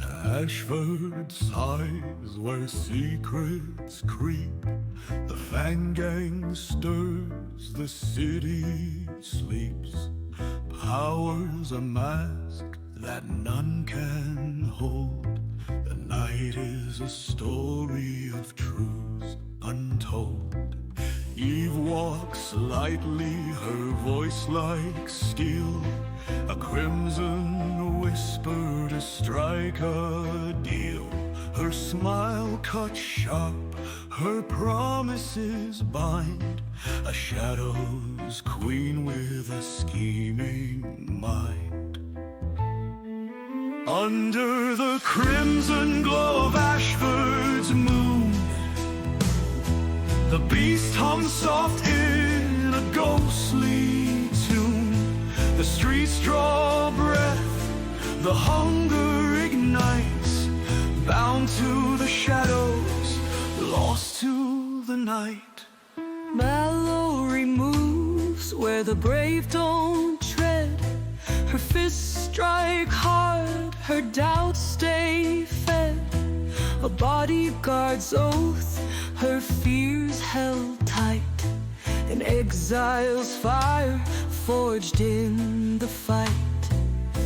Ashford sighs where secrets creep. The Fang Gang stirs, the city sleeps. Powers amasked that none can hold. The night is a story of truths untold. Eve walks lightly, her voice like steel, a crimson whisper to strike a deal. Her smile cut sharp, her promises bind, a shadow's queen with a scheming mind. Under the crimson glow of Ashford's moon, the beast hums soft in a ghostly tune. The streets draw breath, the hunger ignites, bound to the shadows, lost to the night. Mallory moves where the brave don't tread. Her fists strike hard, her doubts stay fed. A bodyguard's oath, her fears held tight. An exile's fire forged in the fight.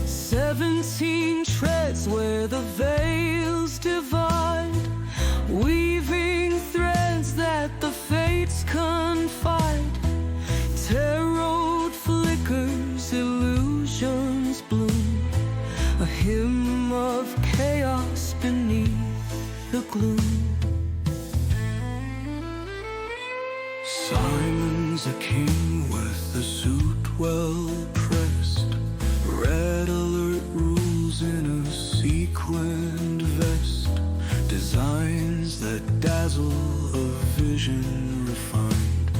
17 treads where the veils divide, weaving threads that the fates confide. Tarot flickers, illusions bloom, a hymn of chaos beneath the gloom. Simon's a king with a suit well pressed. Red alert rules in a sequined vest. Designs that dazzle, a vision refined.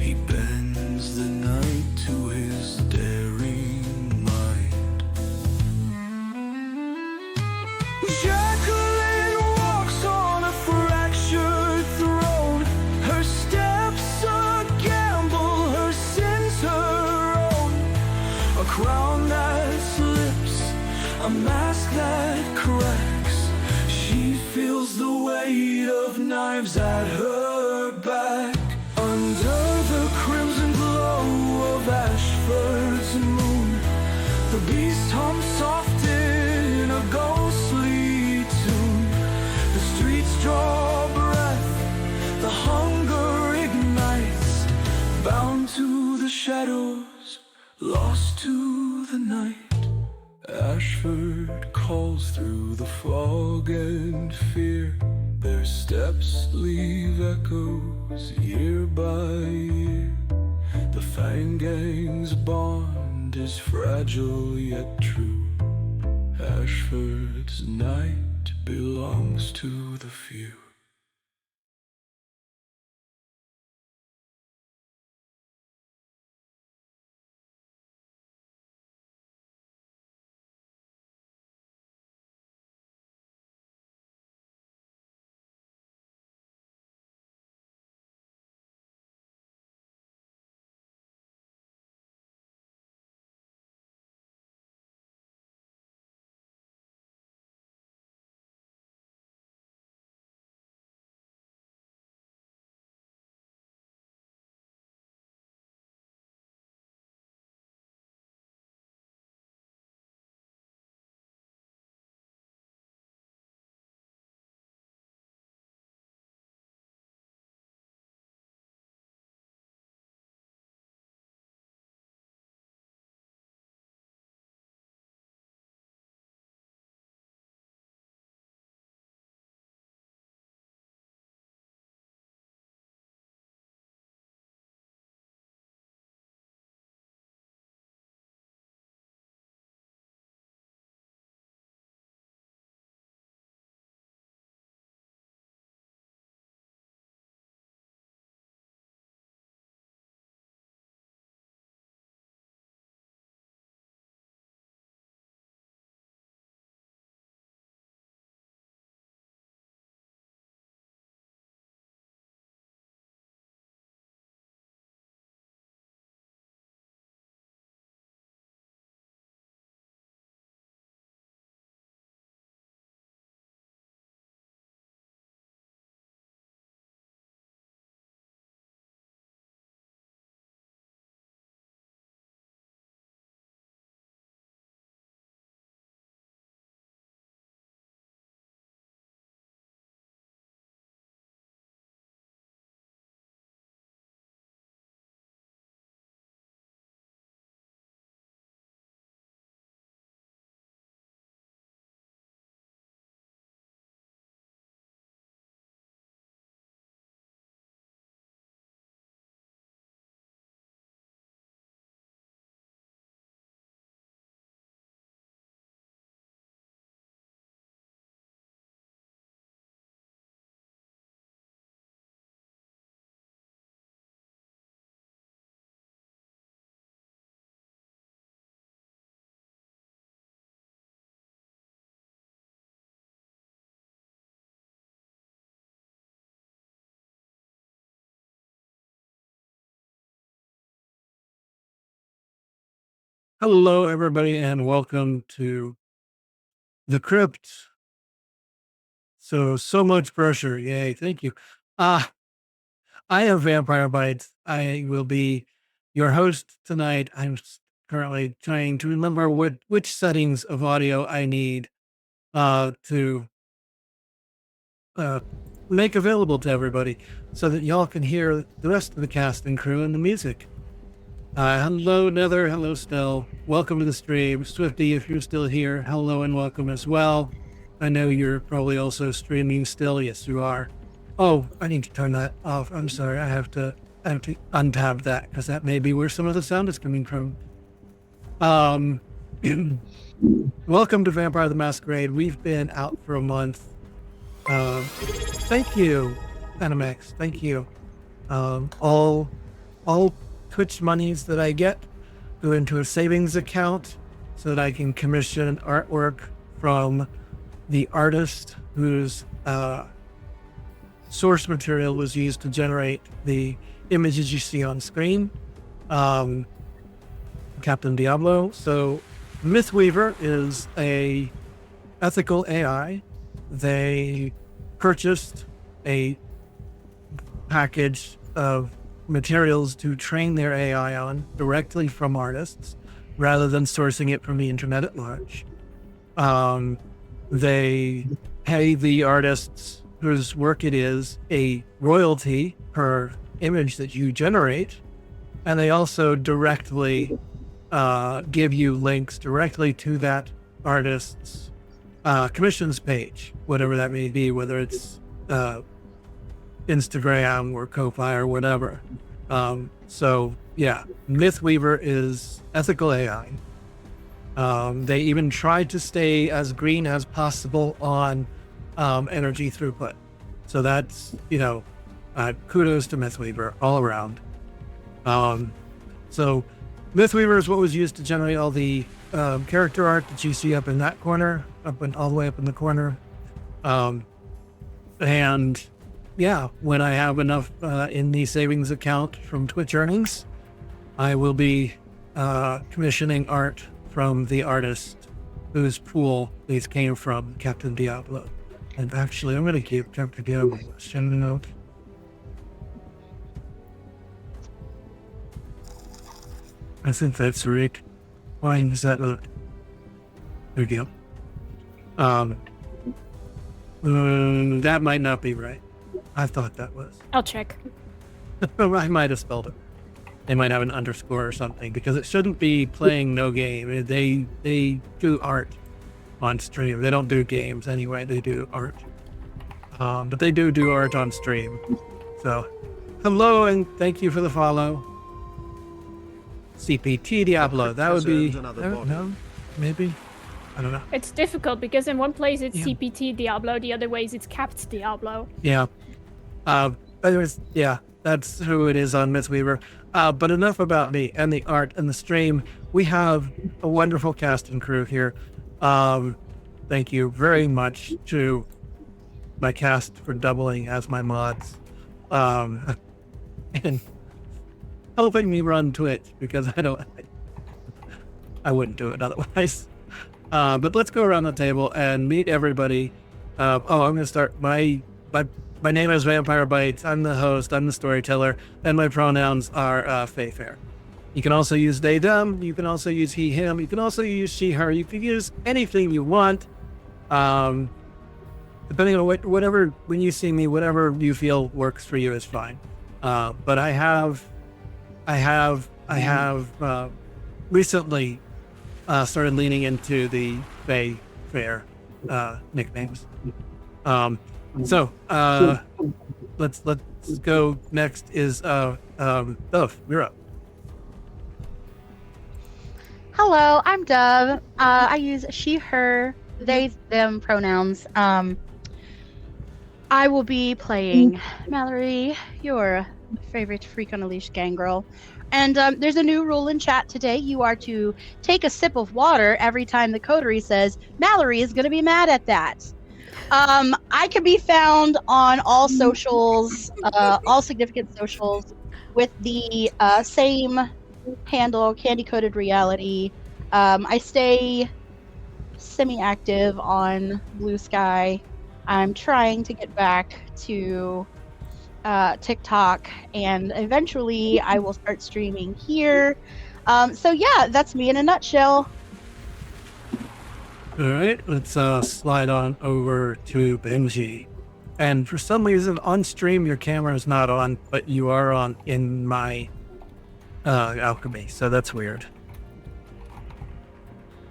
He bends the night to his daring mind. Jacqueline walks on a fractured throne. Her steps a gamble, her sins her own. A crown that slips, a mask that cracks. She feels the weight of knives at her back. Under the crimson glow of Ashford's moon, the beast hums soft in a ghostly tune. The streets draw breath, the hunger ignites, bound to the shadows, lost to the night. Ashford calls through the fog and fear. Their steps leave echoes year by year. The Fang Gang's bond is fragile yet true. Ashford's night belongs to the few. Hello, everybody, and welcome to the crypt. So much pressure. Yay. Thank you. Uh, I have Vampire Bites. I will be your host tonight. Currently trying to remember which settings of audio I need to uh, make available to everybody so that y'all can hear the rest of the cast and crew and the music. Hello, Nether. Hello, Stell. Welcome to the stream. Swifty, if you're still here, hello and welcome as well. I know you're probably also streaming still. Yes, you are. Oh, I need to turn that off. I'm sorry. I have to untab that because that may be where some of the sound is coming from. Welcome to Vampire the Masquerade. We've been out for a month. Thank you, Animex. Thank you. All Twitch monies that I get go into a savings account so that I can commission artwork from the artist whose source material was used to generate the images you see on screen, Captain Diablo. So Mythweaver is a ethical AI. They purchased a package of materials to train their AI on directly from artists rather than sourcing it from the internet at large. They pay the artists whose work it is a royalty per image that you generate, and they also directly give you links directly to that artist's commissions page, whatever that may be, whether it's Instagram or Ko-Fi or whatever. So yeah, Mythweaver is ethical AI. They even tried to stay as green as possible on energy throughput. So that's, kudos to Mythweaver all around. So Mythweaver is what was used to generate all the character art that you see up in that corner, all the way up in the corner. And yeah, when I have enough in the savings account from Twitch earnings, I will be commissioning art from the artist whose pool these came from, Captain Diablo. And actually, I'm going to keep Captain Diablo question a note. I think that's right. Why is that note? There you go. That might not be right. I thought that was. I'll check. I might have spelled it. They might have an underscore or something because it shouldn't be playing no game. They do art on stream. They don't do games anyway. They do art. But they do art on stream. So, hello and thank you for the follow. CPT Diablo. That would be. No, maybe. I don't know. It's difficult because in one place it's CPT Diablo, the other ways it's Capt Diablo. Yeah. Anyways, yeah, that's who it is on Mythweaver. But enough about me and the art and the stream. We have a wonderful cast and crew here. Thank you very much to my cast for doubling as my mods. And helping me run Twitch because I wouldn't do it otherwise. But let's go around the table and meet everybody. I'm going to start. My name is Vampire Bites. I'm the host. I'm the storyteller, and my pronouns are Fair. You can also use they, them. You can also use he, him. You can also use she, her. You can use anything you want, depending on whatever. When you see me, whatever you feel works for you is fine. But I have recently started leaning into the Fair nicknames. So let's go. Next is Dove. You're up. Hello, I'm Dove. I use she, her, they, them pronouns. I will be playing Mallory, your favorite Freak on a Leash gang girl. And there's a new rule in chat today. You are to take a sip of water every time the coterie says, Mallory is going to be mad at that. I can be found on all socials, all significant socials, with the same handle, Candy Coated Reality. I stay semi-active on Blue Sky. I'm trying to get back to TikTok, and eventually I will start streaming here. So yeah, that's me in a nutshell. All right, let's slide on over to Benji. And for some reason on stream your camera is not on, but you are on in my alchemy, so that's weird.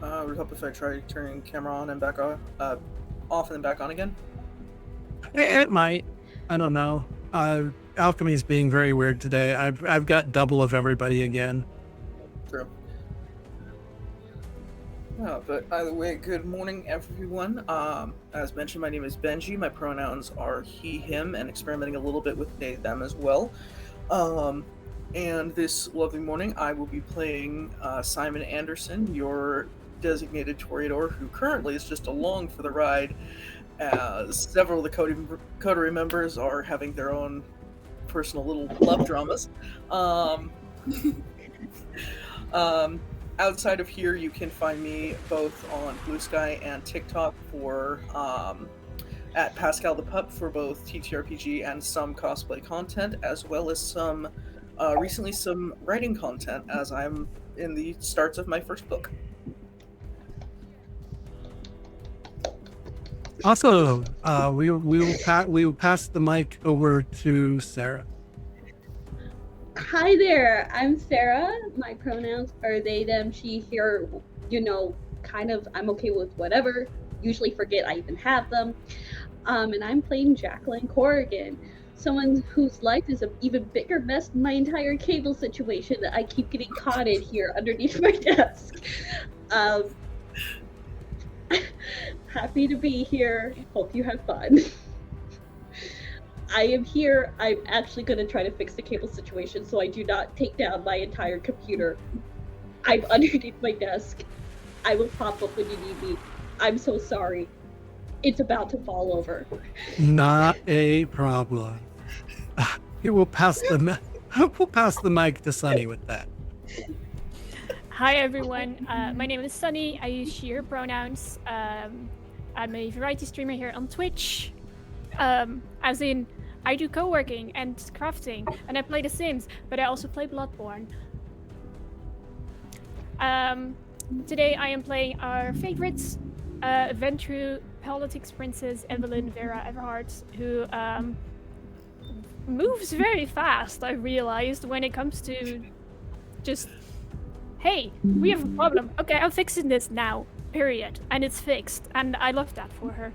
Would it help if I try turning camera on and back off and then back on again? It might. I don't know. Alchemy is being very weird today. I've got double of everybody again. True. But either way, good morning, everyone. As mentioned, my name is Benji. My pronouns are he, him, and experimenting a little bit with they, them as well. And this lovely morning, I will be playing Simon Anderson, your designated Toreador, who currently is just along for the ride, as several of the coterie members are having their own personal little love dramas. Outside of here, you can find me both on Blue Sky and TikTok for at Pascal the Pup for both TTRPG and some cosplay content, as well as some recently some writing content, as I'm in the starts of my first book. Also, we will pass the mic over to Sarah. Hi there, I'm Sarah. My pronouns are they, them, she, here, kind of, I'm okay with whatever. Usually forget I even have them. And I'm playing Jacqueline Corrigan, someone whose life is an even bigger mess than my entire cable situation that I keep getting caught in here underneath my desk. Happy to be here. Hope you have fun. I am here. I'm actually going to try to fix the cable situation so I do not take down my entire computer. I'm underneath my desk. I will pop up when you need me. I'm so sorry. It's about to fall over. Not a problem. Here, we'll pass the mic to Sunny with that. Hi everyone, my name is Sunny. I use she, her pronouns. I'm a variety streamer here on Twitch. As in, I do co-working and crafting, and I play The Sims, but I also play Bloodborne. Today I am playing our favorites, Ventru Politics Princess Evelyn Vera Everhart, who moves very fast, I realized, when it comes to just, hey, we have a problem. Okay, I'm fixing this now, period. And it's fixed, and I love that for her.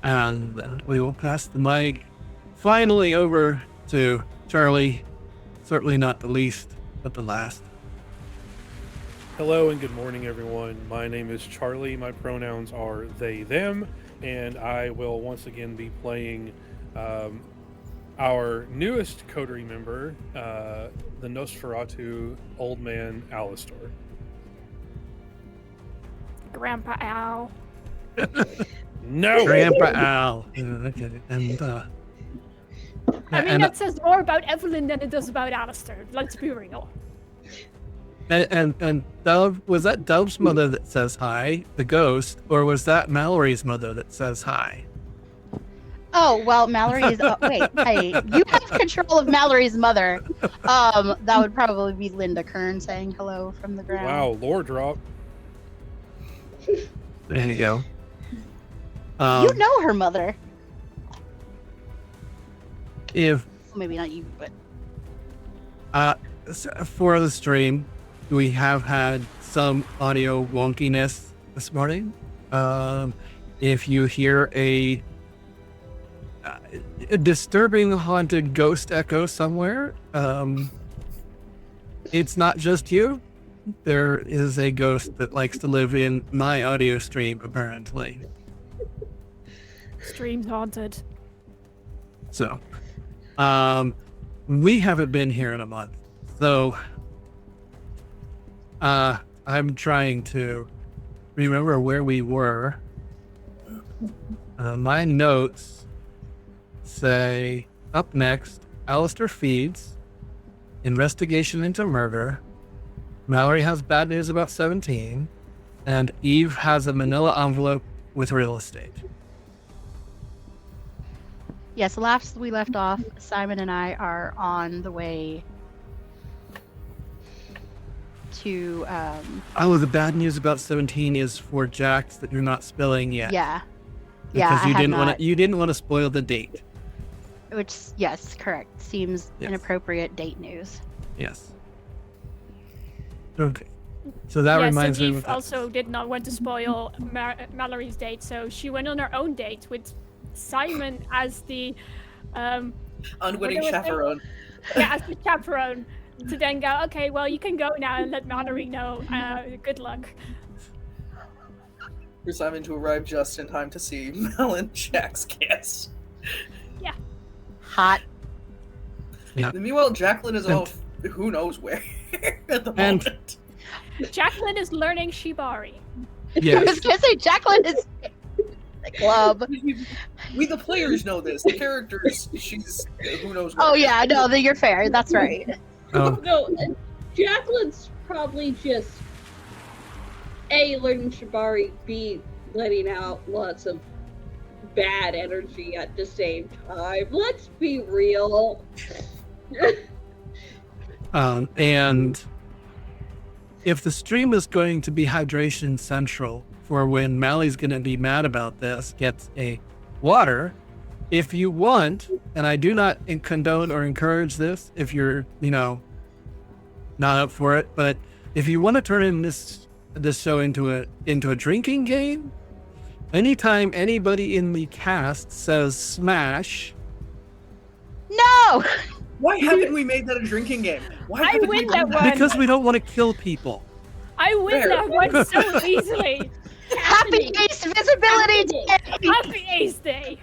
And then we will pass the mic finally over to Charlie, certainly not the least, but the last. Hello and good morning, everyone. My name is Charlie. My pronouns are they, them, and I will once again be playing our newest coterie member, the Nosferatu old man Alistair. Grandpa Al. No! Grandpa Al. Okay. And, I mean, that says more about Evelyn than it does about Alistair. Let's be real. And Dove, was that Dove's mother that says hi, the ghost, or was that Mallory's mother that says hi? Oh, well, Mallory's... you have control of Mallory's mother. That would probably be Linda Kern saying hello from the ground. Wow, lore drop. There you go. You know her mother. If Maybe not you, but... for the stream, we have had some audio wonkiness this morning. If you hear a disturbing haunted ghost echo somewhere, it's not just you. There is a ghost that likes to live in my audio stream, apparently. Stream's haunted. So, we haven't been here in a month, so I'm trying to remember where we were. My notes say, up next, Alistair feeds, investigation into murder, Mallory has bad news about 17, and Eve has a manila envelope with real estate. Yes, last we left off, Simon and I are on the way to Oh, the bad news about 17 is for Jax that you're not spilling yet. yeah. Because I you have didn't want not, to. You didn't want to spoil the date. which yes, correct. Seems Yes. inappropriate date news. Yes. Okay. So that Yes, reminds and me. Eve also did not want to spoil Mallory's date, so she went on her own date with Simon as the Unwitting what do I say? chaperone. Yeah, as the chaperone, to then go, okay, well, you can go now and let Mallory know. Good luck. For Simon to arrive just in time to see Mel and Jack's kiss. Hot. Yeah. And meanwhile, Jacqueline is off who knows where at the And- moment. Jacqueline is learning Shibari. I Yes. was gonna say Jacqueline is the club. We the players know this. The characters, she's who knows where. Oh yeah, no, you're fair. That's right. Oh, No, Jacqueline's probably just A, learning Shibari, B, letting out lots of bad energy at the same time. Let's be real. and if the stream is going to be hydration central for when Mally's going to be mad about this, gets a water. If you want, and I do not condone or encourage this, if you're, not up for it, but if you want to turn in this show into a drinking game, anytime anybody in the cast says smash, No. Why haven't we made that a drinking game? Why I haven't we win done that one. because we don't want to kill people. I win Fair. that one so easily. Happy Ace Visibility Day. Happy Ace Day.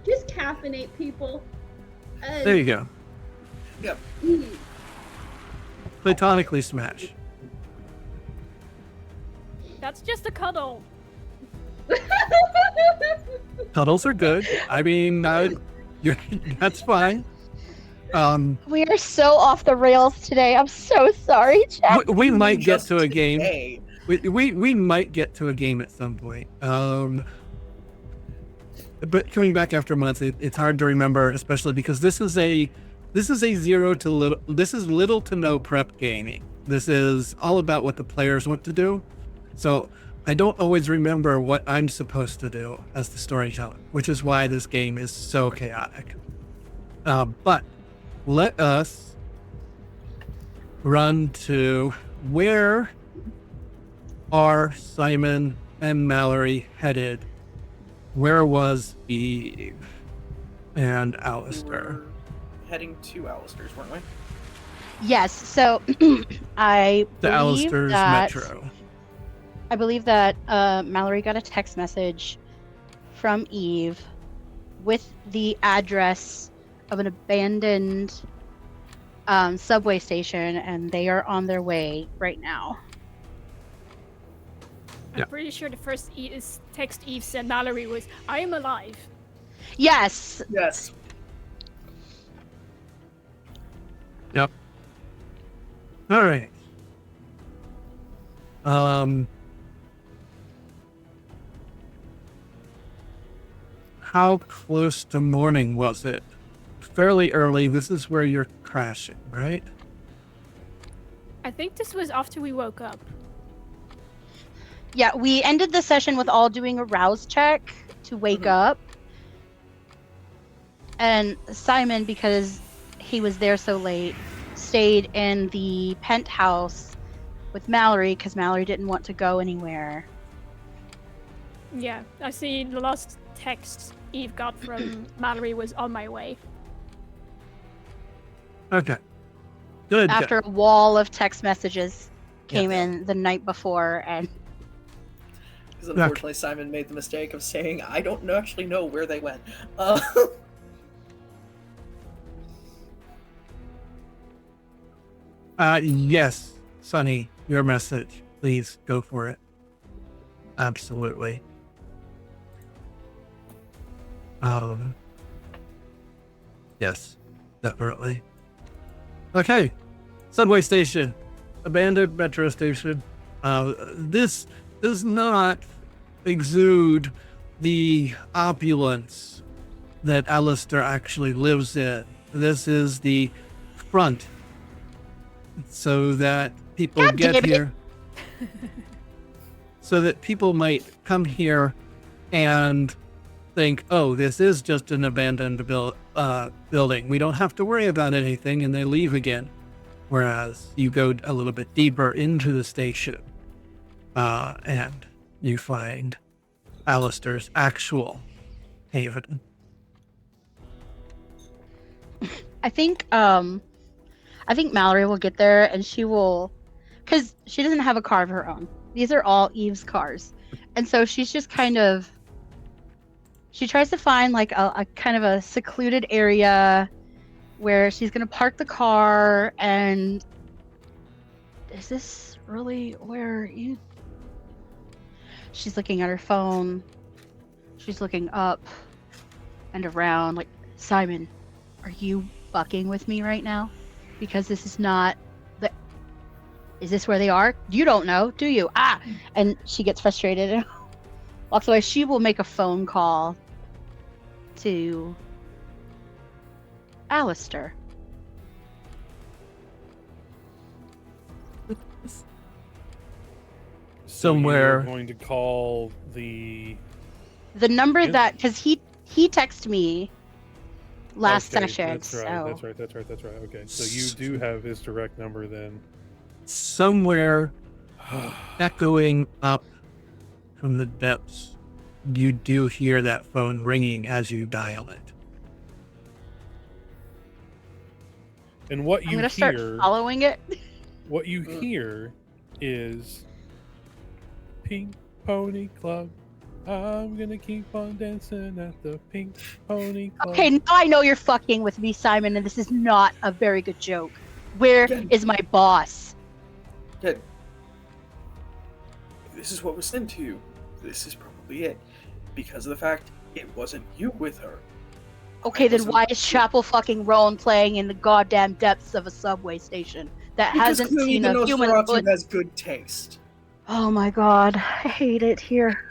Just caffeinate people. There you go. Yep. Platonically smash. That's just a cuddle. Cuddles are good. I mean, that's fine. We are so off the rails today. I'm so sorry, Jack. We might get Just to a game. today. We might get to a game at some point. But coming back after months, it's hard to remember, especially because this is little to no prep gaming. This is all about what the players want to do. So I don't always remember what I'm supposed to do as the storyteller, which is why this game is so chaotic. But let us run to where are Simon and Mallory headed? Where was Eve and Alistair? We're heading to Alistair's, weren't we? Yes. So I The believe Alistair's that Metro. I believe that Mallory got a text message from Eve with the address of an abandoned subway station, and they are on their way right now. Yeah. I'm pretty sure the first text Eve sent Mallory was, I am alive. Yes. Yes. Yep. All right. How close to morning was it? Fairly early. This is where you're crashing, right? I think this was after we woke up. Yeah, we ended the session with all doing a rouse check to wake up. And Simon, because he was there so late, stayed in the penthouse with Mallory because Mallory didn't want to go anywhere. Yeah, I see the last text Eve got from Mallory was on my way. Okay. Good. After a wall of text messages came Yeah. in the night before, and Because unfortunately, Simon made the mistake of saying, I don't actually know where they went. Yes, Sonny, your message. Please go for it. Absolutely. Yes, definitely. Okay. Subway station. Abandoned metro station. This does not exude the opulence that Alistair actually lives in. This is the front so that people God get damn it. here. So that people might come here and think, oh, this is just an abandoned building. We don't have to worry about anything, and they leave again. Whereas you go a little bit deeper into the station, and you find Alistair's actual haven. I think Mallory will get there and she will, because she doesn't have a car of her own. These are all Eve's cars. And so she's just she tries to find like a kind of a secluded area where she's going to park the car. And is this really where you... She's looking at her phone. She's looking up and around like, Simon, are you fucking with me right now? Because this is not the... Is this where they are? You don't know, do you? And she gets frustrated and walks away. She will make a phone call to Alistair. Somewhere. You're going to call the number Yeah. that, because he texted me last Okay, session. That's right. So That's right. Okay, so you do have his direct number then. Somewhere echoing up from the depths, you do hear that phone ringing as you dial it. And what I'm you gonna start hear, following it. what you hear is Pink Pony Club. I'm gonna keep on dancing at the Pink Pony Club. Okay, now I know you're fucking with me, Simon, and this is not a very good joke. Where is my boss? Good. This is what was sent to you. This is probably it. Because of the fact it wasn't you with her. Okay, then why is Chapel fucking Roan playing in the goddamn depths of a subway station that Because hasn't clearly seen the a human Nosferatu foot? has good taste. Oh my god, I hate it here.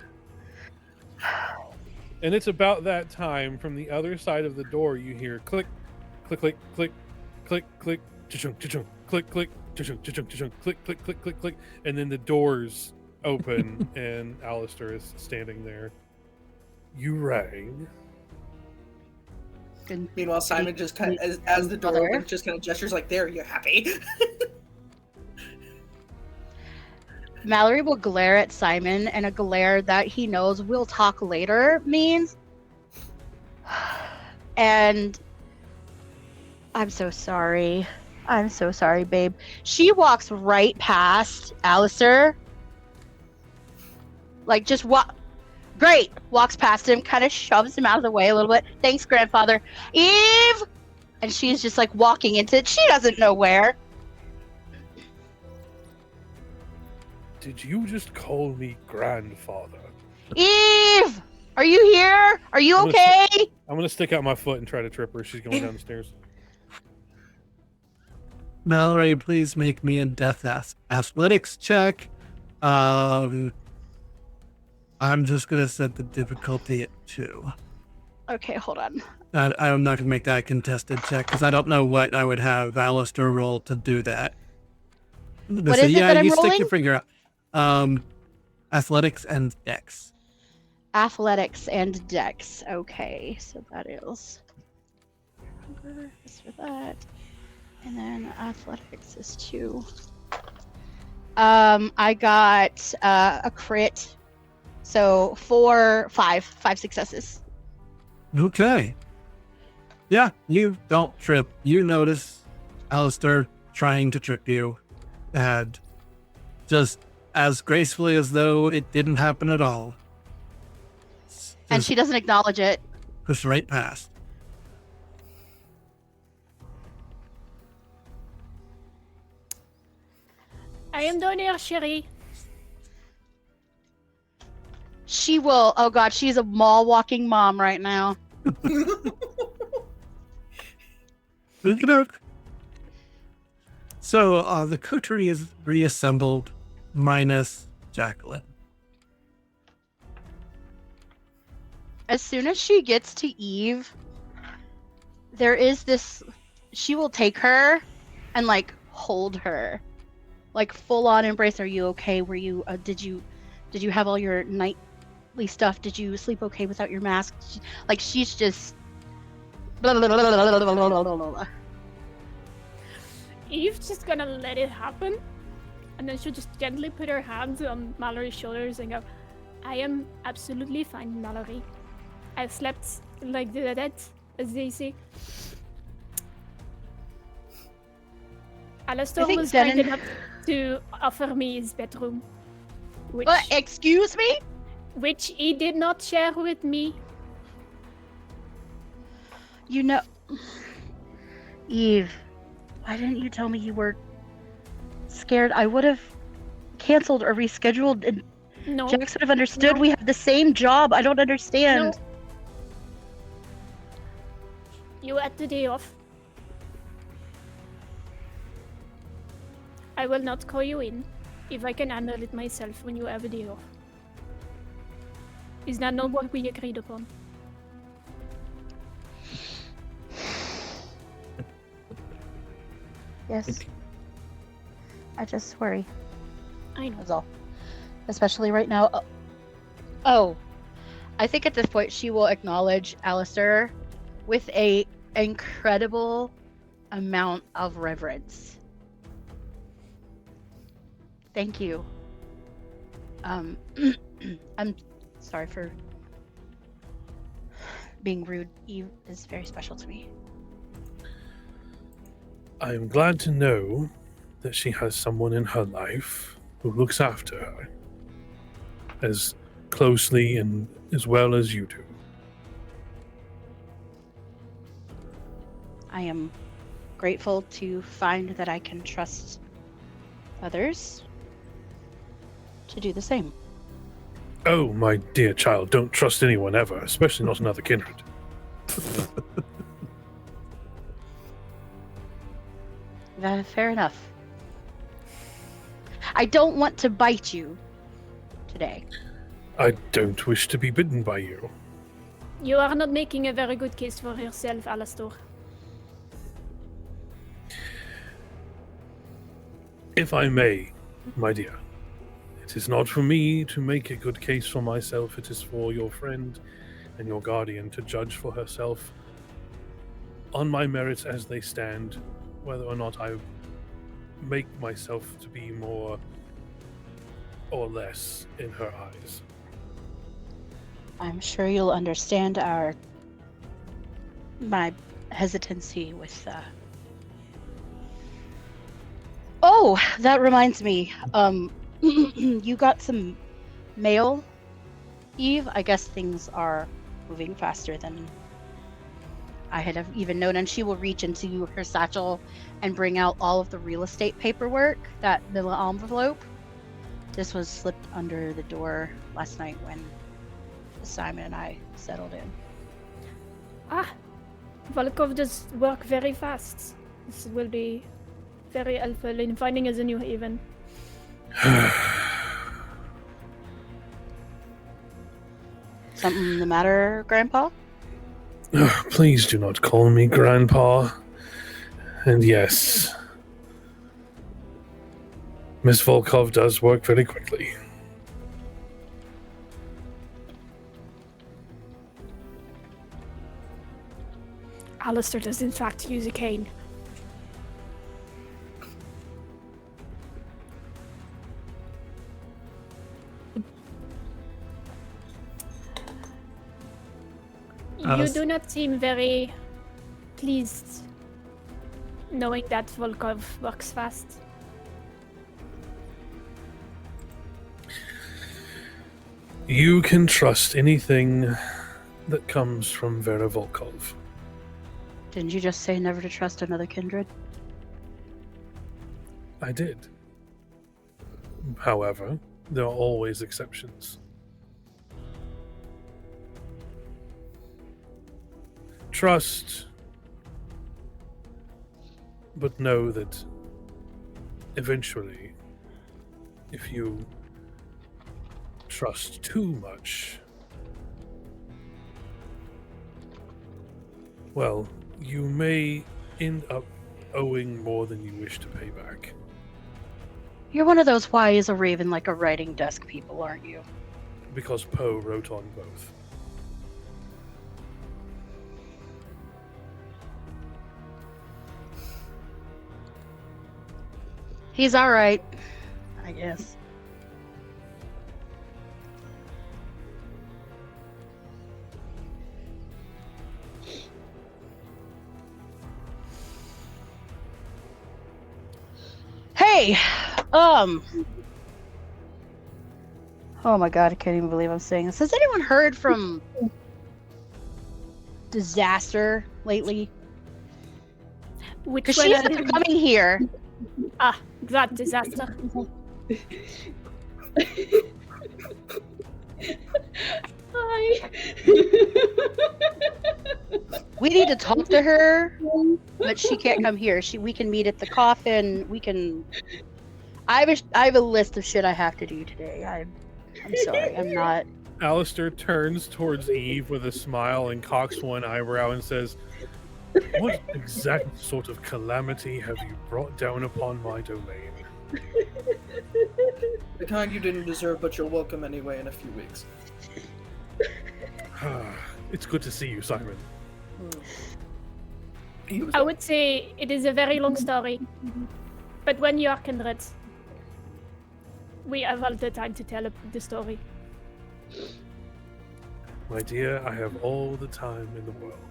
And it's about that time from the other side of the door you hear click, click, click, click, click, click, cha-chung, cha-chung, click, click, cha-chung, cha-chung, cha-chung, click, click, click, click, click, and then the doors open and Alistair is standing there. You rang. Good. Meanwhile, Simon just kind of, as the door Mother. opens, just kind of gestures like, "There, you happy?" Mallory will glare at Simon, and a glare that he knows we'll talk later means. And I'm so sorry. I'm so sorry, babe. She walks right past Alistair. Like, just walk. Great. Walks past him, kind of shoves him out of the way a little bit. Thanks, grandfather. Eve! And she's just like walking into it. She doesn't know where. Did you just call me grandfather? Eve! Are you here? Are you I'm gonna okay? I'm gonna stick out my foot and try to trip her. She's going down the stairs. Mallory, please make me a death athletics check. I'm just gonna set the difficulty at 2. Okay, hold on. I'm not gonna make that a contested check because I don't know what I would have Alistair roll to do that. What is it that I'm you stick rolling? your finger out. Athletics and dex. Athletics and dex. Okay, so that is for that. And then athletics is 2. I got a crit. So 5 successes. Okay. Yeah, you don't trip. You notice Alistair trying to trip you, and just as gracefully as though it didn't happen at all. And Just she doesn't acknowledge it. push right past. I am down here, chérie. She will. Oh god, she's a mall walking mom right now. Look. So the coterie is reassembled, minus Jacqueline. As soon as she gets to Eve, there is this. She will take her and like hold her, like full on embrace. Are you okay? Were you? Did you have all your nightly stuff? Did you sleep okay without your mask? Like she's just. Blah, blah, blah, blah, blah, blah, blah, blah, blah. Eve's just gonna let it happen, and then she'll just gently put her hands on Mallory's shoulders and go, "I am absolutely fine, Mallory. I've slept like the dead, as they say." Alistair was kind enough to offer me his bedroom, which excuse me? which he did not share with me. You know, Eve, why didn't you tell me you were scared? I would have canceled or rescheduled, and No, Jax would have understood. No. We have the same job. I don't understand. No. You had the day off. I will not call you in if I can handle it myself when you have a day off. Is that not what we agreed upon? Yes. I just worry. I know. That's all. Especially right now. Oh. I think at this point she will acknowledge Alistair with a incredible amount of reverence. Thank you. I'm sorry for being rude. Eve is very special to me. I am glad to know that she has someone in her life who looks after her as closely and as well as you do. I am grateful to find that I can trust others to do the same. Oh, my dear child, don't trust anyone ever, especially not another kindred. Fair enough. I don't want to bite you today. I don't wish to be bitten by you. You are not making a very good case for yourself, Alistair. If I may, my dear, it is not for me to make a good case for myself. It is for your friend and your guardian to judge for herself on my merits as they stand, whether or not I make myself to be more or less in her eyes. I'm sure you'll understand my hesitancy with Oh, that reminds me. You got some mail, Eve? I guess things are moving faster than I had even known. And she will reach into her satchel and bring out all of the real estate paperwork, that little envelope. This was slipped under the door last night when Simon and I settled in. Ah, Volkov does work very fast. This will be very helpful in finding us a new haven. Something the matter, Grandpa? Please do not call me Grandpa. And yes, Miss Volkov does work very quickly. Alistair does in fact use a cane. You do not seem very pleased knowing that Volkov works fast. You can trust anything that comes from Vera Volkov. Didn't you just say never to trust another kindred? I did. However, there are always exceptions. Trust, but know that eventually, if you trust too much, well, you may end up owing more than you wish to pay back. You're one of those why is a raven like a writing desk people, aren't you? Because Poe wrote on both. He's all right, I guess. Hey, oh my god, I can't even believe I'm saying this. Has anyone heard from Disaster lately? Which Because one she's are been you- coming here. Ah, that disaster. Hi. We need to talk to her, but she can't come here. We can meet at the coffin. We can. I have a list of shit I have to do today. I'm sorry. I'm not. Alistair turns towards Eve with a smile and cocks one eyebrow and says, "What exact sort of calamity have you brought down upon my domain?" The kind you didn't deserve, but you're welcome anyway in a few weeks. It's good to see you, Simon. I would say it is a very long story. But when you are kindred, we have all the time to tell the story. My dear, I have all the time in the world.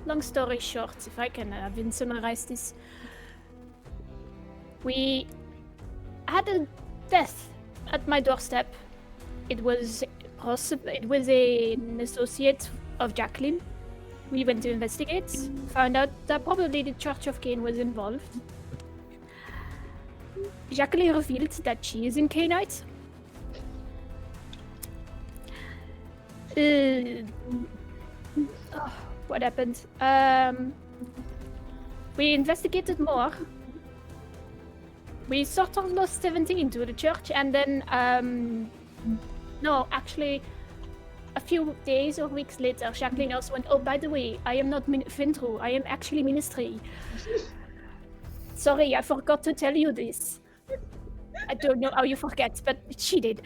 Long story short, if I can summarize this. We had a death at my doorstep. It was an associate of Jacqueline. We went to investigate, found out that probably the Church of Cain was involved. Jacqueline revealed that she is in Cainite. What happened? We investigated more. We sort of lost 17 to the church, and then, no, actually, a few days or weeks later, Jacqueline also went, "Oh, by the way, I am not Fintru, I am actually ministry. Sorry, I forgot to tell you this." I don't know how you forget, but she did.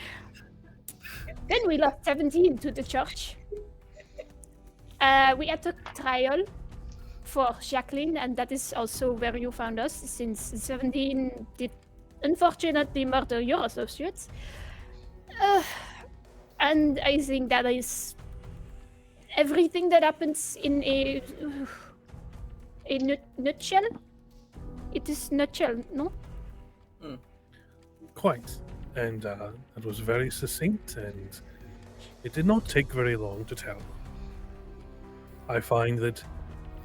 Then we lost 17 to the church. We had a trial for Jacqueline, and that is also where you found us, since 17 did unfortunately murder your associates. And I think that is everything that happens in a nutshell. It is nutshell, no? Quite. And that was very succinct, and it did not take very long to tell. I find that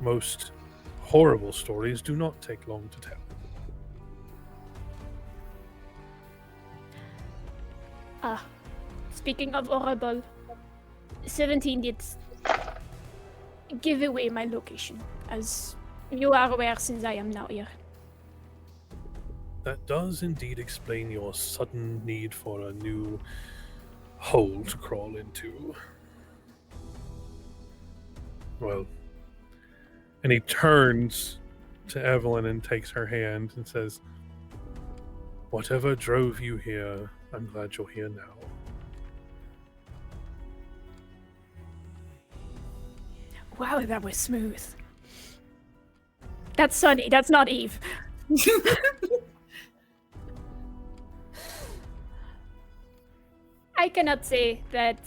most horrible stories do not take long to tell. Speaking of horrible, 17 did give away my location, as you are aware since I am now here. That does indeed explain your sudden need for a new hole to crawl into. Well, and he turns to Evelyn and takes her hand and says, "Whatever drove you here, I'm glad you're here now." Wow, that was smooth. That's Sunny, that's not Eve. I cannot say that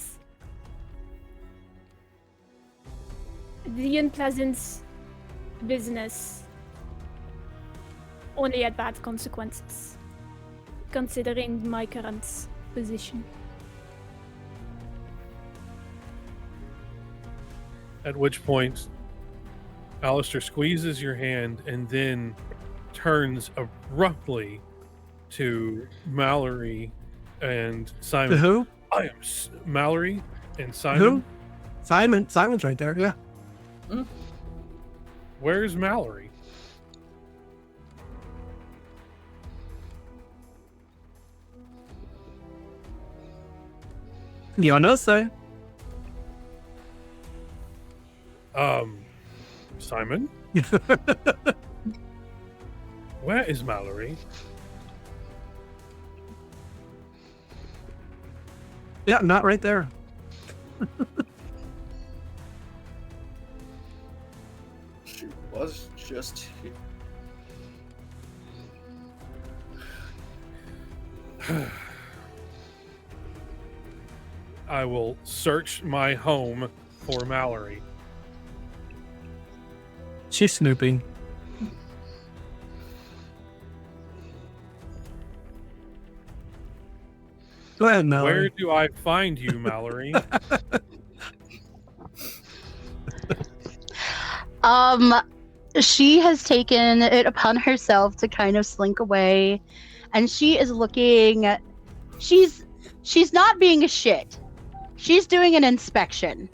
the unpleasant business only had bad consequences, considering my current position. At which point, Alistair squeezes your hand and then turns abruptly to Mallory and Simon. To who? I am Mallory and Simon. Who? Simon. Simon's right there. Yeah. Where's Mallory? You know, sir. Simon? Where is Mallory? Yeah, not right there. She was just here. I will search my home for Mallory. She's snooping. Go ahead, Mallory. Where do I find you, Mallory? She has taken it upon herself to kind of slink away, and she is looking. She's not being a shit. She's doing an inspection.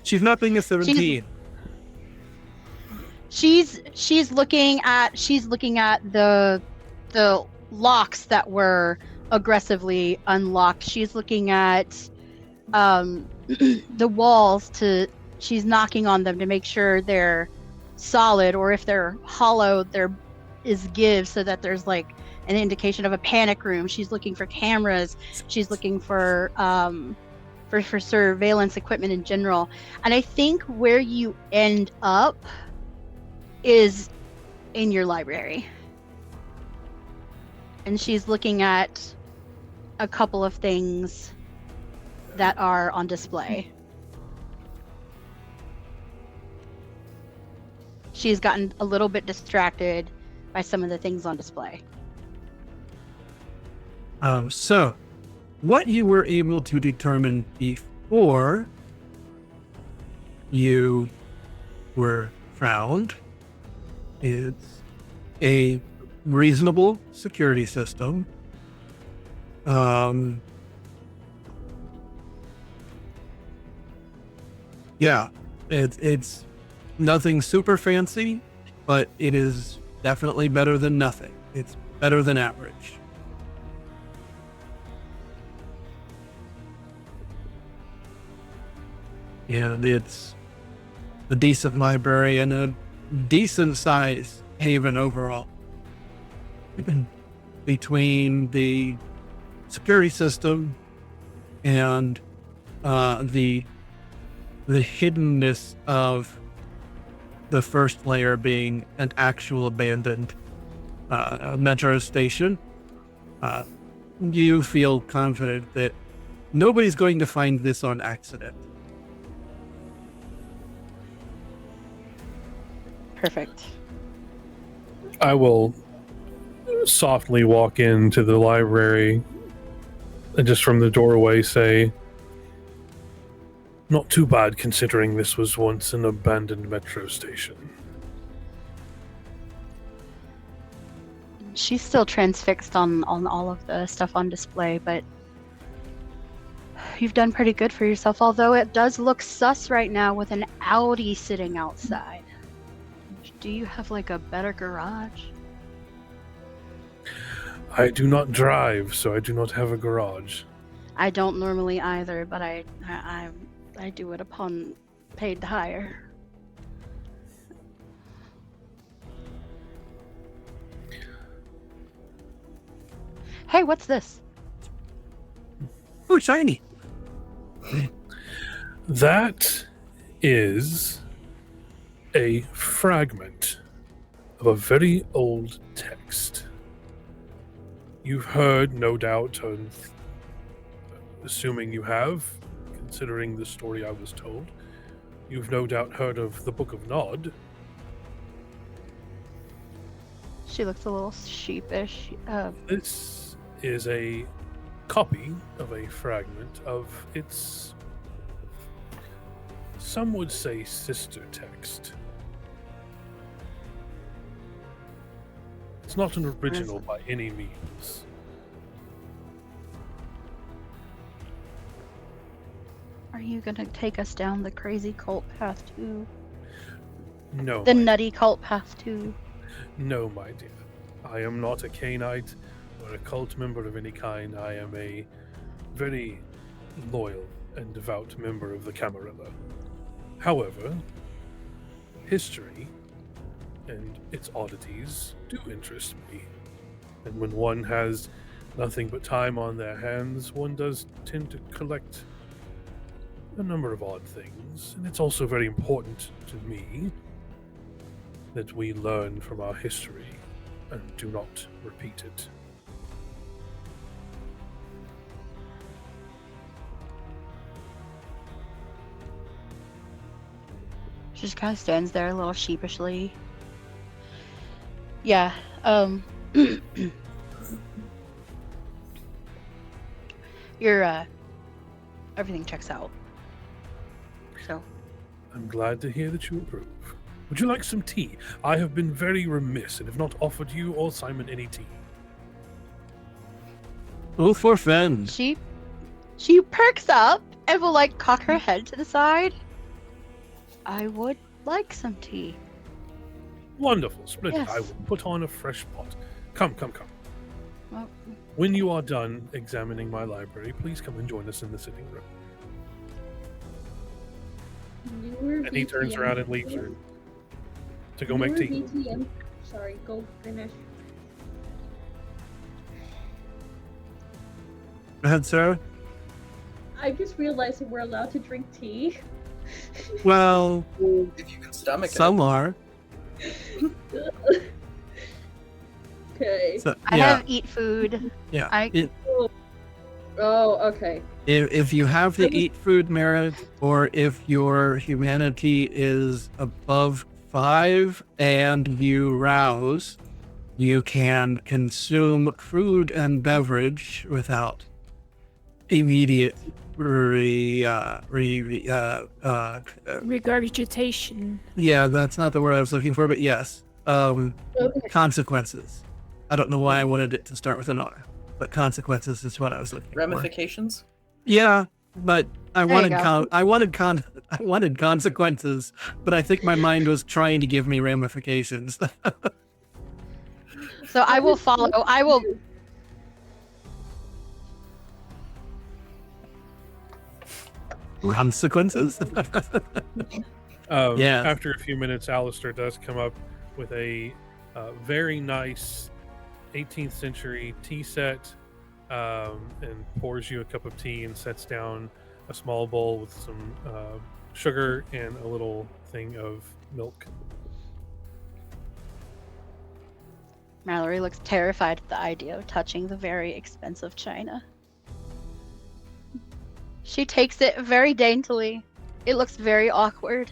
She's not being a 17. She's looking at the locks that were aggressively unlocked. She's looking at the walls she's knocking on them to make sure they're solid, or if they're hollow, there is give so that there's like an indication of a panic room. She's looking for cameras. She's looking for surveillance equipment in general. And I think where you end up is in your library. And she's looking at a couple of things that are on display. She's gotten a little bit distracted by some of the things on display. So, what you were able to determine before you were found is a reasonable security system. Yeah, it's nothing super fancy, but it is definitely better than nothing. It's better than average. And it's a decent library and a decent size haven overall. Between the security system and the hiddenness of the first layer being an actual abandoned metro station, you feel confident that nobody's going to find this on accident. Perfect. I will softly walk into the library and just from the doorway say, "Not too bad considering this was once an abandoned metro station." She's still transfixed on all of the stuff on display, but you've done pretty good for yourself, although it does look sus right now with an Audi sitting outside. Do you have like a better garage? I do not drive, so I do not have a garage. I don't normally either, but I do it upon paid hire. Hey, what's this? Oh, shiny. That is a fragment of a very old text. You've heard, no doubt, assuming you have, considering the story I was told, you've no doubt heard of the Book of Nod. She looks a little sheepish. This is a copy of a fragment of its, some would say, sister text. It's not an original by any means. Are you gonna take us down the crazy cult path too? No, the my nutty cult path too. No, my dear. I am not a Cainite or a cult member of any kind. I am a very loyal and devout member of the Camarilla. However, history and its oddities do interest me. And when one has nothing but time on their hands, one does tend to collect a number of odd things. And it's also very important to me that we learn from our history and do not repeat it. She just kind of stands there a little sheepishly. Yeah, your everything checks out. So, I'm glad to hear that you approve. Would you like some tea? I have been very remiss and have not offered you or Simon any tea. Both for friends. she perks up and will like cock her head to the side. I would like some tea. Wonderful, splendid. Yes. I will put on a fresh pot. Come. Well, When you are done examining my library, please come and join us in the sitting room. And he turns around and leaves her to go make tea. VTM. Sorry, go finish. Go ahead, Sarah. I just realized that we're allowed to drink tea. Well, If you can stomach some are. Okay. So, I yeah, have eat food. yeah. I- Oh, okay. If you have the eat food merit, or if your humanity is above 5 and you rouse, you can consume food and beverage without immediate Regurgitation. yeah, that's not the word I was looking for, but yes, Okay. consequences. I don't know why I wanted it to start with an R, but consequences is what I was looking for. Ramifications? Yeah, but I There you wanted go. I wanted consequences, but I think my mind was trying to give me ramifications. So I will follow. I will. Consequences. Yeah. After a few minutes, Alistair does come up with a very nice 18th century tea set and pours you a cup of tea and sets down a small bowl with some sugar and a little thing of milk. Mallory looks terrified at the idea of touching the very expensive china. She takes it very daintily. It looks very awkward.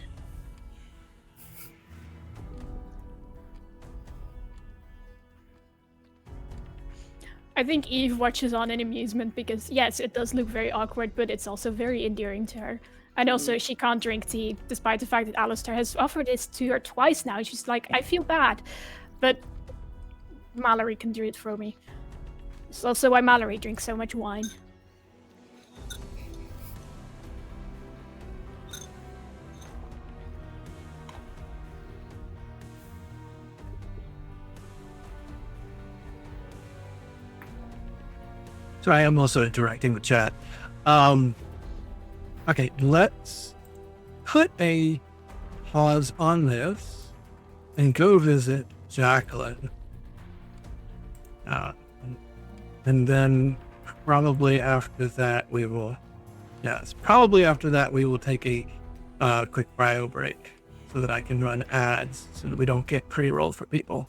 I think Eve watches on in amusement because, yes, it does look very awkward, but it's also very endearing to her. And also, she can't drink tea, despite the fact that Alistair has offered this to her twice now. She's like, I feel bad. But Mallory can do it for me. It's also why Mallory drinks so much wine. So I am also interacting with chat. Okay, let's put a pause on this and go visit Jacqueline. And then probably after that we will, take a quick bio break so that I can run ads so that we don't get pre-rolled for people.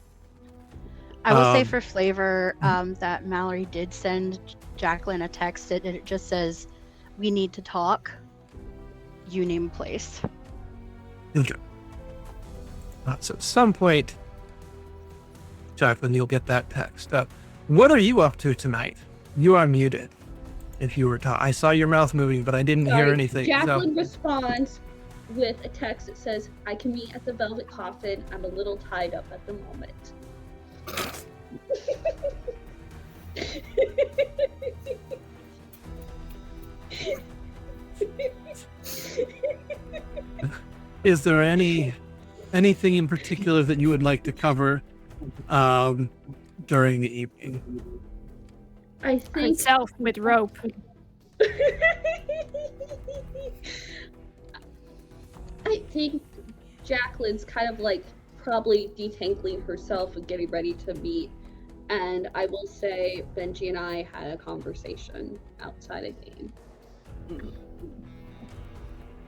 I will say for flavor that Mallory did send Jacqueline a text. It just says, "We need to talk. You name a place." Okay. So at some point, Jacqueline, you'll get that text. What are you up to tonight? You are muted. If you were I saw your mouth moving, but I didn't hear anything. Jacqueline responds with a text that says, "I can meet at the Velvet Coffin. I'm a little tied up at the moment." Is there any anything in particular that you would like to cover during the evening? I think Herself with rope. I think Jacqueline's kind of like probably detangling herself and getting ready to meet. And I will say Benji and I had a conversation outside of game.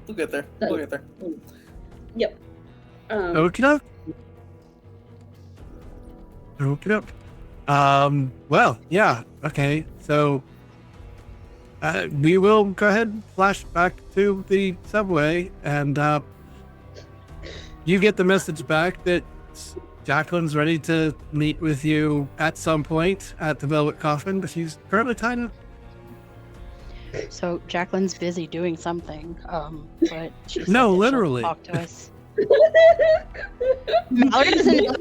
We'll get there. We'll get there. Yep. Okie doke. Okie doke. Well, yeah. Okay. So we will go ahead and flash back to the subway, and you get the message back that Jacqueline's ready to meet with you at some point at the Velvet Coffin, but she's currently tied up. So Jacqueline's busy doing something, but she said No, that she'll literally. talk to us. Mallory doesn't know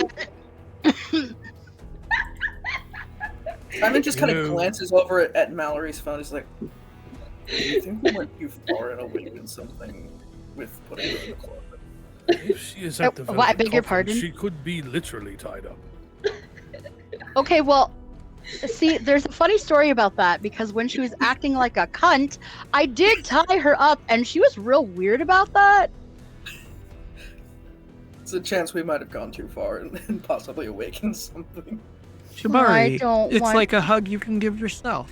that. Simon just kind of No. glances over at Mallory's phone. He's like, "Do you think we went too far and awakened something with putting her in the closet?" If she is at the Oh, what, I velvet beg your coffin, pardon? She could be literally tied up. Okay, well, see, there's a funny story about that because when she was acting like a cunt, I did tie her up, and she was real weird about that. It's a chance we might have gone too far and possibly awakened something. Shabari, I don't it's want- like a hug you can give yourself.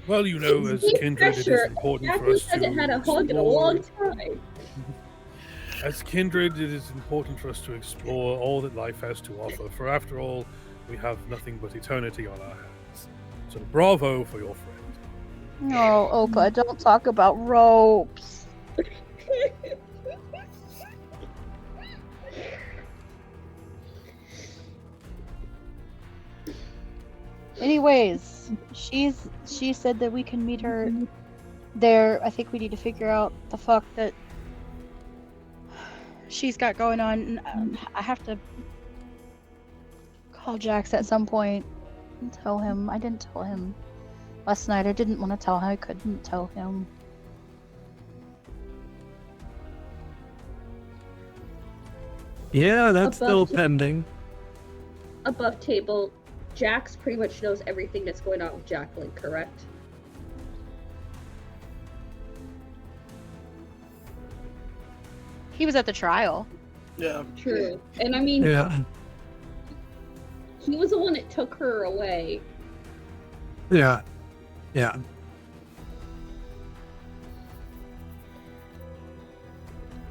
Well, you know, as kindred, it is Pressure. important for Jacqueline us to hasn't had a hug in a long time. As kindred, it is important for us to explore all that life has to offer. For after all, we have nothing but eternity on our hands. So bravo for your friend. No, Opa, don't talk about ropes. Anyways, she said that we can meet her there. I think we need to figure out the fuck that she's got going on. And, I have to call Jax at some point and tell him. I didn't tell him last night. I didn't want to tell him. I couldn't tell him. Yeah, that's Above still the- pending. Above table, Jax pretty much knows everything that's going on with Jacqueline, correct? He was at the trial. Yeah. True. And I mean, Yeah, he was the one that took her away. yeah, yeah.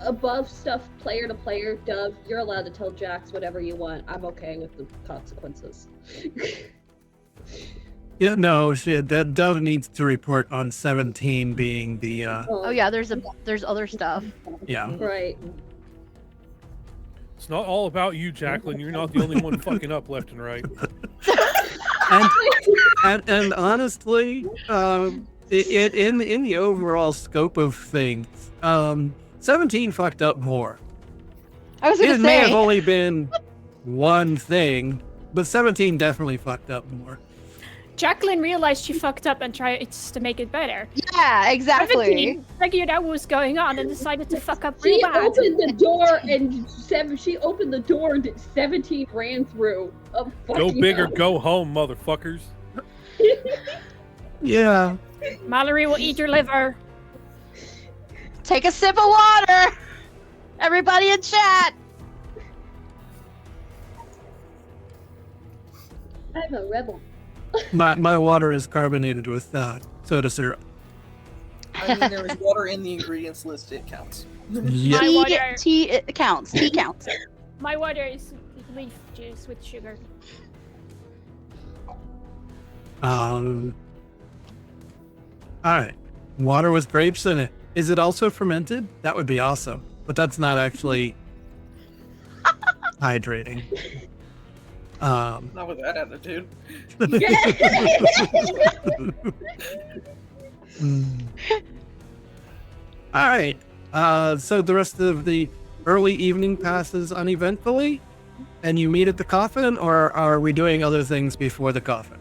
Above stuff, player to player, Dove, you're allowed to tell Jax whatever you want. I'm okay with the consequences. Yeah, no, that Dove needs to report on 17 being the, Oh yeah, there's other stuff. yeah. Right. It's not all about you, Jacqueline. You're not the only one fucking up left and right. And honestly, in the overall scope of things, 17 fucked up more. I was It gonna may have say. only been one thing, but 17 definitely fucked up more. Jacqueline realized she fucked up and tried to make it better. Yeah, exactly. 17 figured out what was going on and decided to fuck up She real bad. opened the door and she opened the door that 17 ran through. Oh, Go fucking big or hell. go home, motherfuckers. Yeah. Mallory will eat your liver. Take a sip of water. Everybody in chat. I'm a rebel. My water is carbonated with soda syrup. I mean, there is water in the ingredients list. It counts. Yeah. My water. Tea it counts. Tea counts. My water is leaf juice with sugar. All right. Water with grapes in it. Is it also fermented? That would be awesome. But that's not actually hydrating. Not with that attitude. All right. So the rest of the early evening passes uneventfully, and you meet at the coffin, or are we doing other things before the coffin?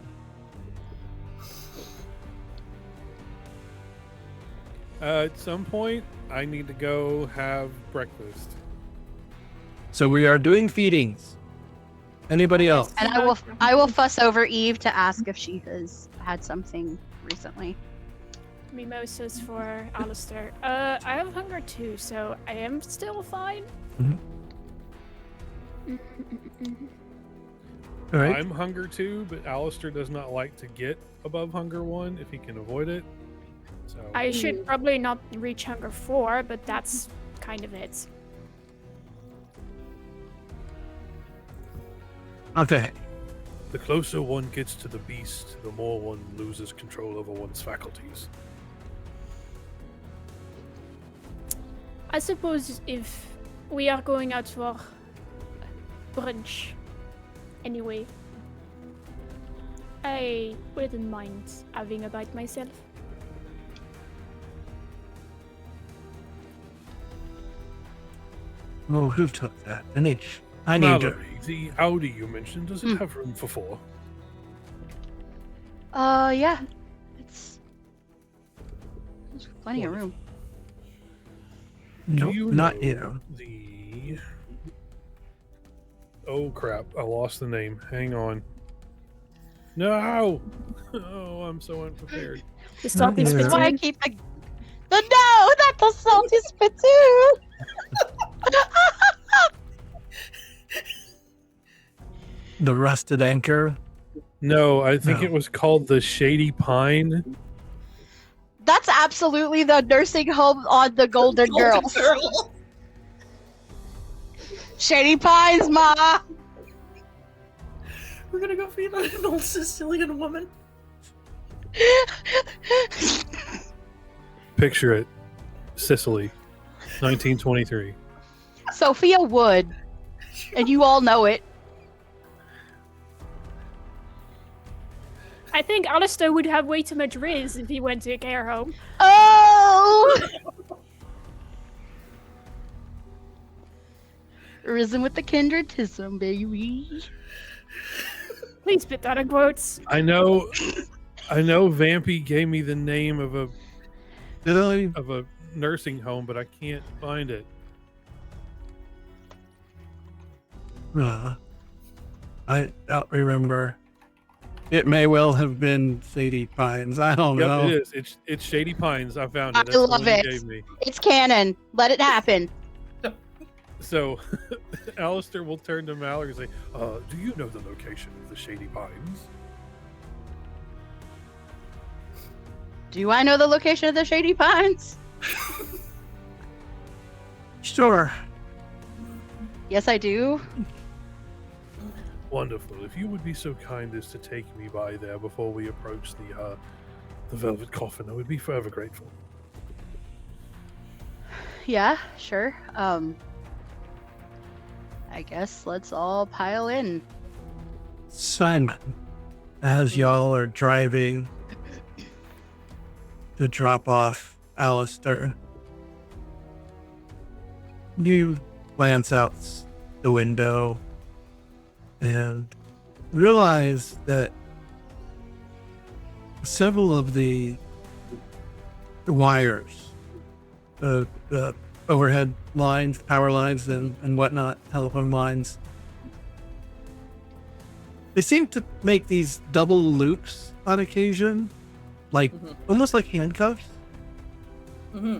At some point, I need to go have breakfast. So we are doing feedings. Anybody else? And I will fuss over Eve to ask if she has had something recently. Mimosas for Alistair. I have hunger too, so I am still fine. All right. I'm hunger too, but Alistair does not like to get above hunger 1 if he can avoid it. So I should probably not reach hunger 4, but that's kind of it. Okay. the closer one gets to the beast, the more one loses control over one's faculties. I suppose if we are going out for brunch anyway, I wouldn't mind having a bite myself. Oh, who took that? I need to. Mallory, the Audi you mentioned, does it have room for 4? Yeah. There's plenty of room. No, you not know you. The... Oh crap, I lost the name. Hang on. No! Oh, I'm so unprepared. The salty Not That's either. why I spittoon. keep the no, not the salty spittoon. The rusted anchor. No, I think No. it was called the Shady Pine. That's absolutely the nursing home on the Golden Girls. Girl. Shady Pines, ma. We're gonna go feed on an old Sicilian woman. Picture it. Sicily, 1923. Sophia would, and you all know it. I think Alistair would have way too much riz if he went to a care home. Oh! Risen with the kindredism, baby. Please put that in quotes. I know Vampy gave me the name of a nursing home, but I can't find it. I don't remember. It may well have been Sadie Pines. I don't Yep, know. it is. It's Shady Pines. I found it. I That's the love one he it. gave me. It's canon. Let it happen. So, Alistair will turn to Mallory and say, do you know the location of the Shady Pines? Do I know the location of the Shady Pines? Sure. Yes, I do. Wonderful. If you would be so kind as to take me by there before we approach the Velvet Coffin, I would be forever grateful. Yeah, sure. I guess let's all pile in. Simon, as y'all are driving to drop off Alistair, you glance out the window and realize that several of the wires, the overhead lines, power lines, and whatnot, telephone lines, they seem to make these double loops on occasion, like almost like handcuffs. Mm-hmm.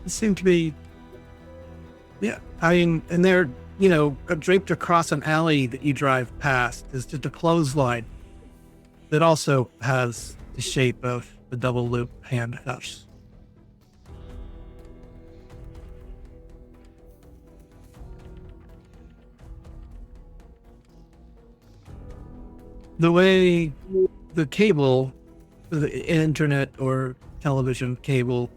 They seem to be, yeah. I mean, and they're draped across an alley that you drive past is just a clothesline that also has the shape of the double loop handcuffs. The way the cable, the internet or television cable,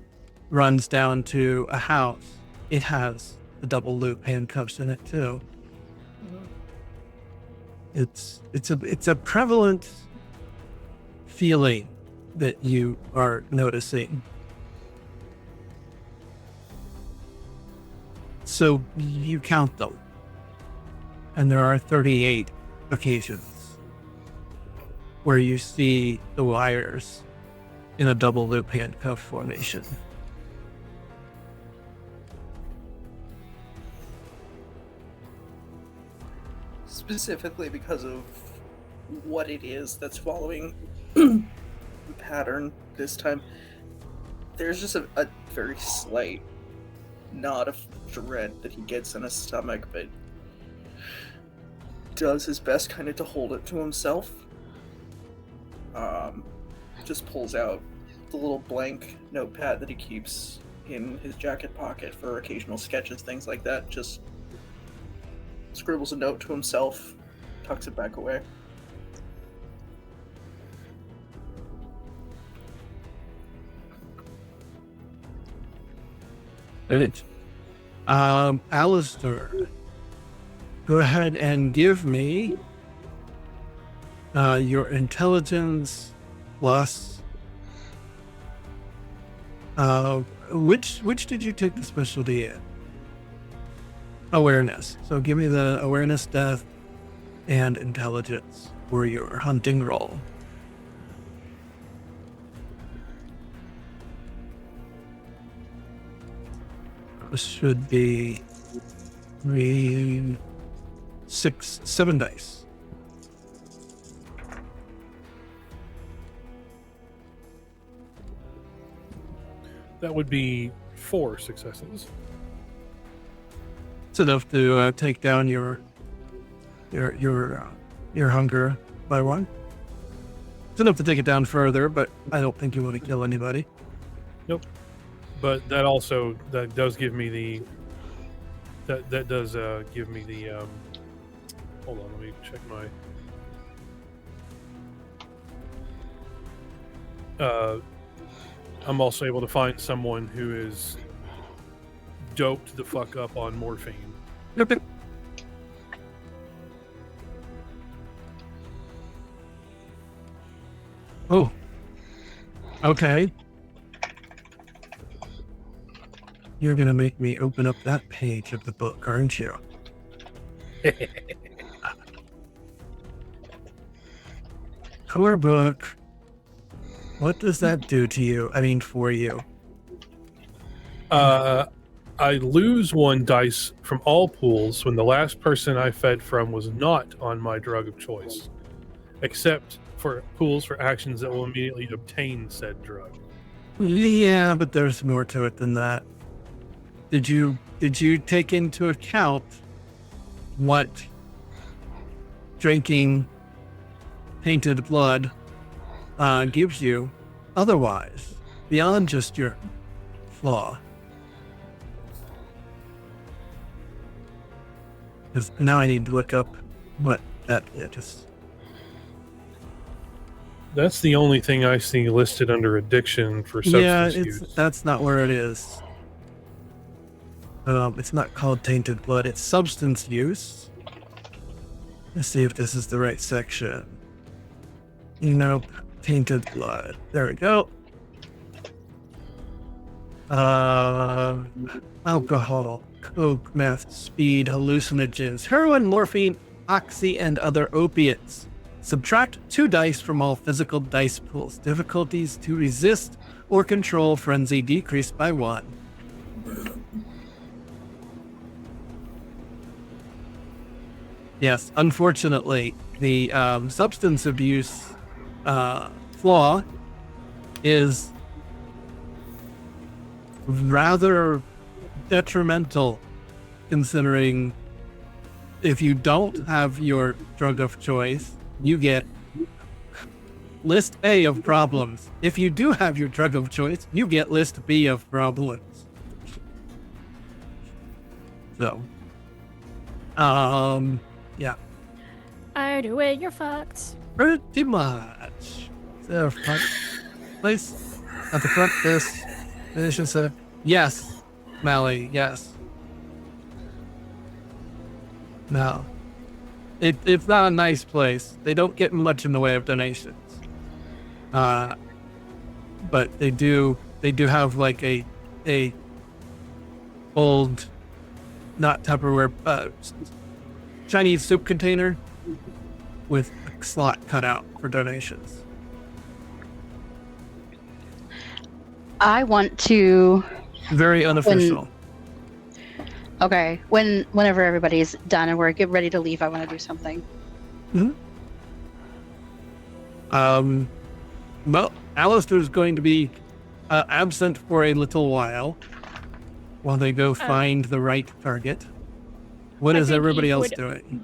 runs down to a house, it has the double loop handcuffs in it too. It's a prevalent feeling that you are noticing. So you count them, and there are 38 occasions where you see the wires in a double loop handcuff formation. Specifically because of what it is that's following the pattern this time, there's just a very slight nod of dread that he gets in his stomach, but does his best kind of to hold it to himself. Just pulls out the little blank notepad that he keeps in his jacket pocket for occasional sketches, things like that. Just scribbles a note to himself, tucks it back away. Right. Alistair, go ahead and give me your intelligence plus which did you take the specialty in? Awareness. So give me the awareness, death, and intelligence for your hunting roll. This should be 3, 6, 7 dice. That would be 4 successes. It's enough to take down your hunger by 1. It's enough to take it down further, but I don't think you want to kill anybody. Nope. But that does give me the hold on, let me check my I'm also able to find someone who is doped the fuck up on morphine. Okay. Oh. Okay. You're gonna make me open up that page of the book, aren't you? Core book. What does that do to you? I mean, for you? I lose 1 dice from all pools when the last person I fed from was not on my drug of choice, except for pools for actions that will immediately obtain said drug. Yeah, but there's more to it than that. Did you take into account what drinking tainted blood gives you otherwise, beyond just your flaw? Because now I need to look up what that is. That's the only thing I see listed under addiction for substance use. That's not where it is. It's not called tainted blood. It's substance use. Let's see if this is the right section. Nope. Tainted blood. There we go. Alcohol, coke, meth, speed, hallucinogens, heroin, morphine, oxy, and other opiates. Subtract 2 dice from all physical dice pools. Difficulties to resist or control frenzy decreased by 1. Yes, unfortunately, the substance abuse flaw is rather detrimental, considering if you don't have your drug of choice, you get list A of problems. If you do have your drug of choice, you get list B of problems. So, yeah. Either way, you're fucked. Pretty much. So, front place at the front. This finish center. Yes, Mally. Yes. No, it's not a nice place. They don't get much in the way of donations. But they do have like a old, not Tupperware, Chinese soup container with slot cut out for donations. I want to. Very unofficial. Whenever everybody's done and we're getting ready to leave, I want to do something. Well, Alistair's going to be absent for a little while they go find the right target. What is everybody else doing?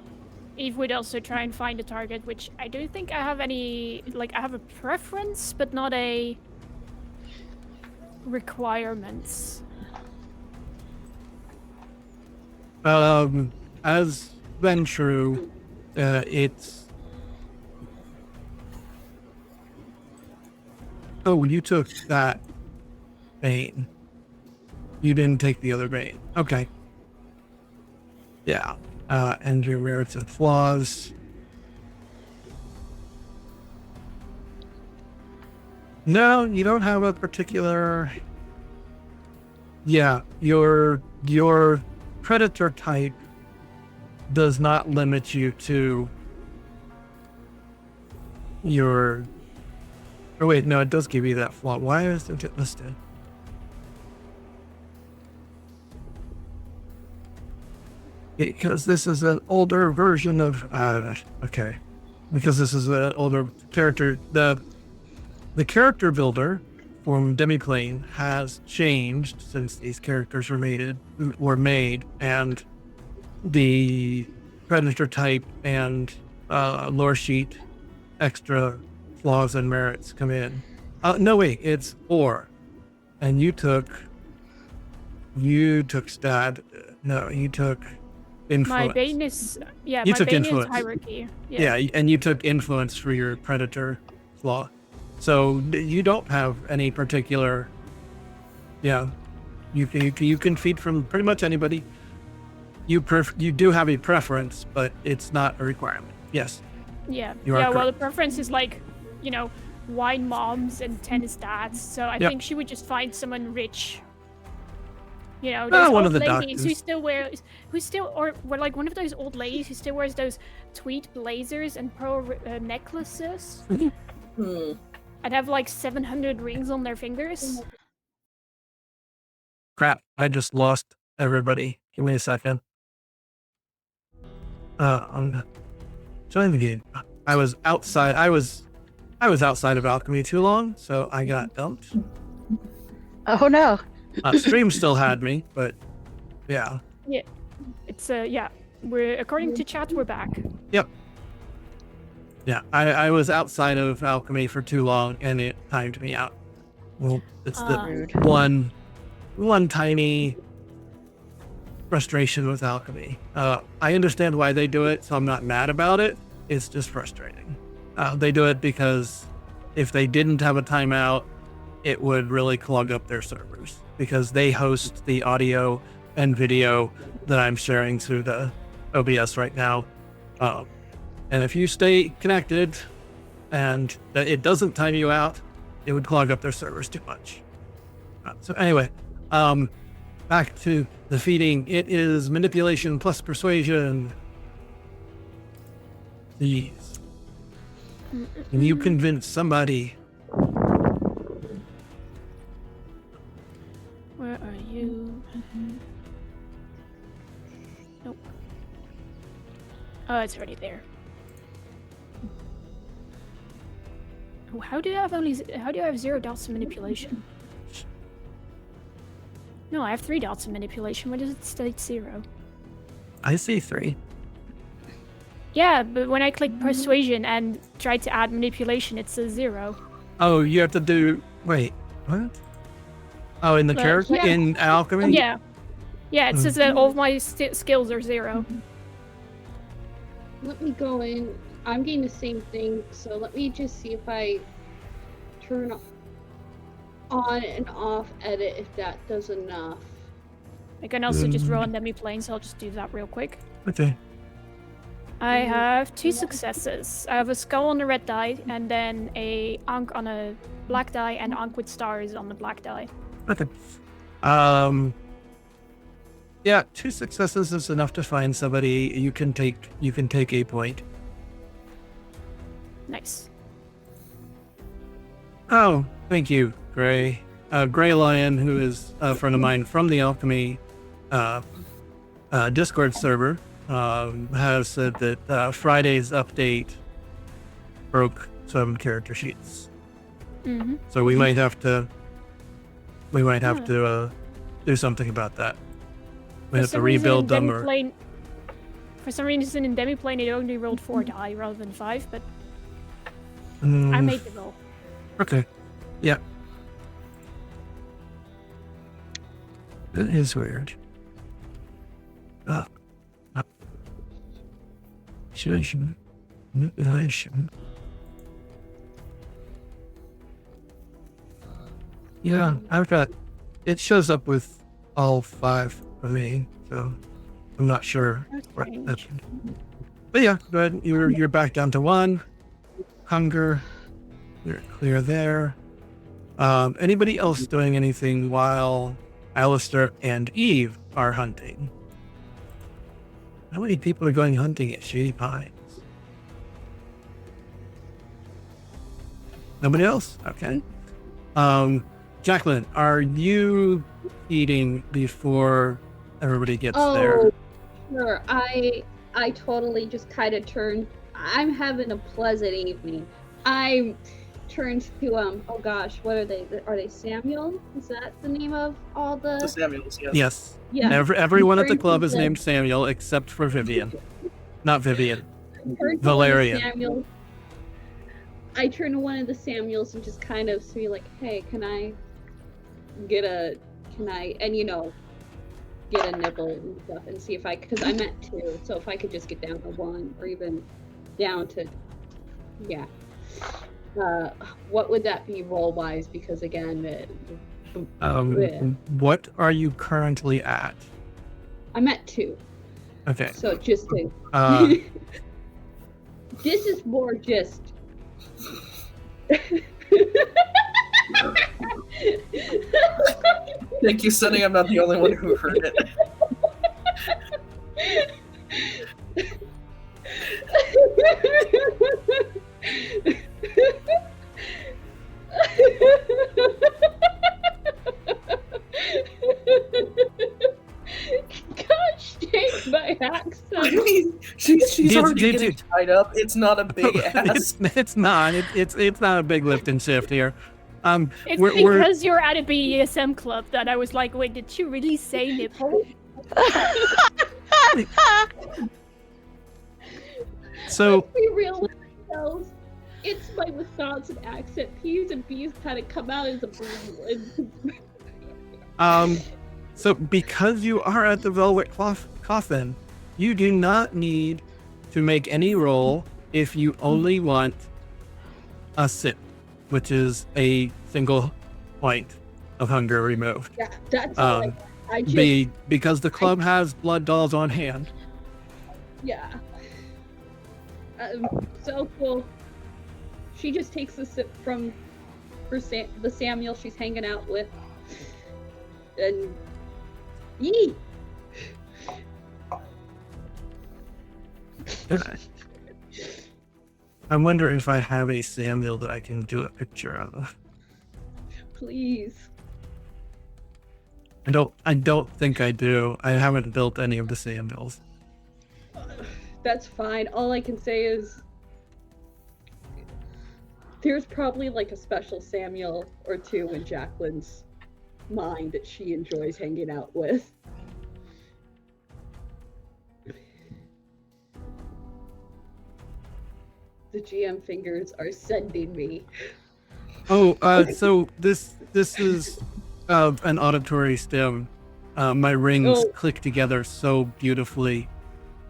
Eve would also try and find a target, which I don't think I have any. Like, I have a preference, but not a requirements. As been true, it's. Oh, you took that vein. You didn't take the other vein. Okay. Yeah. And your merits and flaws. No, you don't have a particular. Yeah, your predator type does not limit you to your. Oh wait, no, it does give you that flaw. Why is it listed? Because this is an older version of. Okay, because this is an older character. The character builder from Demiplane has changed since these characters were made, and the predator type and lore sheet extra flaws and merits come in. No wait, it's or, and you took stat. No, you took influence. My bane is You my took bane influence. is hierarchy. Yeah, and you took influence for your predator flaw. So you don't have any particular. Yeah, you can feed from pretty much anybody. You do have a preference, but it's not a requirement. Yes. Yeah. You are Well, correct. the preference is like, wine moms and tennis dads. So I think she would just find someone rich. Those one old of the ladies doctors. or like one of those old ladies who still wears those tweed blazers and pearl necklaces. I'd have like 700 rings on their fingers. Crap! I just lost everybody. Give me a second. I'm joining the game. I was outside. I was outside of alchemy too long, so I got dumped. Oh no. Stream still had me, but yeah. Yeah. It's we're according to chat, we're back. Yep. Yeah, I was outside of alchemy for too long, and it timed me out. Well, it's the one tiny frustration with alchemy. I understand why they do it, so I'm not mad about it. It's just frustrating. They do it because if they didn't have a timeout, it would really clog up their servers, because they host the audio and video that I'm sharing through the OBS right now. And if you stay connected and it doesn't time you out, it would clog up their servers too much. So anyway, back to the feeding. It is manipulation plus persuasion. Please. Can you convince somebody? Where are you? Nope. Oh, it's already there. How do you have 0 dots in manipulation? No, I have 3 dots in manipulation. Why does it state 0? I see 3. Yeah, but when I click persuasion and try to add manipulation, it says 0. Oh, you have to do. Wait, what? Oh, in the character in alchemy. Yeah, it says that all of my skills are 0. Let me go in. I'm getting the same thing, so let me just see if I turn on and off edit, if that does enough. I can also just roll on demi-plane, so I'll just do that real quick. Okay. I have 2 successes. I have a skull on the red die, and then a Ankh on a black die, and Ankh with stars on the black die. Okay. Yeah, 2 successes is enough to find somebody. You can take a point. Nice. Oh, thank you, Gray. Gray Lion, who is a friend of mine from the Alchemy Discord server, has said that Friday's update broke some character sheets. Mm-hmm. So we might have to do something about that. We have to rebuild them, or For some reason in Demiplane it only rolled 4 die rather than 5, but I Mm, made the roll. okay. Yeah. That is weird. Ah. Situation. Manipulation. Yeah, I've got. It shows up with all 5 for me, so I'm not sure. What that's, but yeah, go ahead. You're back down to 1. Hunger. You're clear there. Anybody else doing anything while Alistair and Eve are hunting? How many people are going hunting at Shady Pines? Nobody else? Okay. Jacqueline, are you eating before everybody gets there? Oh, sure. I totally just kind of turned. I'm having a pleasant evening. I'm turned to oh gosh, what are they? Are they Samuel? Is that the name of all The the? Samuels, yes. Yes. Yeah. Everyone at the Turned club to is the- named Samuel except for Vivian. Not Vivian. turned to one of the Valerian. Samuels. I turn to one of the Samuels and just kind of say like, "Hey, can I get a nibble and stuff and see if I, because I'm at 2, so if I could just get down to 1 or even down to, yeah. What would that be roll wise? Because again, What are you currently at? I'm at 2, Okay. so just to. This is more just. Thank you, Sunny. I'm not the only one who heard it. Gosh dang my accent. I mean, she's Did- already did getting you- tied up. It's not a big ass. it's not. It's not a big lift and shift here. It's we're because you're at a BDSM club that I was like, wait, did she really say nipple? so Let's be real with ourselves. It's my Wisconsin accent. P's and B's kind of come out as a so because you are at the Velvet Coffin, you do not need to make any roll if you only want a sip, which is a single point of hunger removed. Yeah, that's all I just, Because the club has blood dolls on hand. yeah. So cool. She just takes a sip from the Samuel she's hanging out with, and yee. I wonder if I have a Samuel that I can do a picture of. Please. I don't think I do. I haven't built any of the Samuels. That's fine. All I can say is there's probably like a special Samuel or 2 in Jacqueline's mind that she enjoys hanging out with. The GM fingers are sending me. Oh, so this is an auditory stem. My rings click together so beautifully.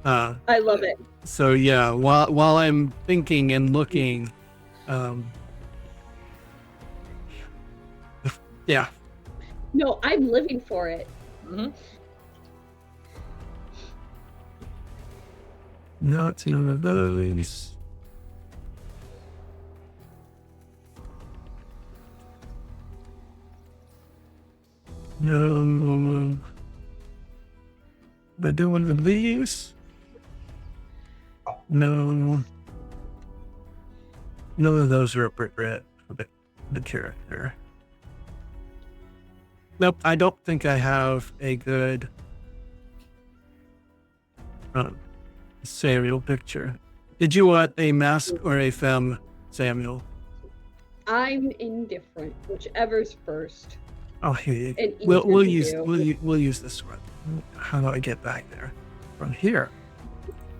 I love it. So yeah, while I'm thinking and looking, yeah. No, I'm living for it. Mm-hmm. Not none of those. No. But doing the leaves? No. None of those are appropriate for the character. Nope, I don't think I have a good Samuel picture. Did you want a mask or a femme, Samuel? I'm indifferent, whichever's first. Oh, here you And we'll easier to use do. we'll use this one. How do I get back there? From here.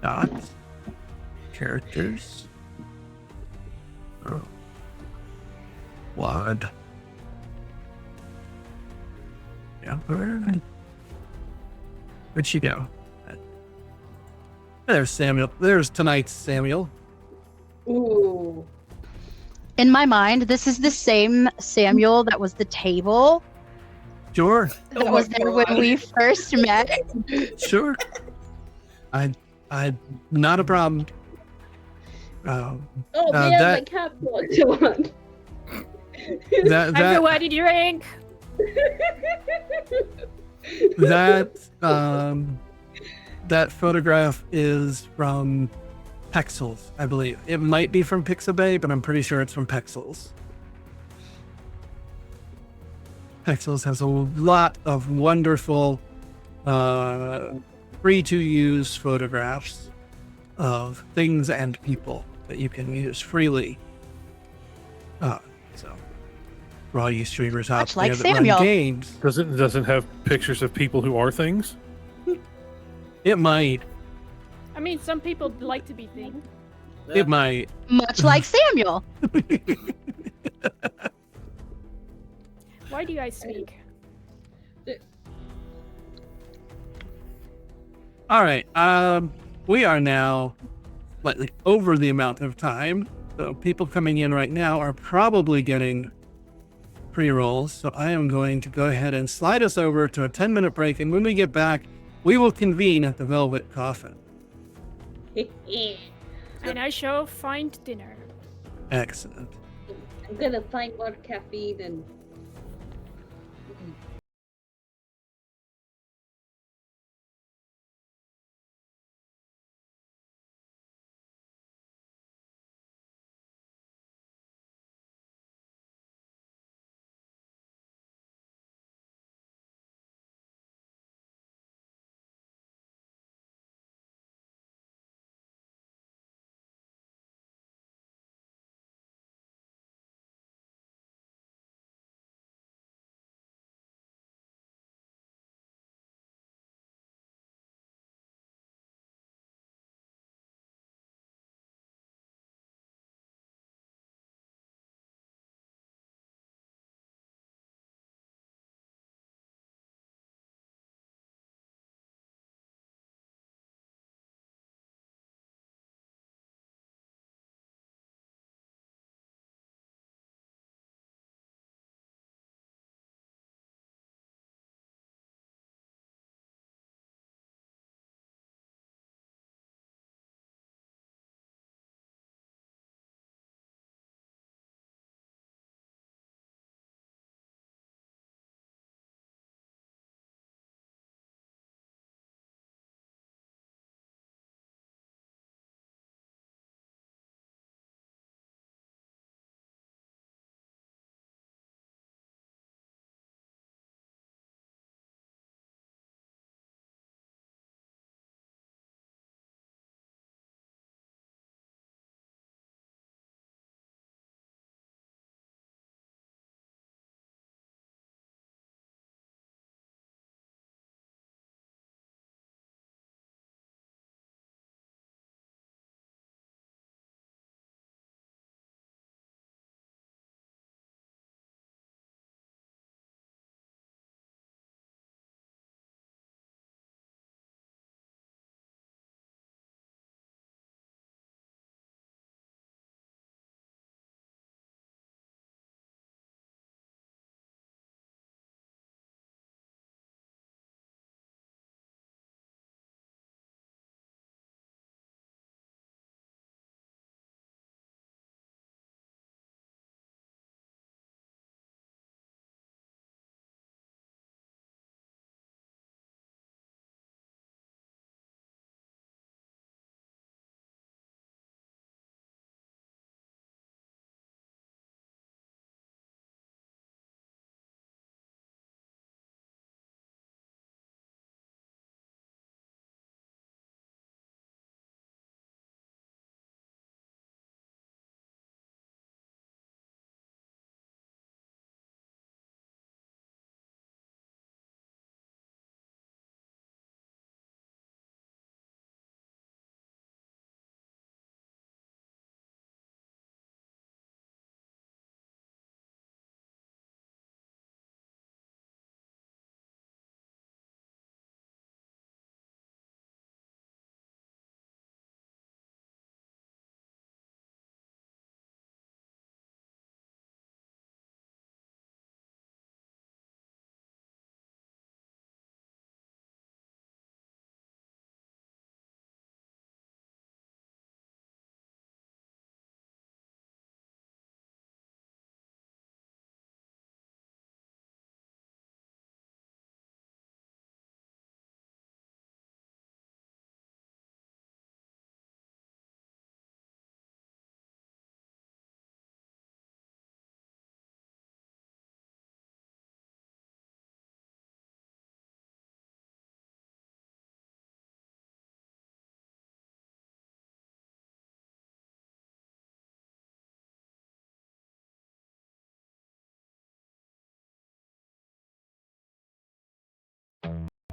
Dots. Characters. Oh. Wad. Yeah, where'd she go? There's Samuel. There's tonight's Samuel. Ooh. In my mind, this is the same Samuel that was the table Sure, that Oh was my there God. when we first met. sure. I not a problem. Oh Uh, man, that- my cap locked on. that Everybody drink. that photograph is from Pexels, I believe. It might be from Pixabay, but I'm pretty sure it's from Pexels. Pexels has a lot of wonderful, free-to-use photographs of things and people that you can use freely. So, for all you streamers out Much there like that run Samuel. games, Doesn't have pictures of people who are things. it might. I mean, some people like to be things. It might. Much like Samuel. Why do you guys speak? All right. We are now slightly over the amount of time. So people coming in right now are probably getting pre-rolls. So I am going to go ahead and slide us over to a 10-minute break. And when we get back, we will convene at the Velvet Coffin. And I shall find dinner. Excellent. I'm gonna find more caffeine and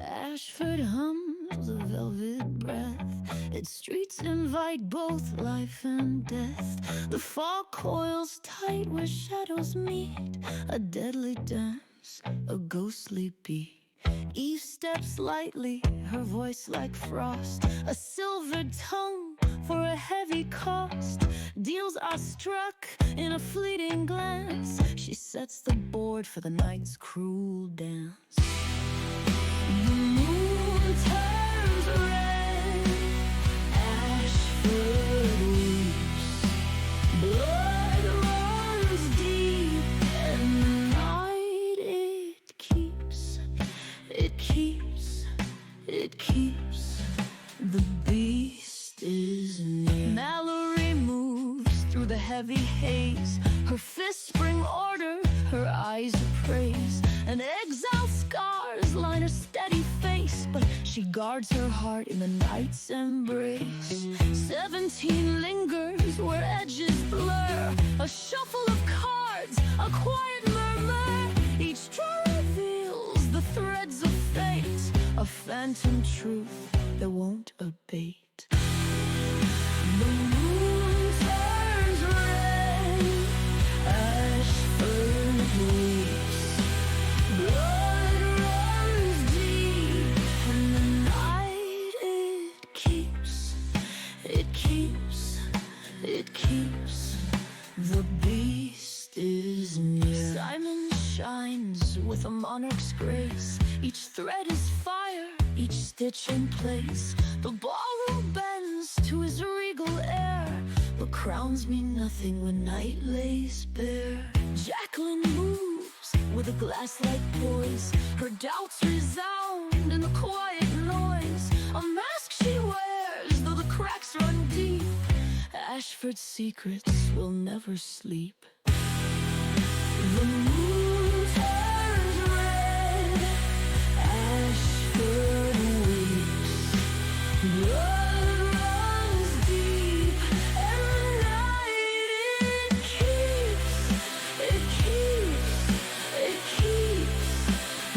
Ashford hums a velvet breath. Its streets invite both life and death. The fog coils tight where shadows meet. A deadly dance, a ghostly beat. Eve steps lightly, her voice like frost. A silver tongue for a heavy cost. Deals are struck in a fleeting glance. She sets the board for the night's cruel dance. The moon turns red, Ashford weeps. Blood runs deep, and the night it keeps. The beast is near. Mallory moves through the heavy haze. Her fists spring order, her eyes appraise. An exile's scars line her steady face, but she guards her heart in the night's embrace. 17 lingers where edges blur. A shuffle of cards, a quiet murmur. Each draw reveals the threads of fate, a phantom truth that won't abate. The moon turns red, Ashford weeps. Blood runs deep, and the night it keeps. The beast is near. Simon shines with a monarch's grace. Each thread is fire, each stitch in place. The ballroom bends to his regal air, but crowns mean nothing when night lays bare. Jacqueline moves with a glass-like poise. Her doubts resound in the quiet noise. A mask she wears, though the cracks run deep. Ashford's secrets will never sleep. The moon turns red, Ashford weeps. Blood runs deep, and the night it keeps.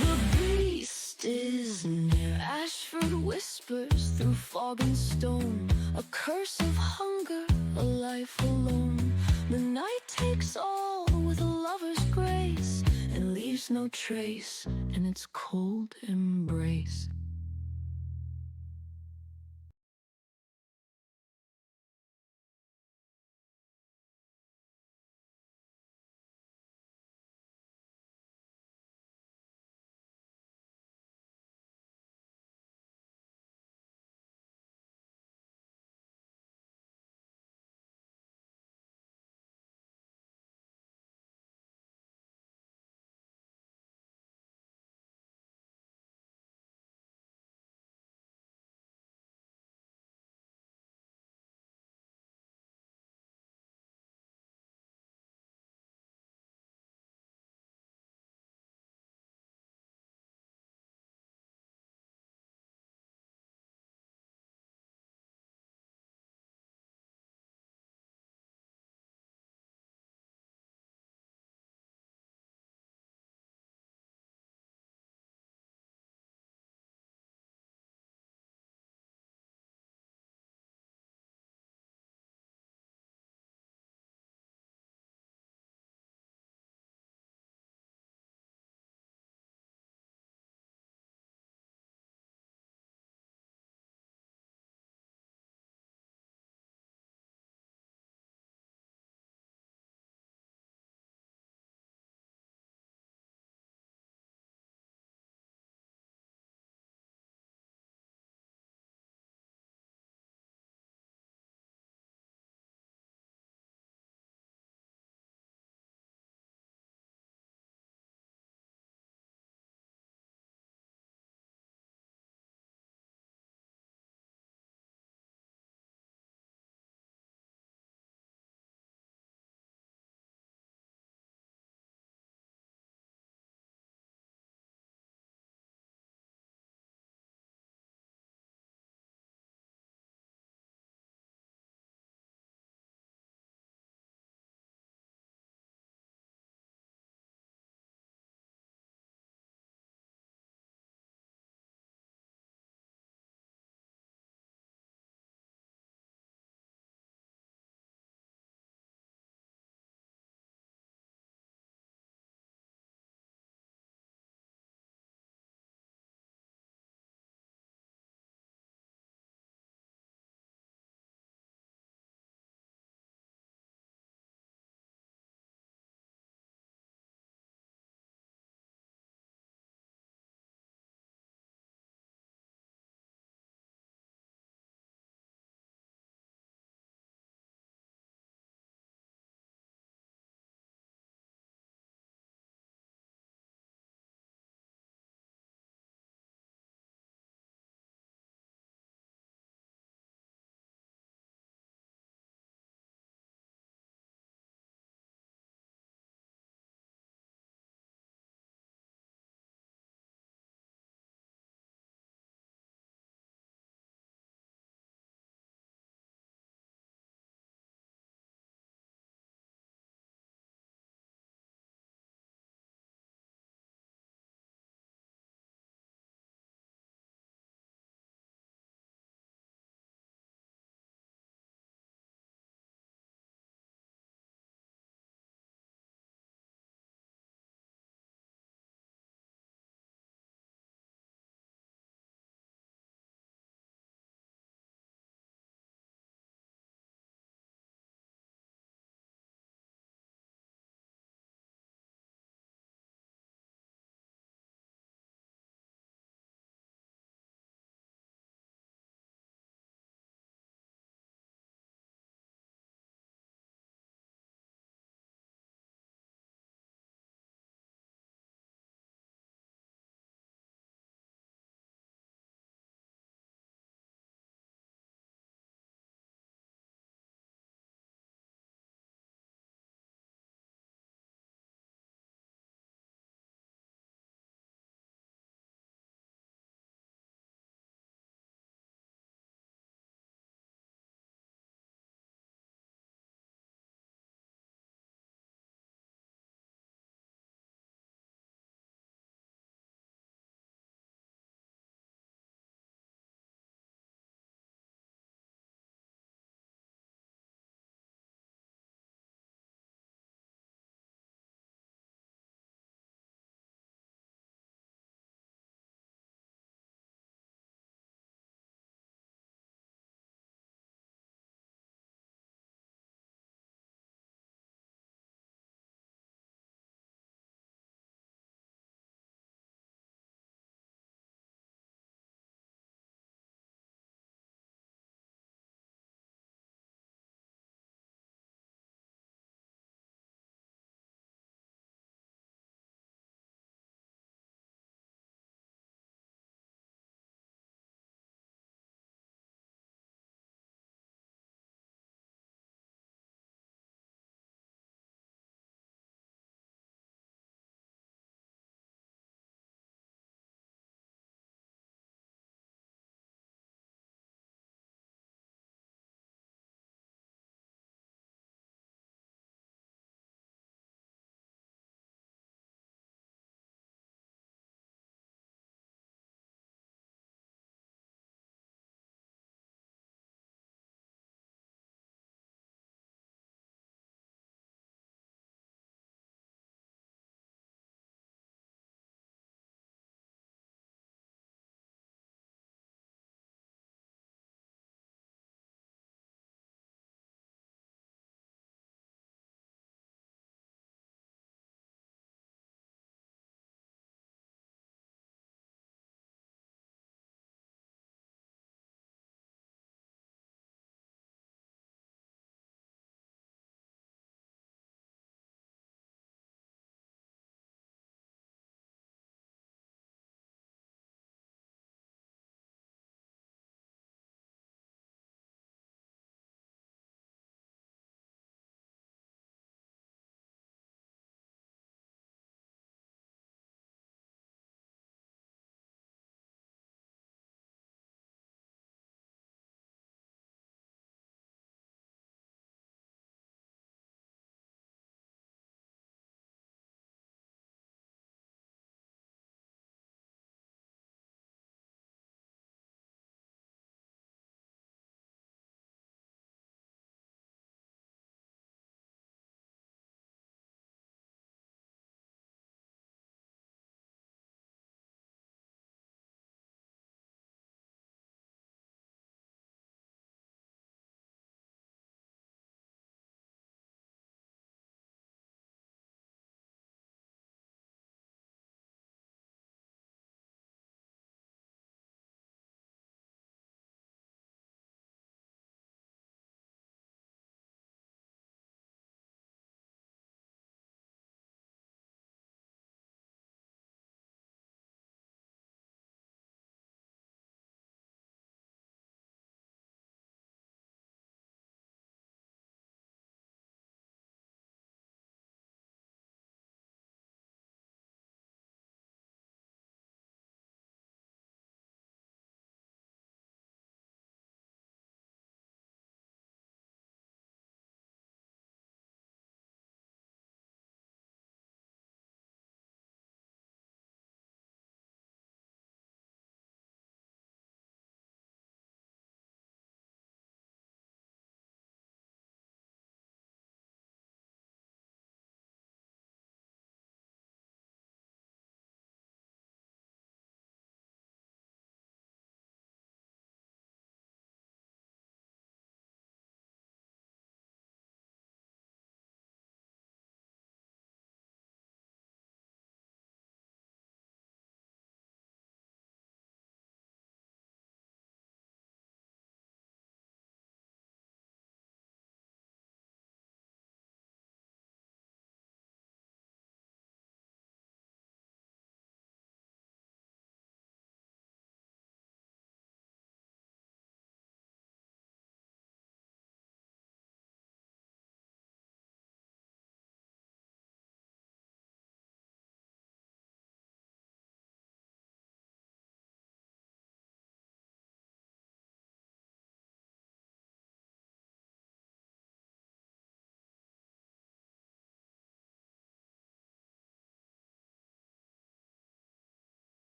The beast is near. Ashford whispers through fog and stone, a curse of hunger, a life alone. The night takes all with a lover's grace, and leaves no trace in its cold embrace.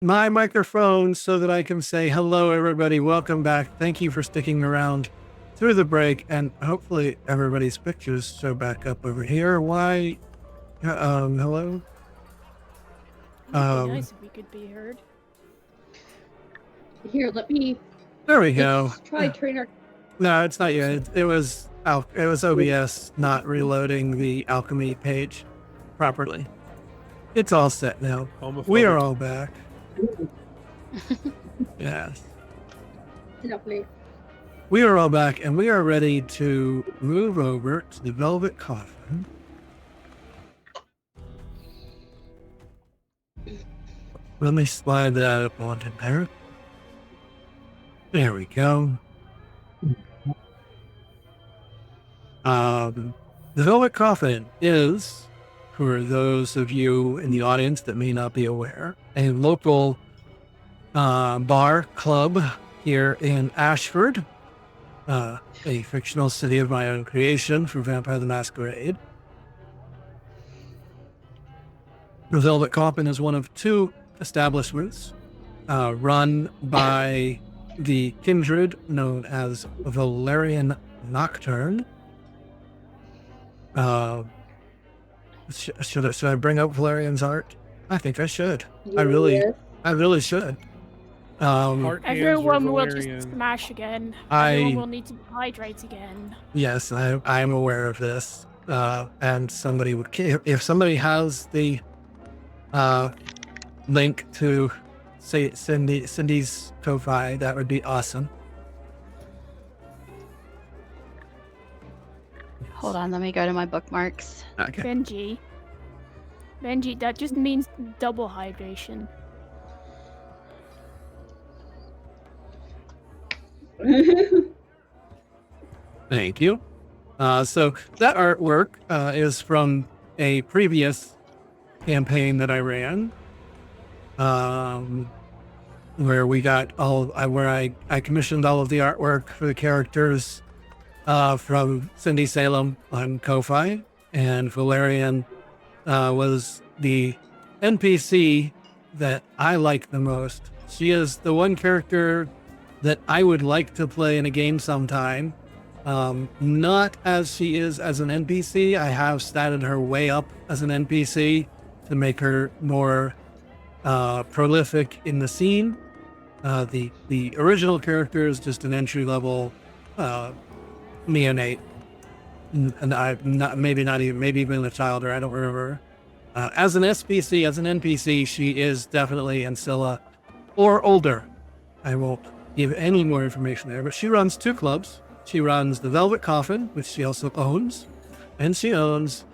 my microphone so that I can say hello, everybody. Welcome back. Thank you for sticking around through the break, and hopefully everybody's pictures show back up over here. Why? Hello. It'd be nice if we could be heard. Here, let me. There we go. Let's try trainer. No, it's not yet. It was OBS not reloading the alchemy page properly. It's all set now. We are all back. Yes. Lovely. We are all back, and we are ready to move over to the velvet coffin. Let me slide that up onto there. There we go. The velvet coffin is, for those of you in the audience that may not be aware, a local bar club here in Ashford, a fictional city of my own creation for Vampire the Masquerade. The Velvet Coffin is one of two establishments run by the kindred known as Valerian Nocturne. Should I bring up Valerian's art? I think I should. Yes. I really should. Everyone will just smash again. Everyone will need to hydrate again. Yes, I'm aware of this. And somebody would, if somebody has the link to say Cindy's Ko-Fi, that would be awesome. Hold on, let me go to my bookmarks. Okay. Benji, that just means double hydration. Thank you. So that artwork is from a previous campaign that I ran, where we got where I commissioned all of the artwork for the characters from Cindy Salem on Ko-Fi, and Valerian was the NPC that I like the most. She is the one character that I would like to play in a game sometime. Not as she is as an NPC. I have statted her way up as an NPC to make her more prolific in the scene. The original character is just an entry level neonate, and maybe even a child, or I don't remember. As an NPC, she is definitely Ancilla or older. I won't give any more information there, but she runs two clubs. She runs the Velvet Coffin, which she also owns, and she owns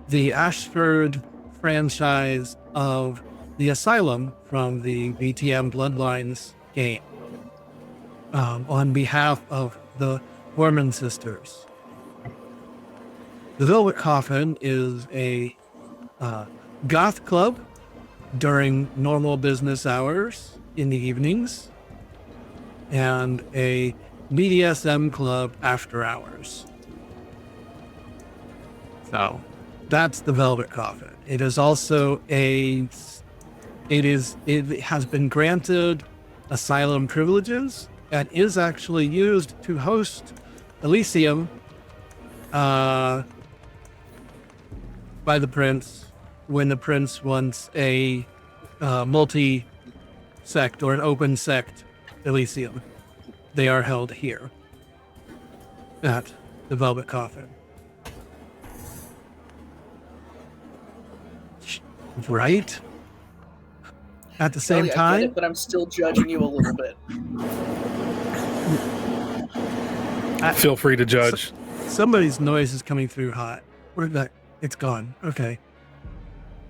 the Ashford franchise of the Asylum from the VTM Bloodlines game, on behalf of the Mormon sisters. The Velvet Coffin is a goth club during normal business hours in the evenings, and a BDSM club after hours. So that's the Velvet Coffin. It is also it has been granted asylum privileges and is actually used to host Elysium by the prince when the prince wants a multi-sect or an open sect Elysium. They are held here at the Velvet Coffin. Right? At the same time? I get it, but I'm still judging you a little bit. Feel free to judge. Somebody's noise is coming through hot. Where'd that? It's gone. Okay.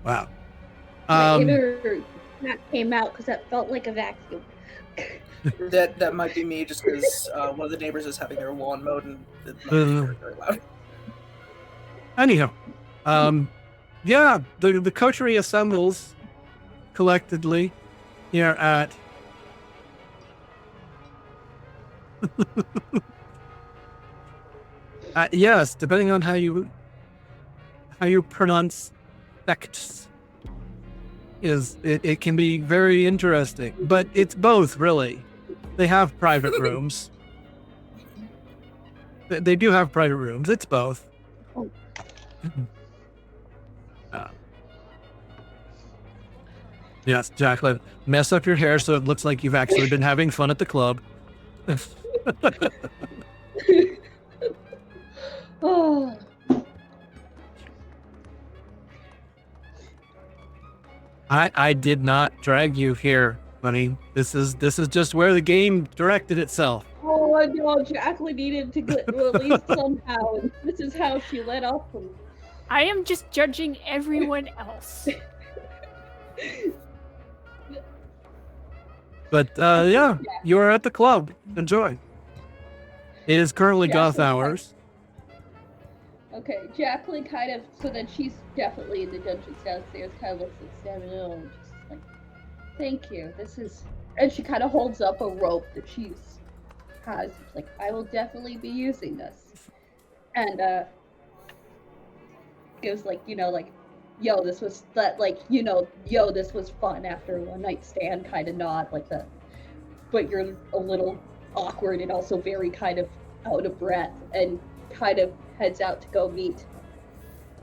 Wow. My inner cat came out because that felt like a vacuum. That might be me, just because one of the neighbors is having their lawn mowed and it might be very, very loud. Anyhow, yeah, the coterie assembles collectively here at yes, depending on how you pronounce sects it can be very interesting, but it's both really. They have private rooms. They do have private rooms. It's both. Oh. Yes, Jacqueline, mess up your hair so it looks like you've actually been having fun at the club. Oh. I did not drag you here, buddy. This is just where the game directed itself. Oh no, Jacqueline needed to get released somehow, and this is how she let off from. I am just judging everyone else. But yeah, you are at the club. Enjoy. It is currently goth hours. Okay, Jacqueline kind of, so then she's definitely in the dungeons downstairs, kind of looks at Samuel and just like, thank you, this is, and she kind of holds up a rope that she's has, it's like, I will definitely be using this. And gives like, you know, like, yo, this was that, like, you know, yo, this was fun after a one night stand kind of nod, like the, but you're a little awkward and also very kind of out of breath, and kind of heads out to go meet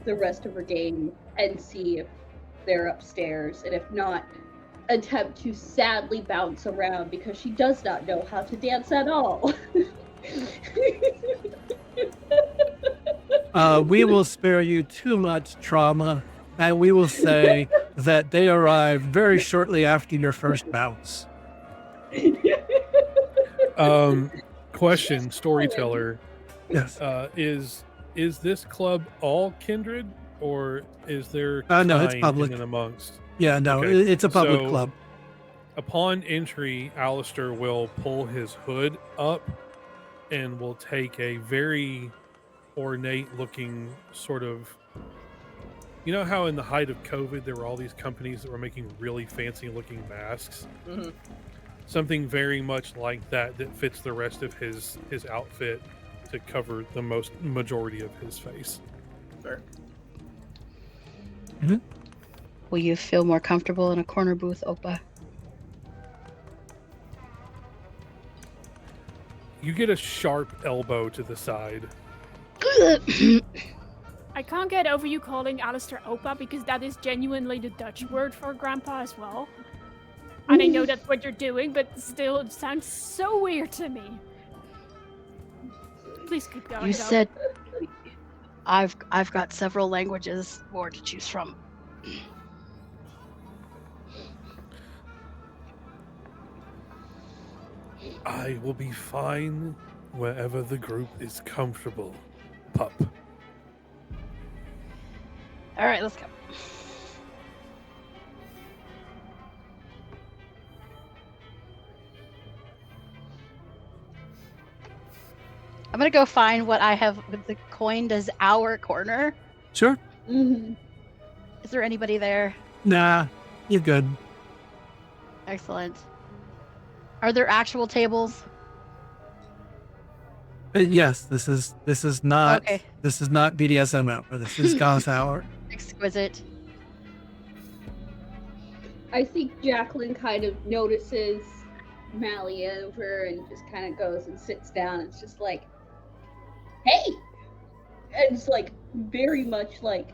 the rest of her gang and see if they're upstairs, and if not, attempt to sadly bounce around because she does not know how to dance at all. We will spare you too much trauma, and we will say that they arrived very shortly after your first bounce. Question, storyteller. Yes. Is this club all kindred, or is there No, it's kind public. in and amongst? Yeah, no, Okay, it's a public so club. Upon entry, Alistair will pull his hood up and will take a very ornate looking sort of, you know how in the height of COVID there were all these companies that were making really fancy looking masks? Mm-hmm. Something very much like that fits the rest of his outfit to cover the majority of his face. Fair. Mm-hmm. Will you feel more comfortable in a corner booth, Opa? You get a sharp elbow to the side. I can't get over you calling Alistair Opa because that is genuinely the Dutch word for grandpa as well. And I know that's what you're doing, but still, it sounds so weird to me. Please keep going. You though. said I've got several languages more to choose from. I will be fine wherever the group is comfortable, pup. All right, let's go. I'm gonna go find what I have coined as our corner. Sure. Mm-hmm. Is there anybody there? Nah, you're good. Excellent. Are there actual tables? Yes, this is not Okay. this is not BDSM hour. This is goth hour. Exquisite. I think Jacqueline kind of notices Mally over and just kind of goes and sits down. It's just like, hey! And it's like very much like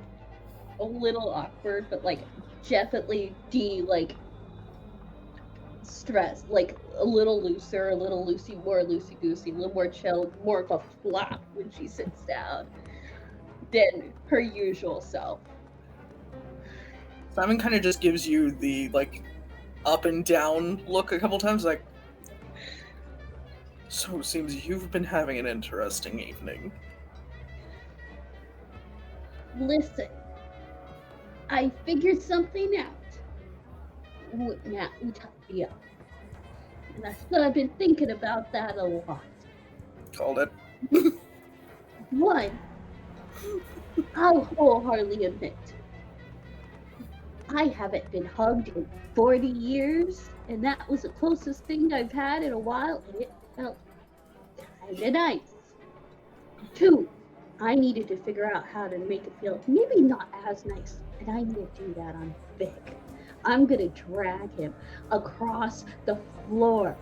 a little awkward, but like definitely like stress, like a little looser, a little more loosey-goosey, a little more chilled, more of a flop when she sits down than her usual self. Simon kind of just gives you the like up and down look a couple times, like, so it seems you've been having an interesting evening. Listen, I figured something out. Utopia. And I've been thinking about that a lot. Called it. One, I'll wholeheartedly admit, I haven't been hugged in 40 years, and that was the closest thing I've had in a while, and it felt kinda nice. Two, I needed to figure out how to make it feel maybe not as nice, and I need to do that on big. I'm gonna drag him across the floor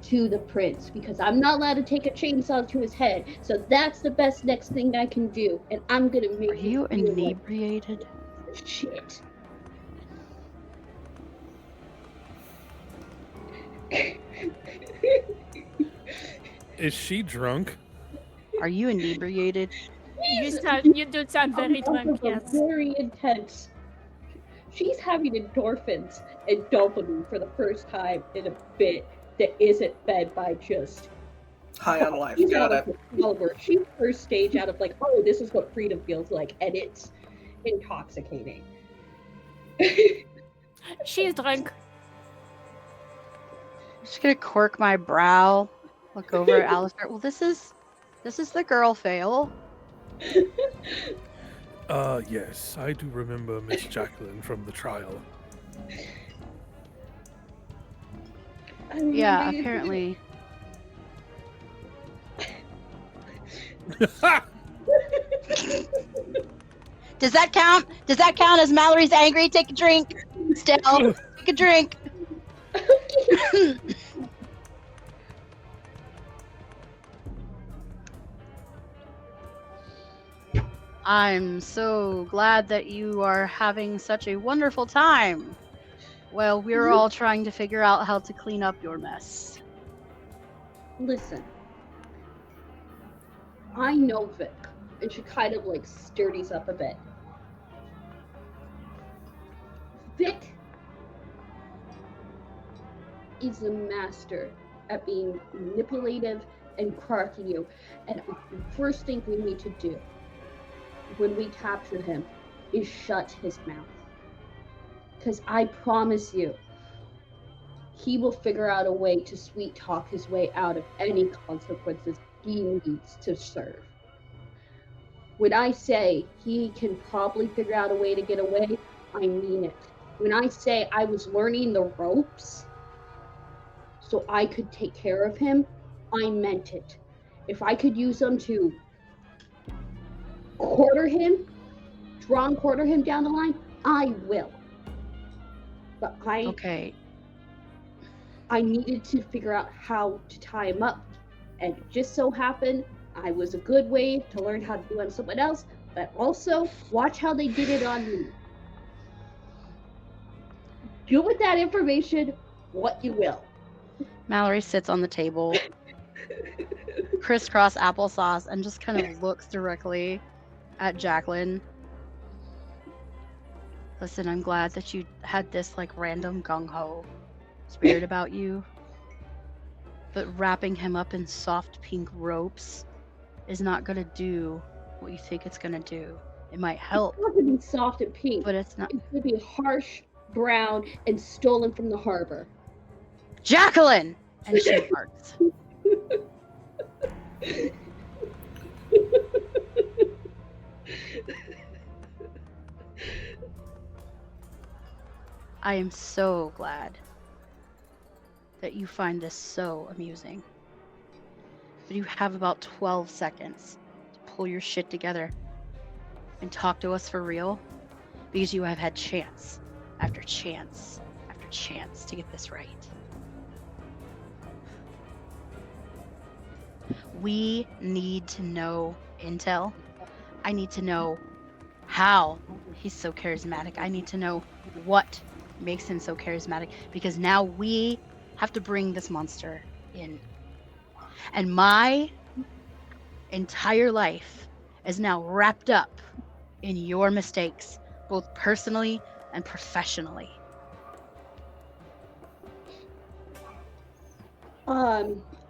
to the prince because I'm not allowed to take a chainsaw to his head. So that's the best next thing I can do, and I'm gonna make Are you him feel like inebriated? shit. Is she drunk? Are you inebriated? You do sound very drunk, yes. Very intense. She's having endorphins and dopamine for the first time in a bit that isn't fed by just High on life. she's Got out it. of caliber. She's first stage out of like, oh, this is what freedom feels like, and it's intoxicating. She's drunk. I'm just gonna cork my brow, look over at Alistair. Well, this is the girl fail. Yes, I do remember Miss Jacqueline from the trial. Yeah, apparently. Does that count? Does that count as Mallory's angry? Take a drink. Still, take a drink. I'm so glad that you are having such a wonderful time. Well, we're all trying to figure out how to clean up your mess. Listen, I know Vic, and she kind of like sturdies up a bit. Vic is a master at being manipulative and cracking you. And the first thing we need to do when we capture him is shut his mouth. Because I promise you, he will figure out a way to sweet talk his way out of any consequences he needs to serve. When I say he can probably figure out a way to get away, I mean it. When I say I was learning the ropes so I could take care of him, I meant it. If I could use them to quarter him, draw and quarter him down the line, I will. But Okay. I needed to figure out how to tie him up. And it just so happened I was a good way to learn how to do it on someone else, but also watch how they did it on me. Do with that information what you will. Mallory sits on the table, crisscross applesauce, and just kind of looks directly at Jacqueline. Listen, I'm glad that you had this like random gung-ho spirit about you. But wrapping him up in soft pink ropes is not gonna do what you think it's gonna do. It might help, It's not going to be soft and pink. but it's not. It's going to be harsh, brown, and stolen from the harbor. Jacqueline! And she barks. I am so glad that you find this so amusing. But you have about 12 seconds to pull your shit together and talk to us for real, because you have had chance after chance after chance to get this right. We need to know intel. I need to know how he's so charismatic. I need to know what makes him so charismatic, because now we have to bring this monster in. And my entire life is now wrapped up in your mistakes, both personally and professionally.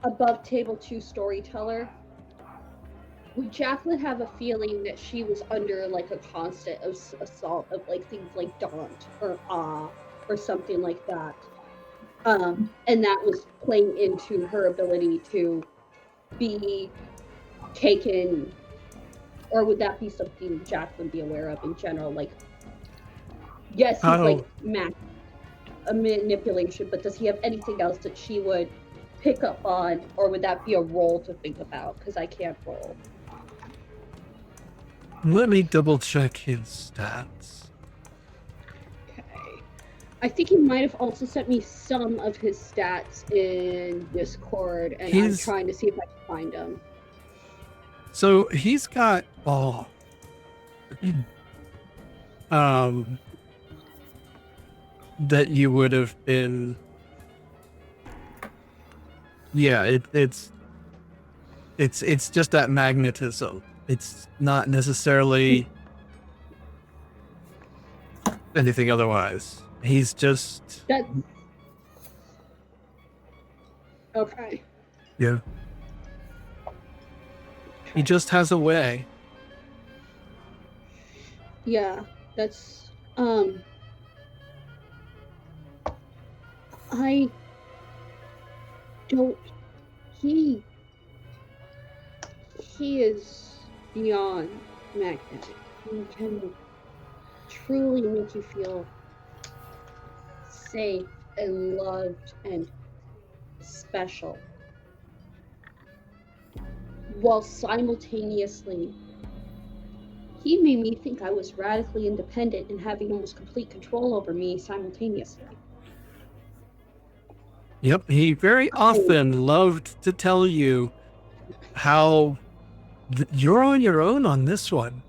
Above table 2 storyteller, would Jacqueline have a feeling that she was under like a constant assault of like things like daunt or awe or something like that? And that was playing into her ability to be taken, or would that be something Jacqueline be aware of in general? Like, yes, he's like a manipulation, but does he have anything else that she would pick up on, or would that be a roll to think about? Because I can't roll. Let me double check his stats. Okay. I think he might have also sent me some of his stats in Discord, and I'm trying to see if I can find them. So he's got that you would have been. Yeah, it's just that magnetism. It's not necessarily anything otherwise. He's just that. Okay. Yeah. He just has a way. Yeah, that's I don't he is beyond magnetic. He can truly make you feel safe and loved and special, while simultaneously he made me think I was radically independent and having almost complete control over me simultaneously. Yep, he very often loved to tell you how you're on your own on this one.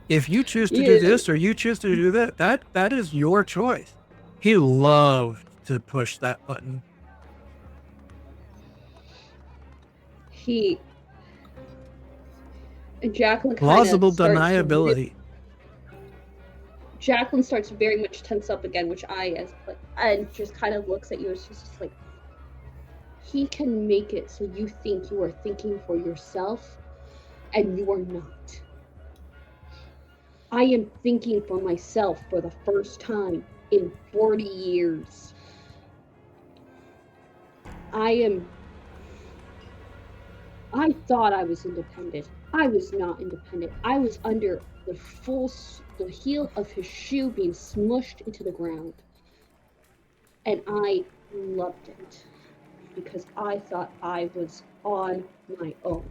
If you choose to do this or you choose to do that is your choice. He loved to push that button. And Jacqueline plausible deniability. Jacqueline starts to very much tense up again, which and just kind of looks at you and she's just like, he can make it so you think you are thinking for yourself and you are not. I am thinking for myself for the first time in 40 years. I thought I was independent. I was not independent. I was under the heel of his shoe being smushed into the ground. And I loved it because I thought I was on my own.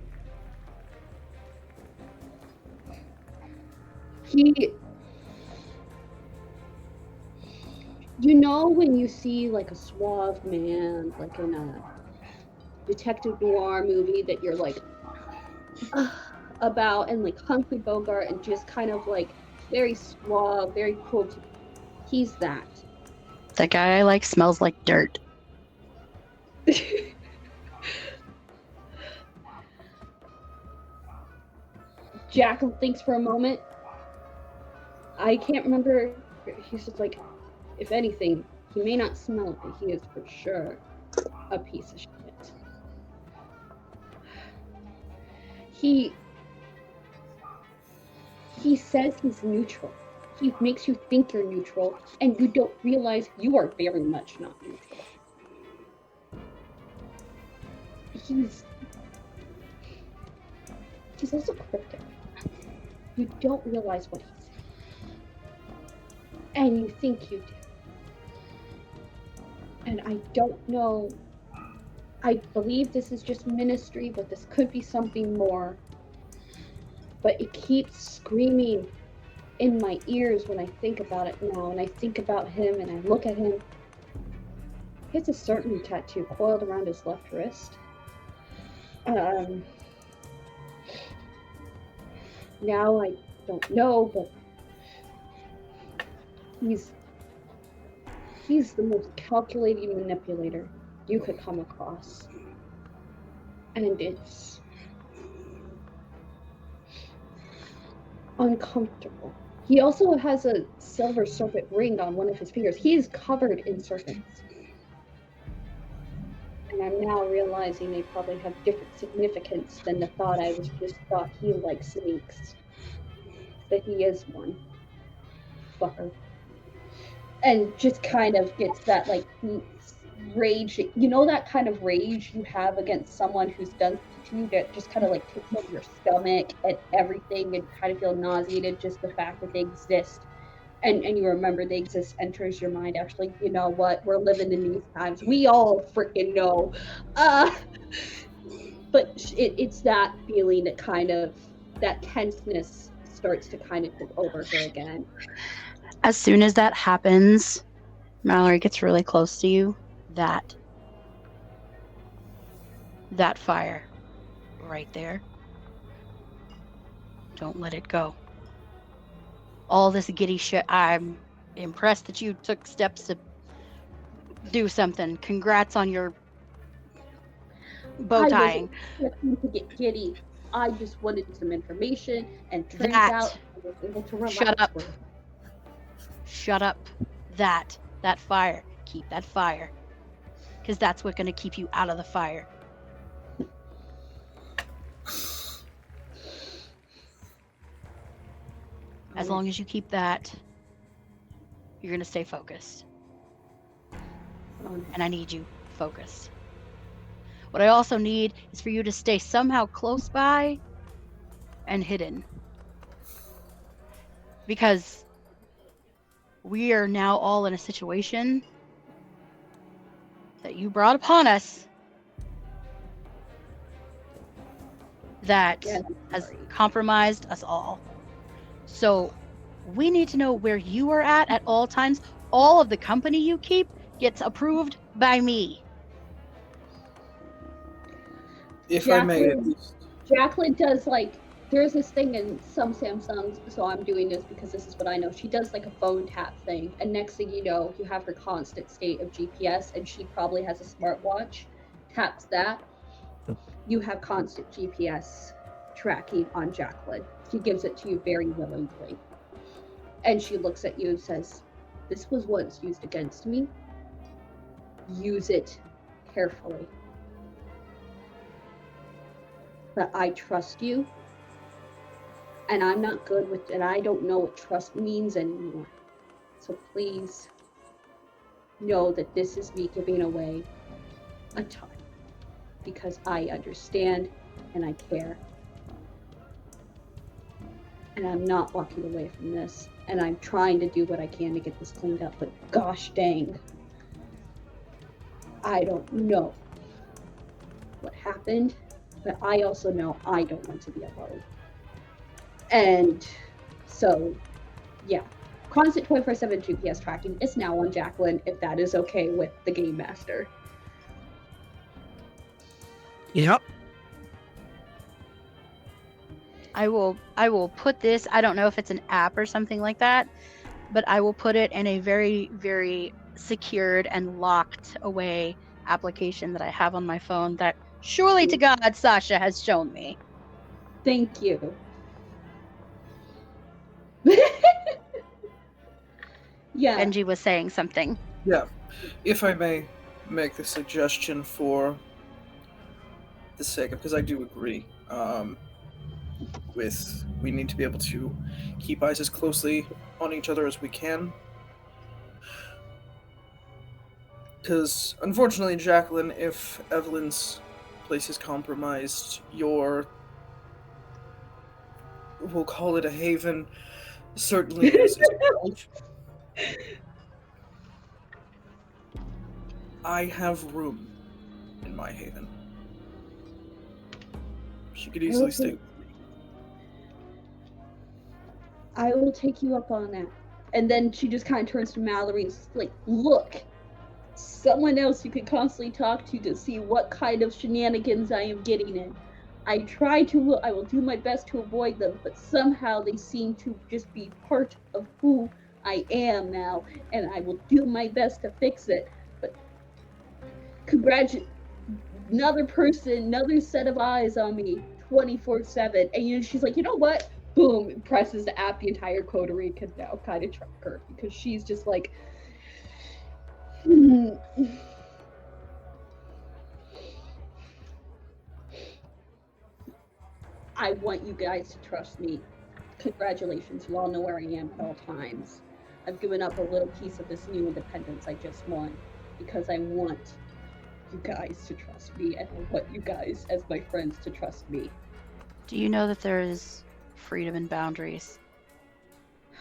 You know when you see like a suave man, like in a detective noir movie that you're like about, and like Humphrey Bogart, and just kind of like very suave, very cool. He's that. That guy I like smells like dirt. Jackal thinks for a moment. I can't remember. He's just like, if anything, he may not smell it, but he is for sure a piece of shit. He says he's neutral. He makes you think you're neutral, and you don't realize you are very much not neutral. He's also cryptic. You don't realize what he's saying. And you think you do. And I don't know. I believe this is just ministry, but this could be something more. But it keeps screaming in my ears when I think about it now, and I think about him and I look at him. He has a certain tattoo coiled around his left wrist. Now I don't know, but he's the most calculating manipulator you could come across. And it's uncomfortable. He also has a silver serpent ring on one of his fingers. He is covered in serpents. And I'm now realizing they probably have different significance than the thought I was just thought he likes snakes. That he is one. Fucker. And just kind of gets that like rage, you know, that kind of rage you have against someone who's done to you that just kind of like takes over your stomach and everything and kind of feel nauseated just the fact that they exist. And you remember they exist enters your mind. Actually, you know what? We're living in these times. We all freaking know. But it's that feeling that kind of, that tenseness starts to kind of take over her again. As soon as that happens, Mallory gets really close to you. That fire right there. Don't let it go. All this giddy shit. I'm impressed that you took steps to do something. Congrats on your bow tying. I wasn't expecting to get giddy. I just wanted some information, and turns That. out I was able to relax. Shut up. with it. Shut up. That fire. Keep that fire. Because that's what's going to keep you out of the fire. As long as you keep that, you're going to stay focused. And I need you focused. What I also need is for you to stay somehow close by and hidden. Because we are now all in a situation that you brought upon us that has compromised us all. So we need to know where you are at all times. All of the company you keep gets approved by me. If I may, at least. Jacqueline does there's this thing in some Samsungs, so I'm doing this because this is what I know. She does a phone tap thing, and next thing you know, you have her constant state of GPS, and she probably has a smartwatch. Taps that, you have constant GPS tracking on Jacqueline. She gives it to you very willingly. And she looks at you and says, "This was once used against me. Use it carefully. But I trust you. And I'm not good with it. I don't know what trust means anymore. So please know that this is me giving away a ton. Because I understand and I care. And I'm not walking away from this. And I'm trying to do what I can to get this cleaned up. But gosh dang. I don't know what happened. But I also know I don't want to be alone. And so, yeah. Constant 24/7 GPS tracking is now on Jacqueline, if that is okay with the Game Master. Yep. I will put this, I don't know if it's an app or something like that, but I will put it in a very, very secured and locked away application that I have on my phone that surely to God Sasha has shown me. Thank you. Yeah. Benji was saying something. Yeah. If I may make the suggestion for the sake of, because I do agree, we need to be able to keep eyes as closely on each other as we can. Because, unfortunately, Jacqueline, if Evelyn's place is compromised, we'll call it a haven, certainly is. I have room in my haven. She could easily stay with me. I will take you up on that. And then she just kind of turns to Mallory and is like, look, someone else you can constantly talk to see what kind of shenanigans I am getting in. I will do my best to avoid them, but somehow they seem to just be part of who I am now, and I will do my best to fix it. But another person, another set of eyes on me 24/7. And she's like, you know what? Boom, presses the app. The entire coterie can now kind of track her because she's just like, I want you guys to trust me. Congratulations, you all know where I am at all times. I've given up a little piece of this new independence I just won because I want you guys to trust me, and I want you guys as my friends to trust me. Do you know that there is freedom and boundaries?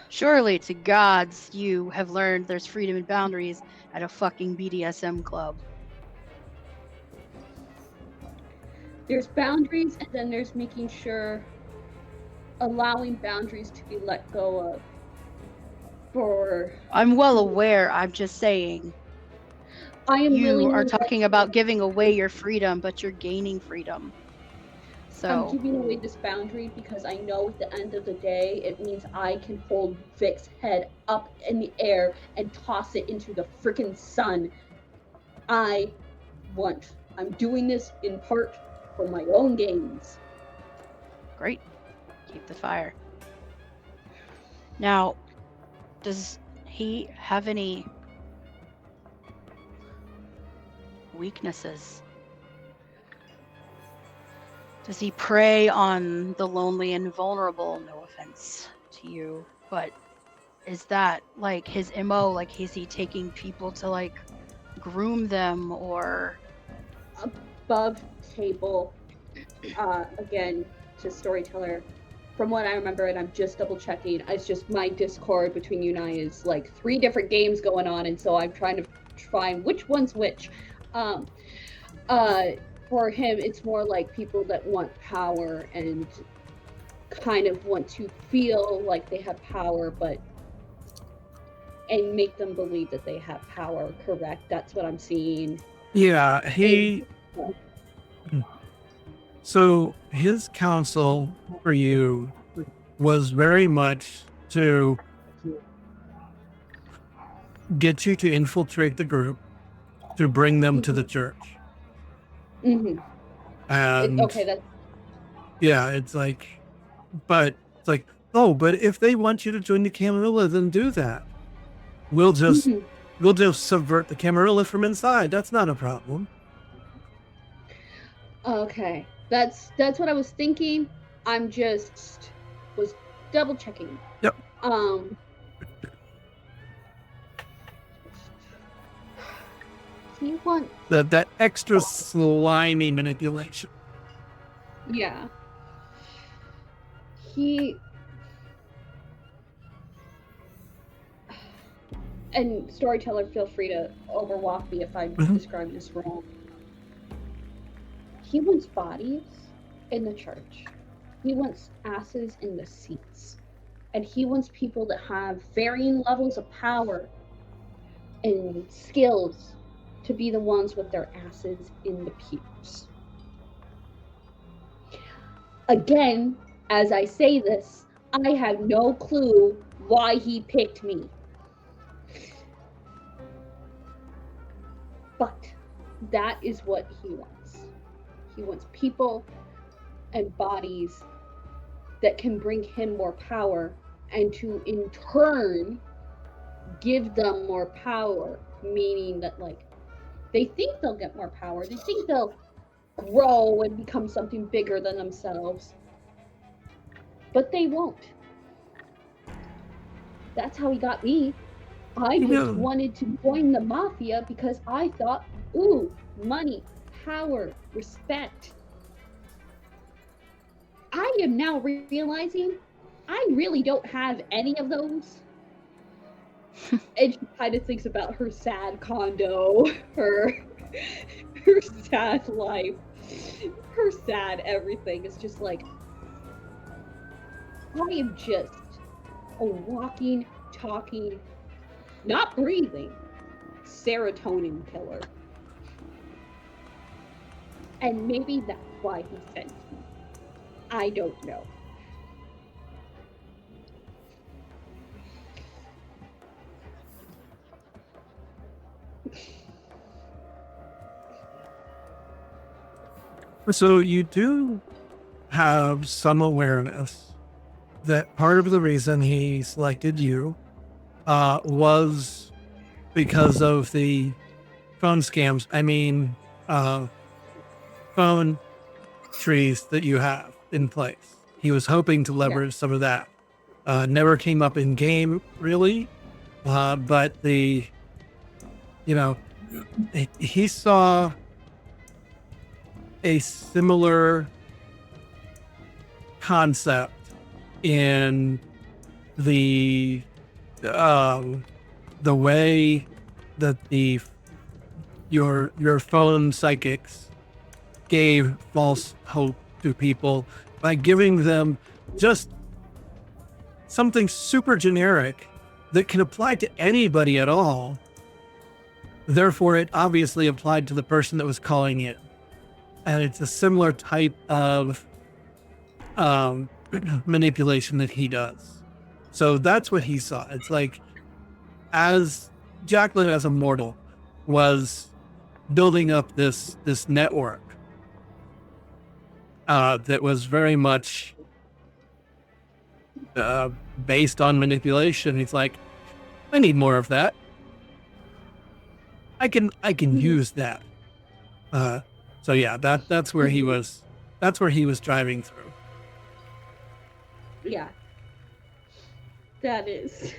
Surely to gods you have learned there's freedom and boundaries at a fucking BDSM club. There's boundaries, and then there's making sure allowing boundaries to be let go of For I'm well aware. I'm just saying. I am You willingly are talking about giving away your freedom, but you're gaining freedom. I'm So, giving away this boundary because I know at the end of the day it means I can hold Vic's head up in the air and toss it into the freaking sun. I'm doing this in part for my own gains. great. Keep the fire. Now, does he have any weaknesses? Does he prey on the lonely and vulnerable? No offense to you, but is that like his MO? Like, is he taking people to like groom them or? Above table, again, to storyteller. From what I remember, and I'm just double checking, it's just my Discord between you and I is like 3 different games going on, and so I'm trying to find which one's which. For him, it's more like people that want power and kind of want to feel like they have power, but and make them believe that they have power. Correct? That's what I'm seeing. Yeah, so his counsel for you was very much to get you to infiltrate the group, to bring them to the church. Mm-hmm. And Okay, that's yeah, it's like, but it's like, oh, but if they want you to join the Camarilla, then do that. We'll just subvert the Camarilla from inside. That's not a problem. okay. That's what I was thinking. I'm just was double checking. Yep. He wants That extra slimy manipulation. yeah. He and storyteller, feel free to overwalk me if I'm describing this wrong. He wants bodies in the church. He wants asses in the seats. And he wants people that have varying levels of power and skills to be the ones with their asses in the pews. Again, as I say this, I have no clue why he picked me. But that is what he wants. He wants people and bodies that can bring him more power and to in turn give them more power, meaning that like they think they'll get more power, they think they'll grow and become something bigger than themselves, but they won't. That's how he got me. I just wanted to join the mafia because I thought, ooh, money, power, respect. I am now realizing I really don't have any of those. And she kind of thinks about her sad condo, her sad life, her sad everything. It's just like, I am just a walking, talking, not breathing serotonin killer. And maybe that's why he sent me. I don't know. So you do have some awareness that part of the reason he selected you was because of the phone scams. I mean, phone trees that you have in place. He was hoping to leverage some of that. Never came up in game, really. But he saw a similar concept in the way that your phone psychics gave false hope to people by giving them just something super generic that can apply to anybody at all. Therefore, it obviously applied to the person that was calling in. And it's a similar type of manipulation that he does. So that's what he saw. It's like, as Jacqueline as a mortal was building up this network that was very much based on manipulation. He's like, I need more of that. I can use that. So yeah, that's where he was. That's where he was driving through. Yeah. That is.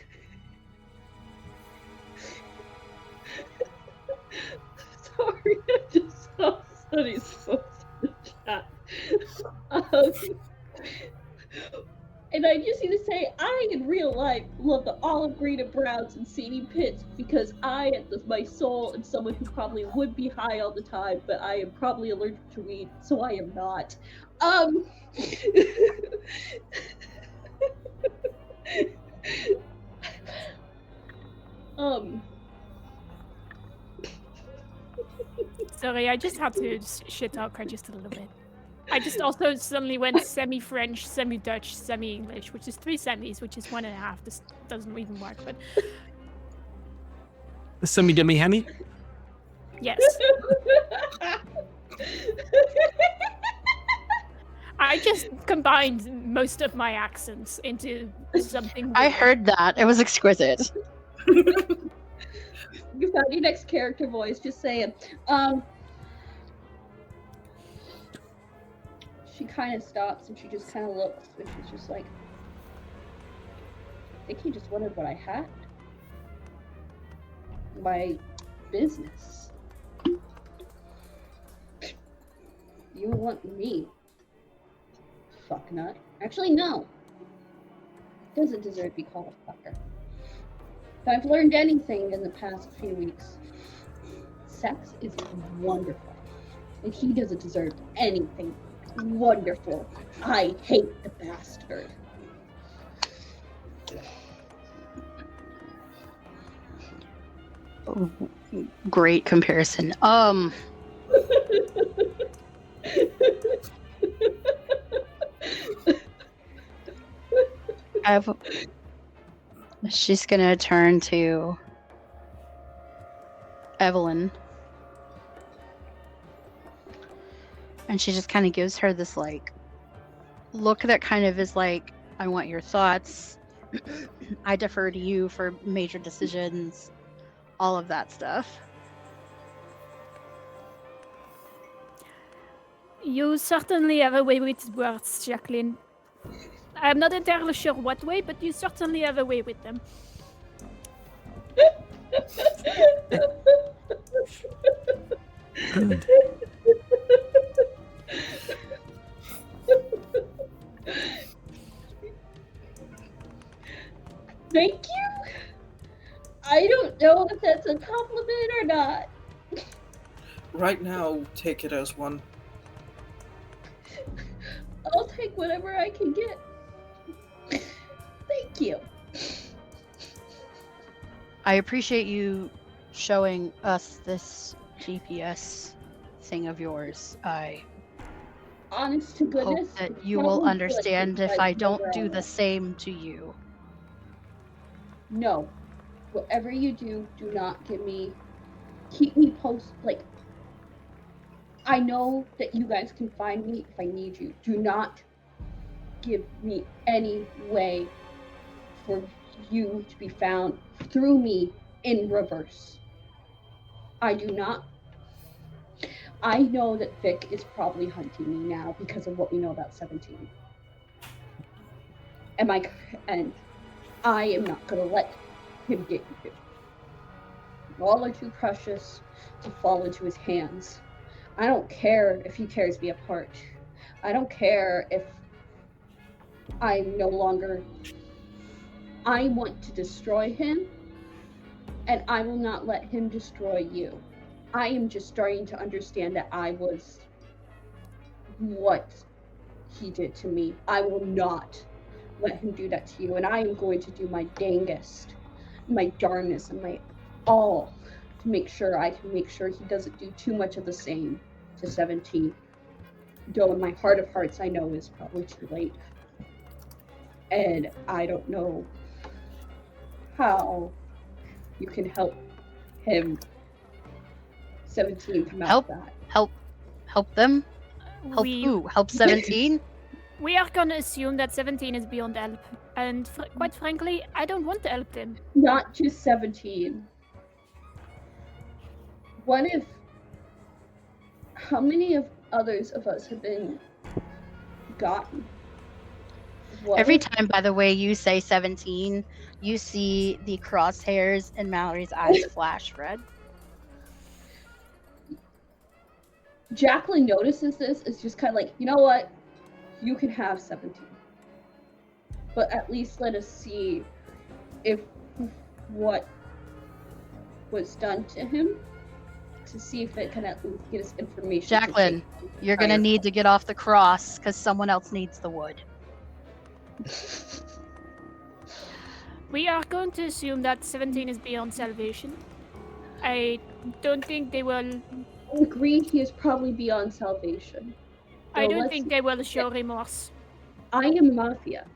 Sorry, I just saw Sunny's post in the chat. And I just need to say, I in real life love the olive green and browns and seedy pits because I, my soul, am someone who probably would be high all the time, but I am probably allergic to weed, so I am not. Sorry, I just had to shit talk her just a little bit. I just also suddenly went semi-French, semi-Dutch, semi-English, which is 3 semis, which is 1.5. This doesn't even work, but Semi-demi-hemi? yes. I just combined most of my accents into something I weird. heard that. It was exquisite. You found your next character voice, just saying. She kind of stops and she just kind of looks and she's just like, I think he just wondered what I had. My business. You want me? Fucknut. Actually, no. Doesn't deserve to be called a fucker. If I've learned anything in the past few weeks, sex is wonderful. And he doesn't deserve anything wonderful. I hate the bastard. Great comparison. She's gonna turn to Evelyn. And she just kind of gives her this like look that kind of is like, I want your thoughts. I defer to you for major decisions. All of that stuff. You certainly have a way with words, Jacqueline. I'm not entirely sure what way, but you certainly have a way with them. Good. Thank you. I don't know if that's a compliment or not. Right now, take it as one. I'll take whatever I can get. Thank you. I appreciate you showing us this GPS thing of yours. I Honest to goodness. hope that you will understand if I don't do the same to you. No. Whatever you do, do not keep me I know that you guys can find me if I need you. Do not give me any way for you to be found through me in reverse. I do not. I know that Vic is probably hunting me now because of what we know about 17. And I am not going to let him get you. You all are too precious to fall into his hands. I don't care if he tears me apart. I don't care if I'm no longer. I want to destroy him, and I will not let him destroy you. I am just starting to understand that I was what he did to me. I will not let him do that to you, and I am going to do my dangest my darnest and my all to make sure he doesn't do too much of the same to 17. Though in my heart of hearts, I know it's probably too late. And I don't know how you can help him, 17, come out of that. Help them? Help We who? Help 17? we are gonna assume that 17 is beyond help, and quite frankly, I don't want to help them. Not just 17. What if... How many of others of us have been gotten? What Every if time, by the way, you say 17, you see the crosshairs in Mallory's eyes flash red. Jacqueline notices this, it's just kind of like, you know what? You can have 17. But at least let us see if what was done to him, to see if it can at least get us information. Jacqueline, you're going to need to get off the cross because someone else needs the wood. We are going to assume that 17 is beyond salvation. I don't think they will. Agreed, he is probably beyond salvation. I So don't let's- think they will show remorse. I am Mafia.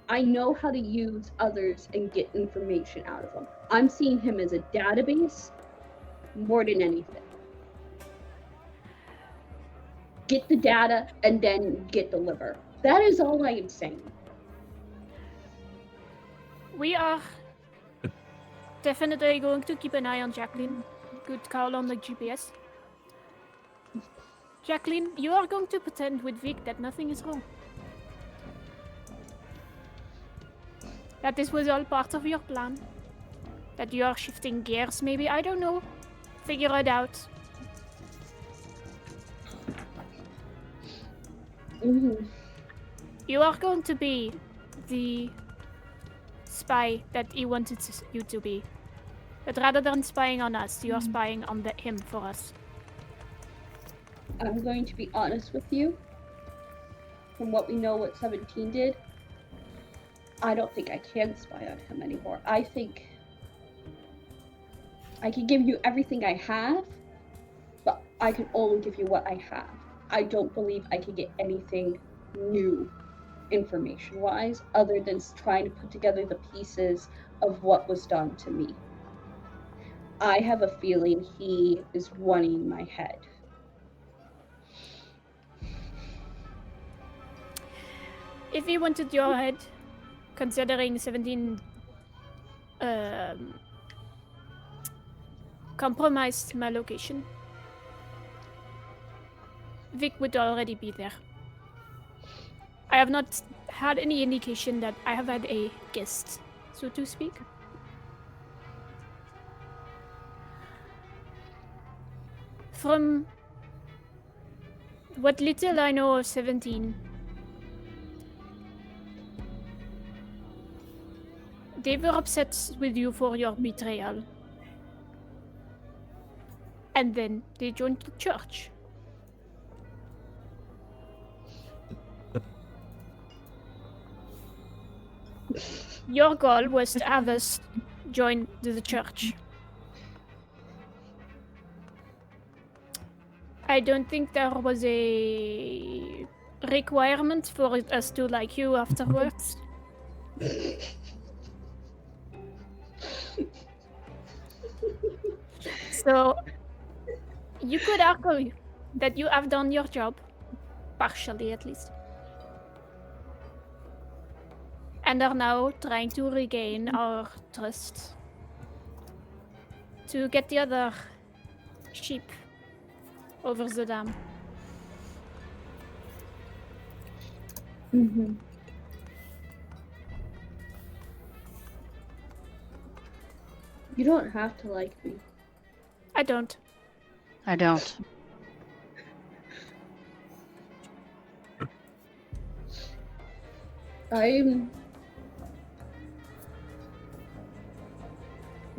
I know how to use others and get information out of them. I'm seeing him as a database more than anything. Get the data and then get the liver. That is all I am saying. We are definitely going to keep an eye on Jacqueline. Good call on the GPS. Jacqueline, you are going to pretend with Vic that nothing is wrong. That this was all part of your plan. That you are shifting gears, maybe. I don't know. Figure it out. Mm-hmm. You are going to be the spy that he wanted you to be. But rather than spying on us, you are spying on him for us. I'm going to be honest with you. From what we know what 17 did, I don't think I can spy on him anymore. I think I can give you everything I have, but I can only give you what I have. I don't believe I can get anything new information-wise other than trying to put together the pieces of what was done to me. I have a feeling he is running my head. If he wanted your head, considering 17 compromised my location, Vic would already be there. I have not had any indication that I have had a guest, so to speak. From what little I know of 17, they were upset with you for your betrayal. And then they joined the church. Your goal was to have us join the church. I don't think there was a requirement for us to like you afterwards. So, you could argue that you have done your job, partially at least, and are now trying to regain our trust to get the other sheep over the dam. Mm-hmm. You don't have to like me. I don't. I don't.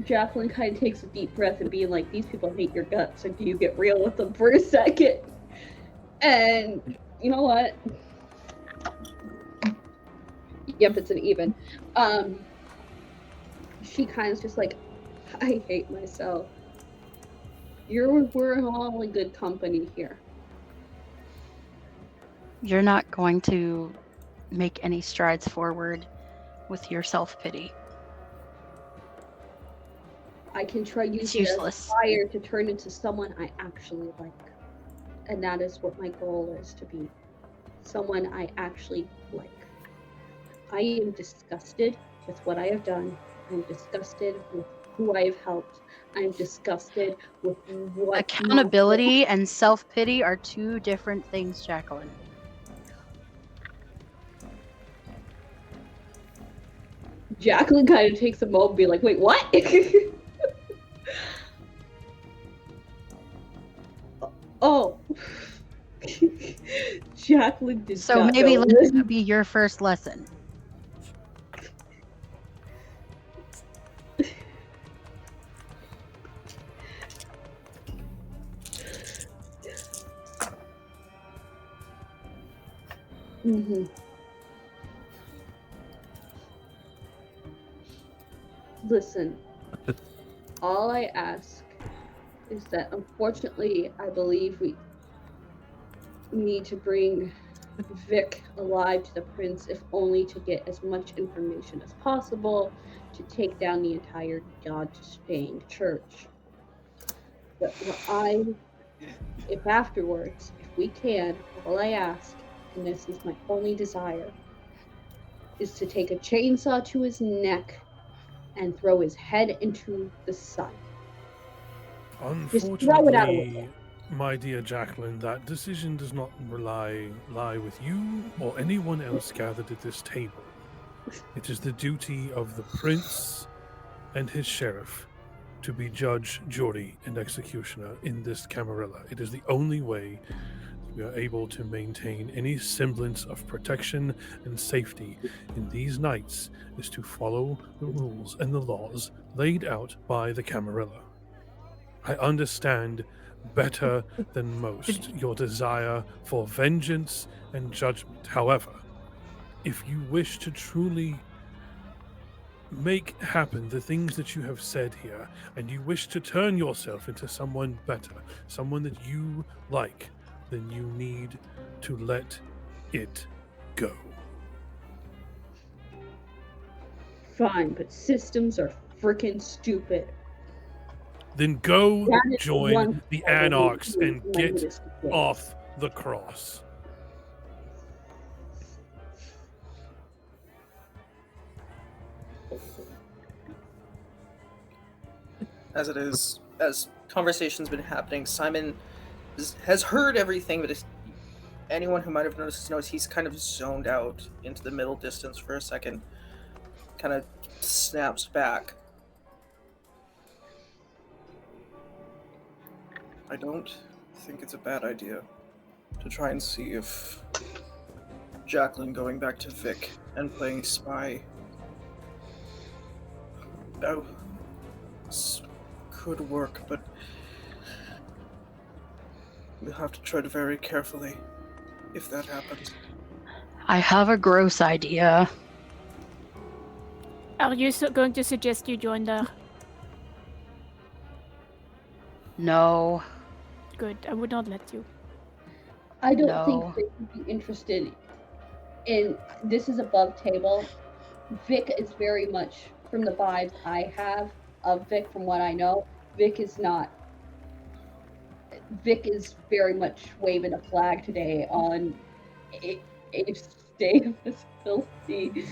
Jacqueline kind of takes a deep breath and being like, these people hate your guts, and do you get real with them for a second? And you know what? Yep, it's an even. she kind of just like, I hate myself. We're all in good company here. You're not going to make any strides forward with your self-pity. I can try It's using it as useless. fire to turn into someone I actually like. And that is what my goal is, to be someone I actually like. I am disgusted with what I have done. I'm disgusted with who I have helped. I'm disgusted with what Accountability and self-pity are two different things, Jacqueline. Jacqueline kind of takes a moment and be like, wait, what? Oh. Jacqueline did So not maybe know let this. that be your first lesson. Mm-hmm. Listen, all I ask is that, unfortunately, I believe we need to bring Vic alive to the prince, if only to get as much information as possible to take down the entire God-stained church. But if afterwards, if we can, all I ask, and this is my only desire, is to take a chainsaw to his neck and throw his head into the sun. Just throw it out a window. Unfortunately, my dear Jacqueline, that decision does not lie with you or anyone else gathered at this table. It is the duty of the prince and his sheriff to be judge, jury, and executioner in this Camarilla. It is the only way we are able to maintain any semblance of protection and safety in these nights, is to follow the rules and the laws laid out by the Camarilla. I understand better than most your desire for vengeance and judgment. However, if you wish to truly make happen the things that you have said here, and you wish to turn yourself into someone better, someone that you like, then you need to let it go. Fine, but systems are freaking stupid. Then go That is the join one the thing I will Anarchs do and in my get latest days. off the cross. As conversation's been happening, Simon has heard everything, but anyone who might have noticed he's kind of zoned out into the middle distance for a second, kind of snaps back. I don't think it's a bad idea to try and see if Jacqueline going back to Vic and playing spy could work, but we'll have to tread very carefully if that happens. I have a gross idea. Are you going to suggest you join there? No. Good, I would not let you. I don't No. think Vic would be interested in this. Is above table. Vic is very much, from the vibes I have of Vic, from what I know, Vic is very much waving a flag today on a state of this filthy.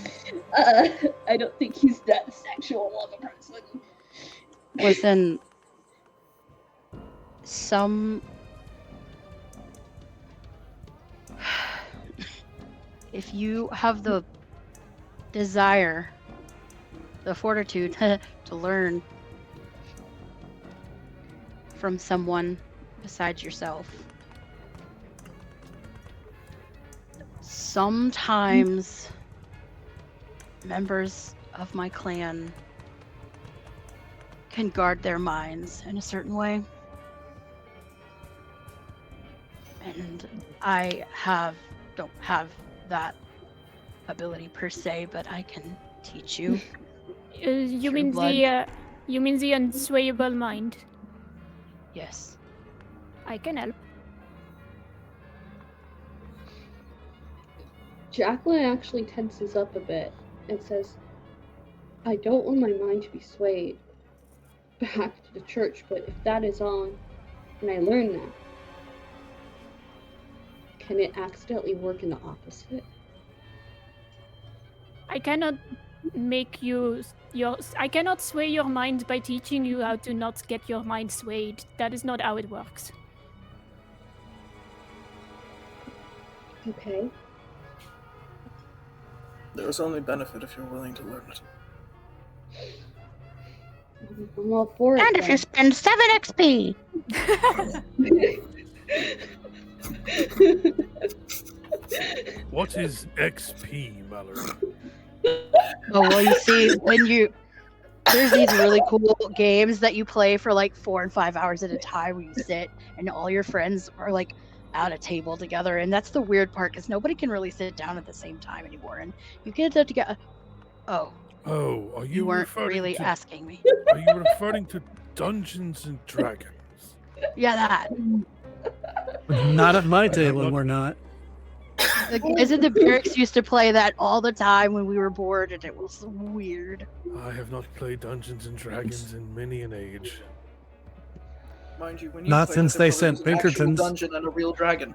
I don't think he's that sexual of a person. Listen, if you have the desire, the fortitude to learn from someone besides yourself, sometimes members of my clan can guard their minds in a certain way. And I don't have that ability per se, but I can teach you. You True mean blood. you mean the unswayable mind? Yes. I can help. Jacqueline actually tenses up a bit and says, I don't want my mind to be swayed back to the church, but if that is on, and I learn that, can it accidentally work in the opposite? I cannot make you I cannot sway your mind by teaching you how to not get your mind swayed. That is not how it works. Okay. There's only benefit if you're willing to learn it. I'm all for it. And if you spend 7 XP. What is XP, Mallory? Oh, well, you see, there's these really cool games that you play for like 4 and 5 hours at a time where you sit and all your friends are like at a table together. And that's the weird part because nobody can really sit down at the same time anymore. And you get to get, oh, Oh, are you you weren't referring really to, asking me. Are you referring to Dungeons and Dragons? Yeah, that. Not at my have table, not- we're not. The guys in the barracks used to play that all the time when we were bored, and it was weird. I have not played Dungeons and Dragons in many an age. Mind you, when you Not played since it, they there sent was an actual Pinkertons. dungeon and a real dragon.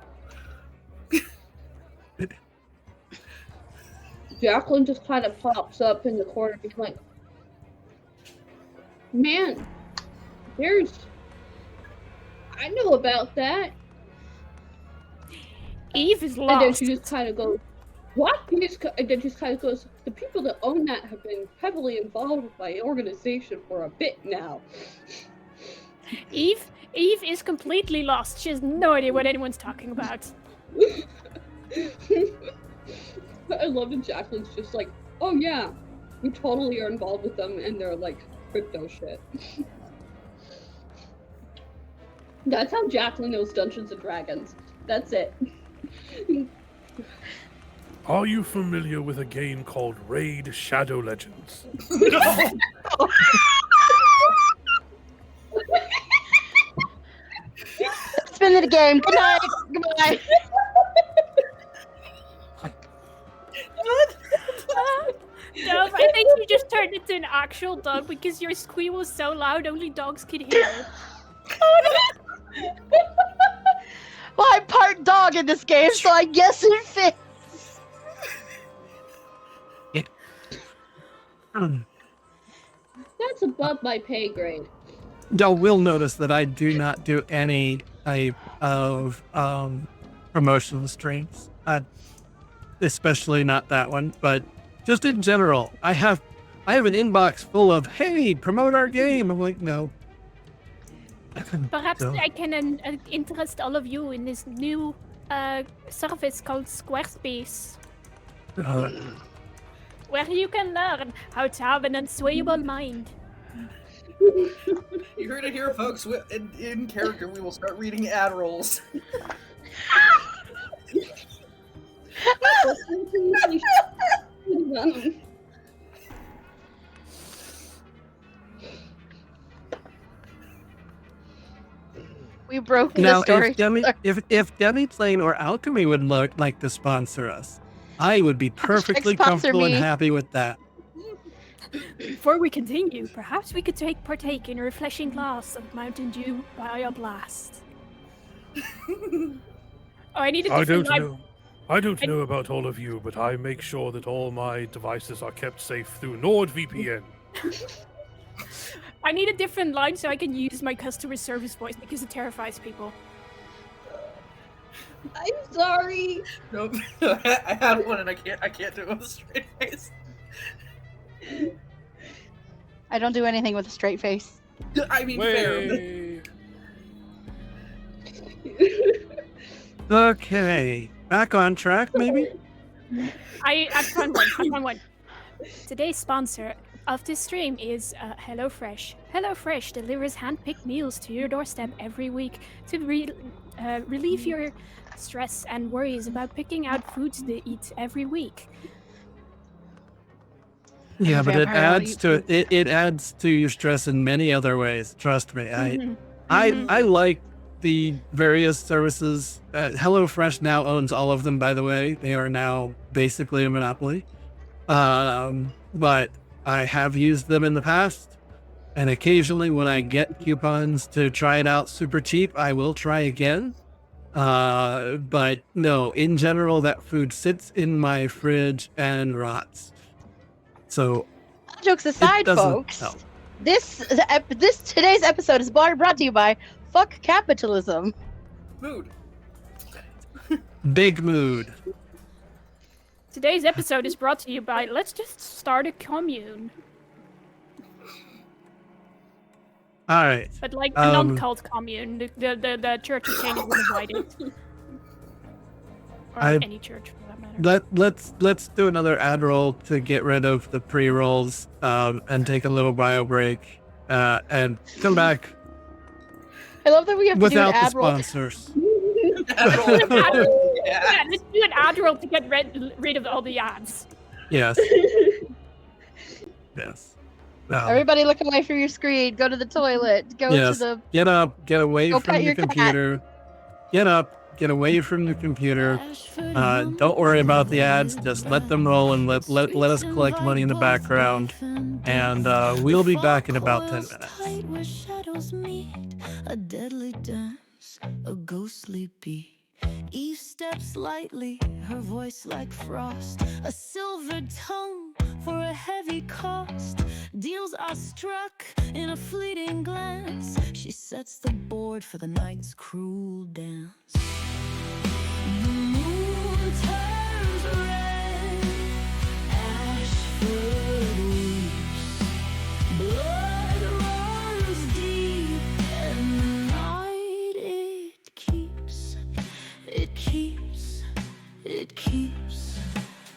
Jacqueline just kind of pops up in the corner and like, man, I know about that. Eve is And then lost. she just kind of goes, what? And then just kind of goes, the people that own that have been heavily involved with my organization for a bit now. Eve is completely lost. She has no idea what anyone's talking about. I love that Jacqueline's just like, oh yeah, we totally are involved with them and they're like crypto shit. That's how Jacqueline knows Dungeons and Dragons. That's it. Are you familiar with a game called Raid Shadow Legends? It's been the game. Good night. Goodbye. Dove, I think you just turned into an actual dog because your squeal was so loud only dogs could hear it. Well, I'm part dog in this game, so I guess it fits. That's above my pay grade. Y'all will notice that I do not do any type of promotional streams, especially not that one, but just in general. I have an inbox full of, hey, promote our game. I'm like, no. Perhaps So- I can interest all of you in this new service called Squarespace, where you can learn how to have an unswayable mind. You heard it here, folks. In character, we will start reading ad rolls. We broke Now, the story. if Demi Plane or Alchemy would like to sponsor us, I would be perfectly sponsor comfortable and me. happy with that. Before we continue, perhaps we could partake in a refreshing glass of Mountain Dew Bio Blast. Oh, I need a I different don't lib- know. I don't know about all of you, but I make sure that all my devices are kept safe through NordVPN. I need a different line so I can use my customer service voice because it terrifies people. I'm sorry. Nope. I had one and I can't do it with a straight face. I don't do anything with a straight face. I mean, fair. Way. Okay, back on track, maybe? I found one. Today's sponsor of this stream is HelloFresh. HelloFresh delivers hand-picked meals to your doorstep every week to relieve your stress and worries about picking out foods to eat every week. as Yeah, a but it vampire. I wanna adds eat to food. it adds to your stress in many other ways. Trust me. Mhm. I Mhm. I like the various services. HelloFresh now owns all of them, by the way. They are now basically a monopoly. But I have used them in the past, and occasionally when I get coupons to try it out super cheap, I will try again. But no, in general, that food sits in my fridge and rots. So Jokes it aside, doesn't folks, help. this today's episode is brought to you by Fuck Capitalism. Mood. Big mood. Today's episode is brought to you by Let's Just Start a Commune, All right. but like a non-cult commune. The church of Cain isn't invited, or I any church for that matter. let's do another ad roll to get rid of the pre-rolls and take a little bio break and come back I love that we have to do an without the ad roll. sponsors. Yeah, let's do an ad roll to get rid of all the ads. Yes. Yes. Everybody look away from your screen. Go to the toilet. Go to Yes. the. Get up, get away Go from pet your your cat. computer. Get up, get away from the computer. Don't worry about the ads. Just let them roll and let us collect money in the background. And we'll be back in about 10 minutes. Where shadows meet, a deadly dance, a ghostly beat. Eve steps lightly, her voice like frost, a silver tongue for a heavy cost. Deals are struck in a fleeting glance. She sets the board for the night's cruel dance. The moon turns red, Ashford weeps, blood runs deep, and the night it keeps,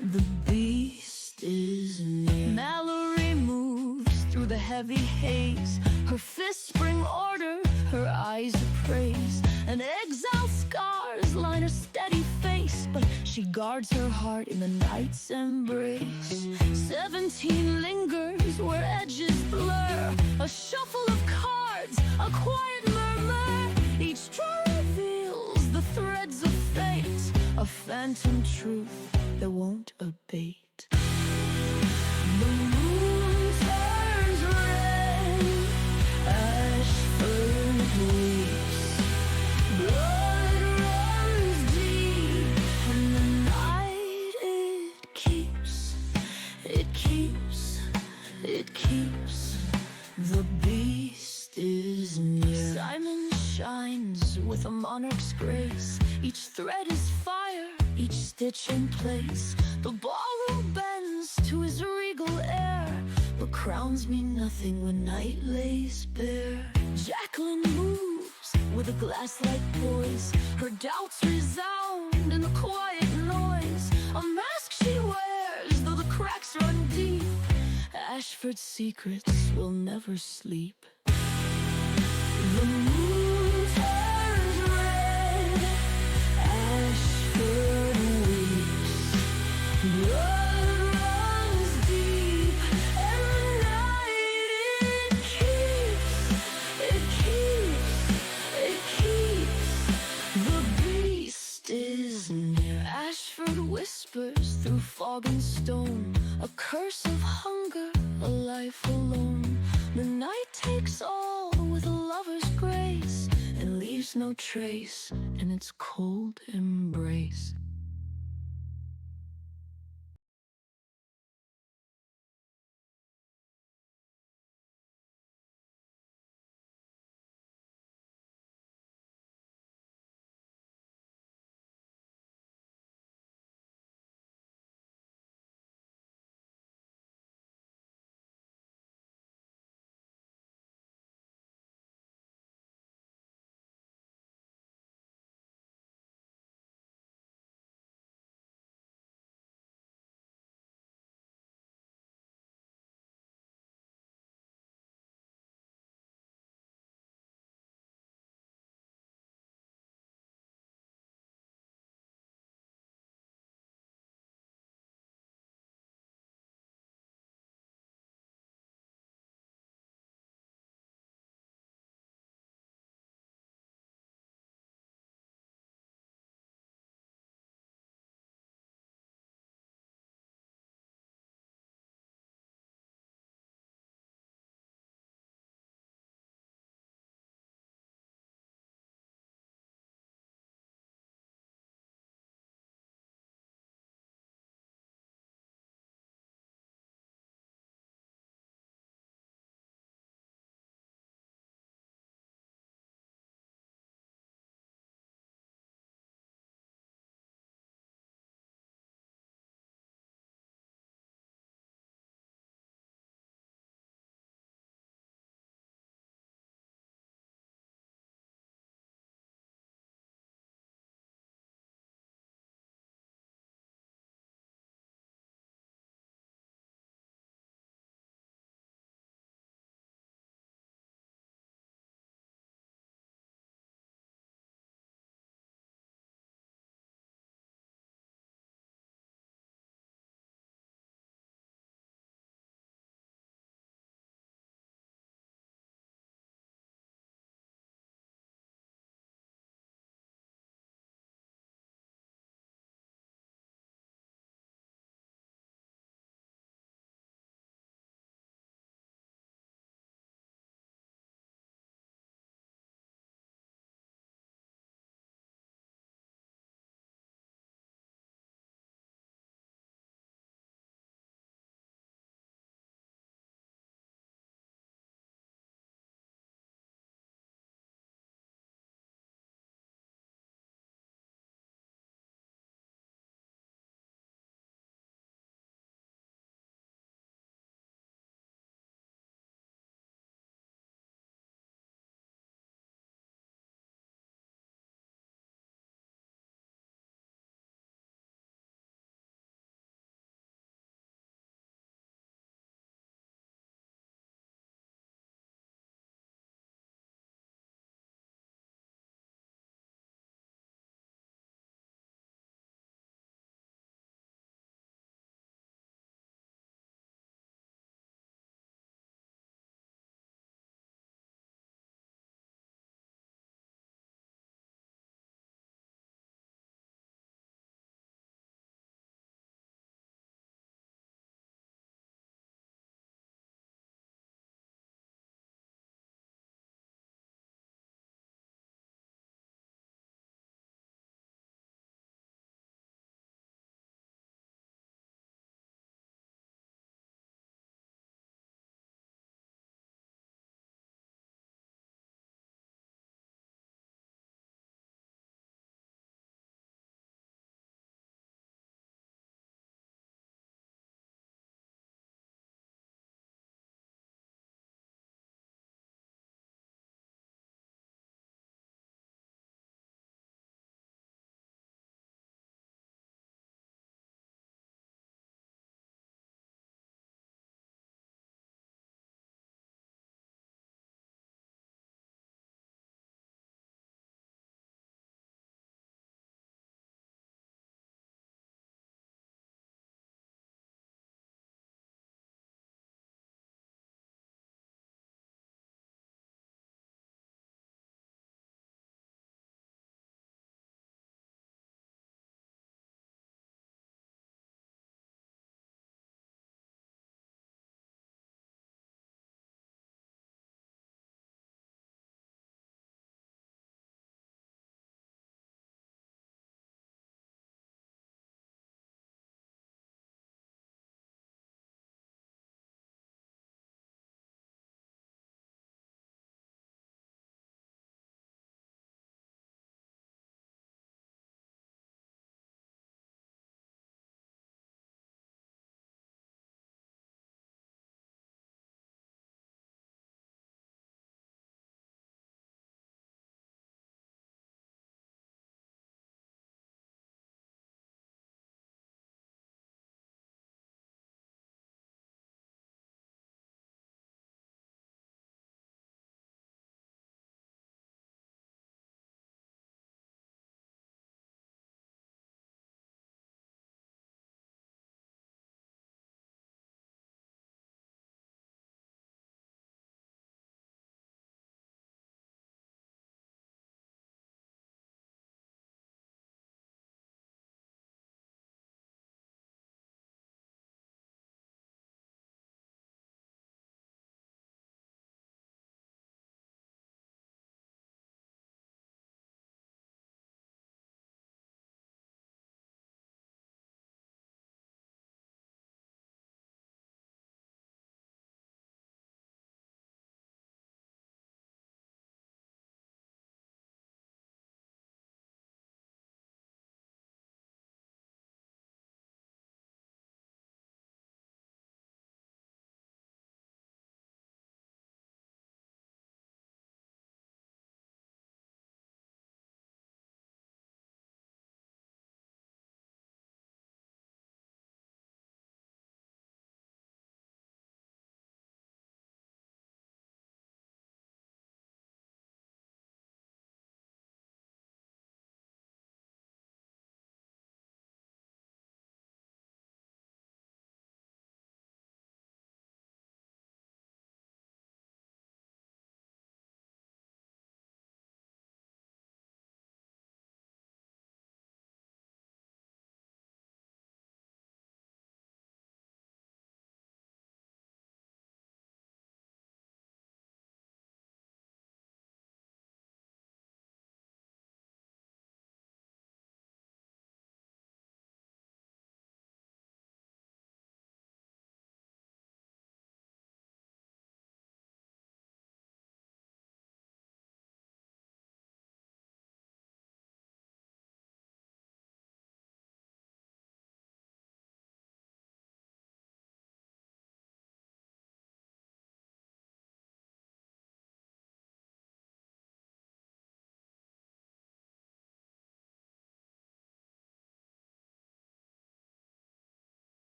the beast is near. Mallory moves through the heavy haze, her fists bring order, her eyes appraise. An exile scars line her steady face, but she guards her heart in the night's embrace. 17 lingers where edges blur, a shuffle of cards, a quiet murmur. Each draw reveals the threads of fate, a phantom truth that won't abate. The moon turns red, Ashford weeps, blood runs deep, and the night it keeps, the beast is near. Simon shines with a monarch's grace, each thread is fire, each stitch in place. The ballroom bends to his regal air, but crowns mean nothing when night lays bare. Jacqueline moves with a glass-like poise, her doubts resound in the quiet noise. A mask she wears, though the cracks run deep. Ashford's secrets will never sleep. The moon turns red, Ashford weeps, blood runs deep, and the night it keeps, the beast is near. Ashford whispers through fog and stone, a curse of hunger, a life alone. The night takes all with a lover's grace, and leaves no trace in its cold embrace.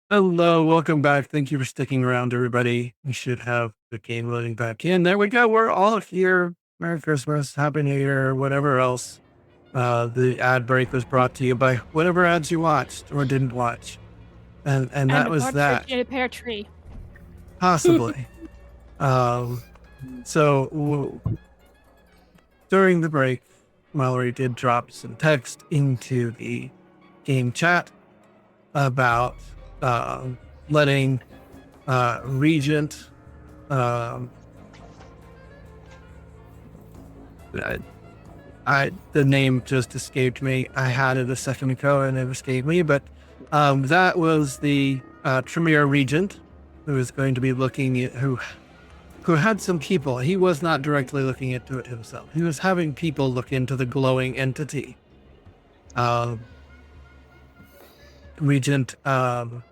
Hello, welcome back. Thank you for sticking around, everybody. We should have the game loading back in. There we go. We're all here. Merry Christmas, Happy New Year, whatever else. The ad break was brought to you by whatever ads you watched or didn't watch. And that the was partridge that. in a pear tree. Possibly. During the break, Mallory did drop some text into the game chat about letting Regent the name just escaped me. I had it a second ago and it escaped me, but that was the Tremere Regent who is going to be looking at who had some people. He was not directly looking into it himself. He was having people look into the glowing entity. Regent Caleb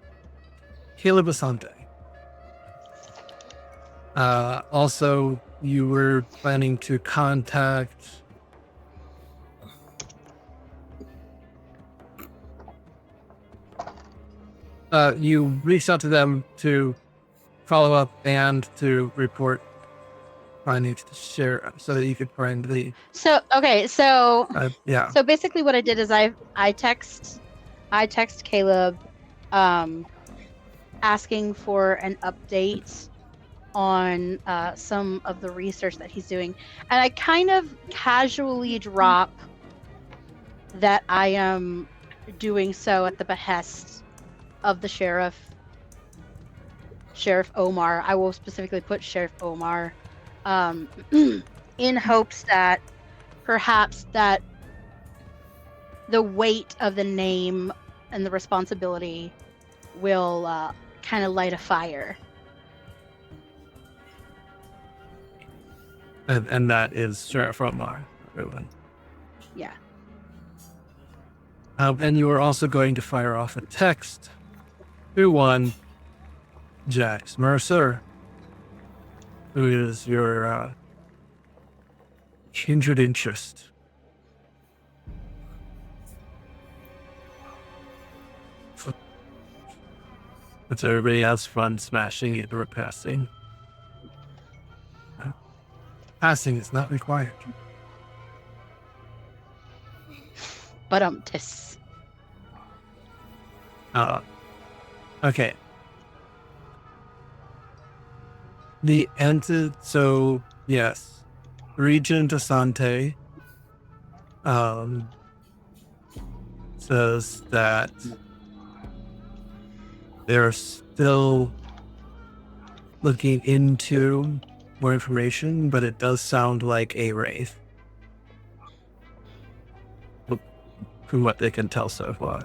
Asante. Also, you were planning to contact you reached out to them to follow up and to report findings to share so that you could find the So yeah. So basically, what I did is I text Caleb, asking for an update on some of the research that he's doing, and I kind of casually drop that I am doing so at the behest of the Sheriff Omar. I will specifically put Sheriff Omar, in hopes that perhaps that the weight of the name and the responsibility will kind of light a fire. And that is Sheriff Omar, everyone. Yeah. And you are also going to fire off a text to one Jax Mercer, who is your kindred interest. But everybody has fun smashing it or passing. Passing is not required. But okay. The so yes, Regent Asante says that they're still looking into more information, but it does sound like a wraith from what they can tell so far.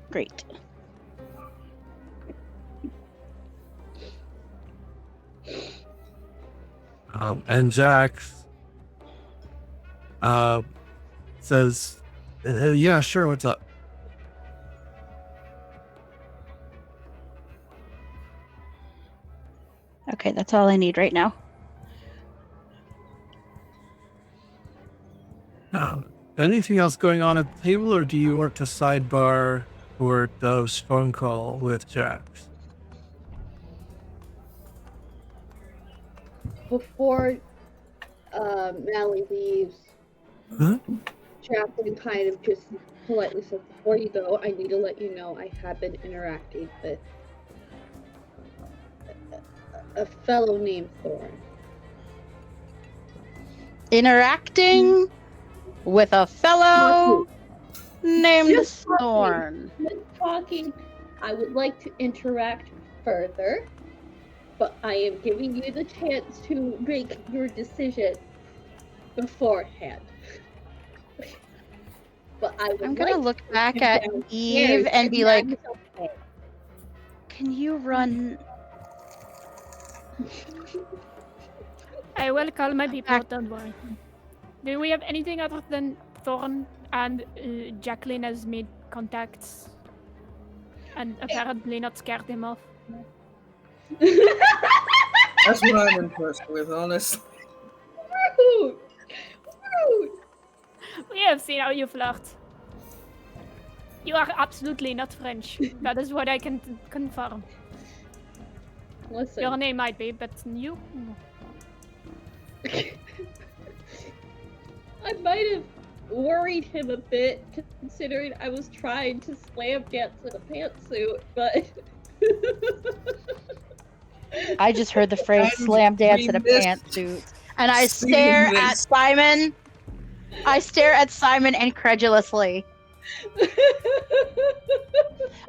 great. And Jax says, yeah, sure, what's up? Okay, that's all I need right now. Anything else going on at the table, or do you want to sidebar for Dove's phone call with Jax? Before Mally leaves, Chaplain kind of just politely says, "Before you go, I need to let you know I have been interacting with a fellow named Thorn." Interacting with a fellow named Just Thorn. talking. I would like to interact further, but I am giving you the chance to make your decision beforehand. But I'm gonna look back at Eve and be like, "Can you run?" I will call my people, don't worry. Do we have anything other than Thorn and Jacqueline has made contacts and apparently not scared him off? That's what I'm impressed with, honestly. Rude. Rude. We have seen how you flirt. You are absolutely not French. That is what I can confirm. Listen. Your name might be, but you? I might have worried him a bit, considering I was trying to slam dance in a pantsuit, but... I just heard the phrase And slam dance we in a missed pantsuit. And I seeing stare at this. Simon. I stare at Simon incredulously.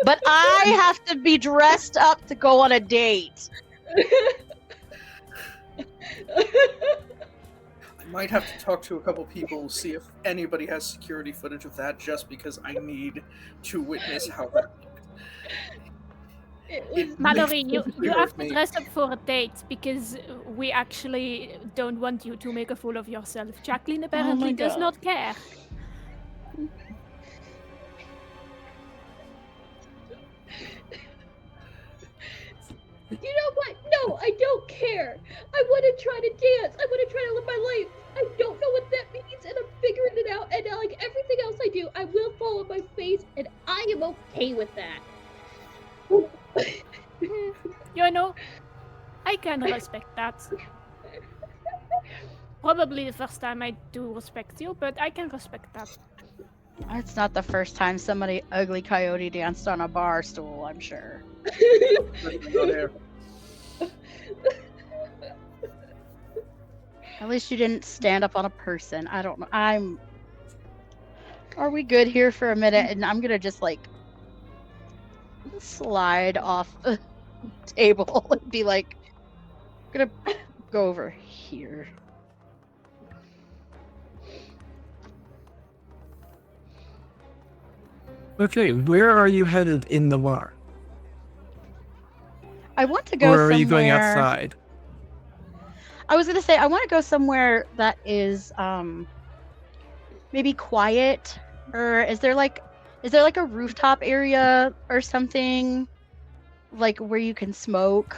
But I have to be dressed up to go on a date. I might have to talk to a couple people, see if anybody has security footage of that, just because I need to witness how that looked. It was... It Mallory, really you physically have hurt to me. dress up for a date because we actually don't want you to make a fool of yourself. Jacqueline apparently does God. not care. You know what? No, I don't care. I want to try to dance. I want to try to live my life. I don't know what that means, and I'm figuring it out. And like everything else I do, I will fall on my face, and I am okay with that. You know, I can respect that. Probably the first time I do respect you, but I can respect that. It's not the first time somebody ugly coyote danced on a bar stool, I'm sure. Not here. At least you didn't stand up on a person. I don't know. Are we good here for a minute? And I'm gonna just like slide off the table and be like, gonna go over here. Okay, where are you headed in the bar? I want to go Or are you going somewhere- outside? I was gonna say I want to go somewhere that is maybe quiet, or is there like a rooftop area or something like where you can smoke?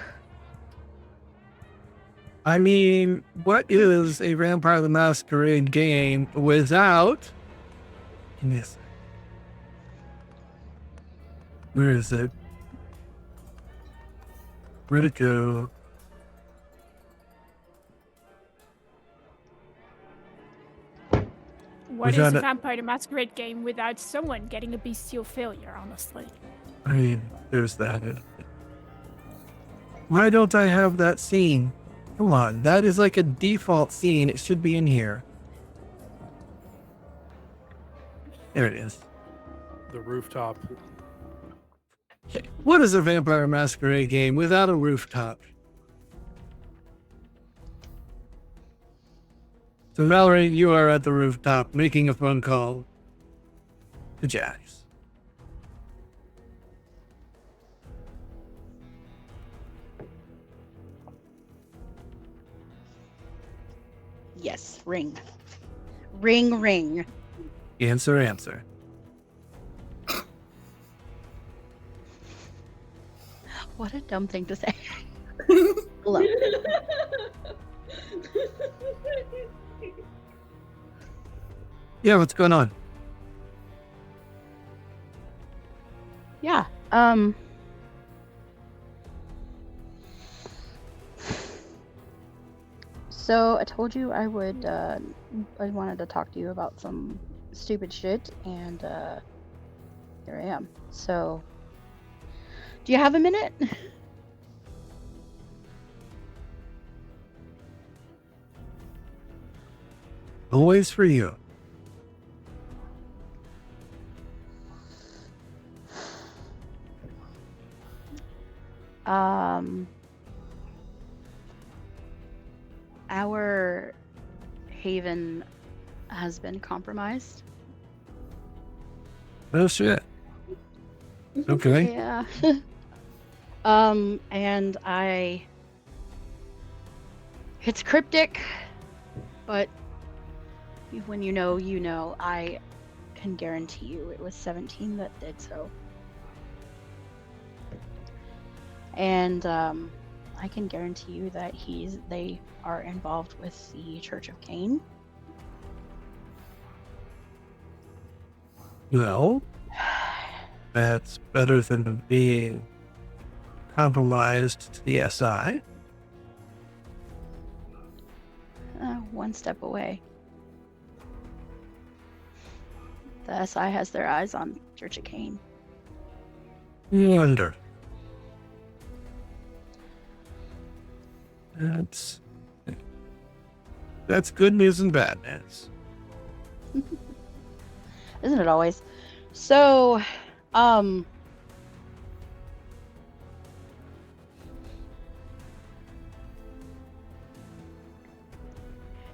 I mean, what is a Vampire the Masquerade game without this? Where is it? Where'd it go? What Was is that a a- Vampire the Masquerade game without someone getting a bestial failure, honestly? I mean, there's that. Why don't I have that scene? Come on, that is like a default scene. It should be in here. There it is. The rooftop. What is a Vampire Masquerade game without a rooftop? So Valerie, you are at the rooftop making a phone call to Jax. Yes, ring. Ring, ring. Answer. What a dumb thing to say. Hello. Yeah, what's going on? Yeah. So I told you I would I wanted to talk to you about some stupid shit, and here I am. So do you have a minute? Always for you. Our haven has been compromised. Oh shit. Okay. Yeah. And it's cryptic, but when you know, I can guarantee you it was 17 that did so. And I can guarantee you that they are involved with the Church of Cain. Well, that's better than being compromised to the SI. One step away. The SI has their eyes on Church of Cain. Wonder. That's good news and bad news. Isn't it always? So,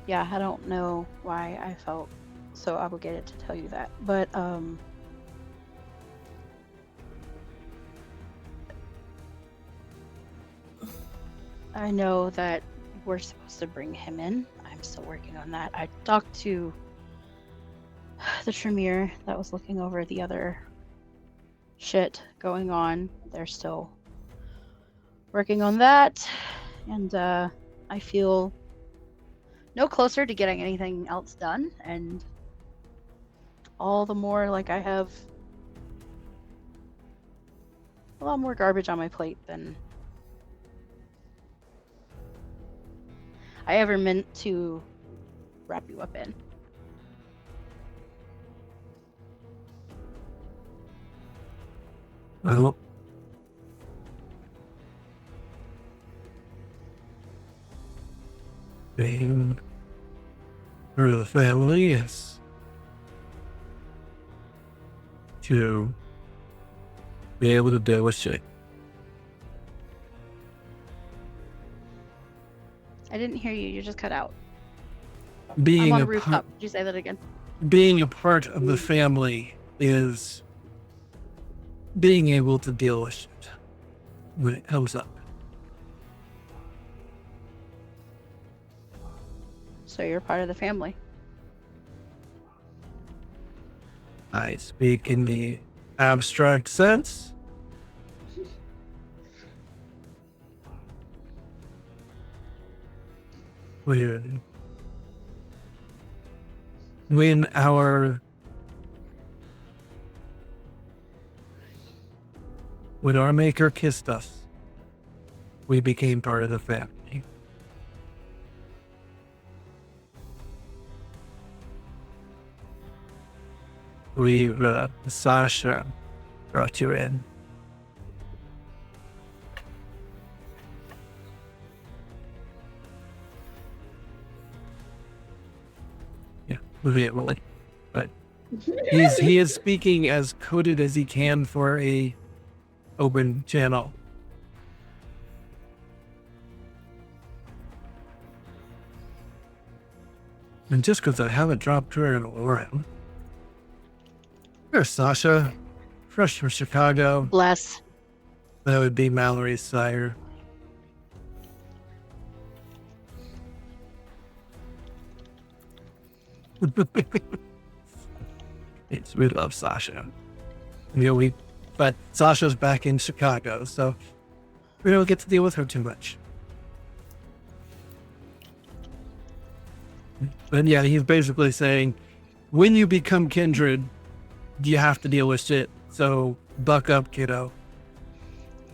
yeah, I don't know why I felt so obligated to tell you that, but I know that we're supposed to bring him in. I'm still working on that. I talked to the Tremere that was looking over the other shit going on. They're still working on that, and I feel no closer to getting anything else done, and all the more like I have a lot more garbage on my plate than I ever meant to wrap you up in. Well, being for the family is to be able to deal with shit. I didn't hear you. You just cut out. I'm Being on a a rooftop. Did you say that again? being a part of the family is being able to deal with shit when it comes up. So you're part of the family. I speak in the abstract sense. When our maker kissed us, we became part of the family. Sasha brought you in. Yeah, really. But he is speaking as coded as he can for a open channel. And just because I haven't dropped her in a around. There's Sasha, fresh from Chicago. Bless. That would be Mallory's sire. We love Sasha. But Sasha's back in Chicago, so we don't get to deal with her too much. But yeah, he's basically saying, when you become kindred, you have to deal with shit. So buck up, kiddo.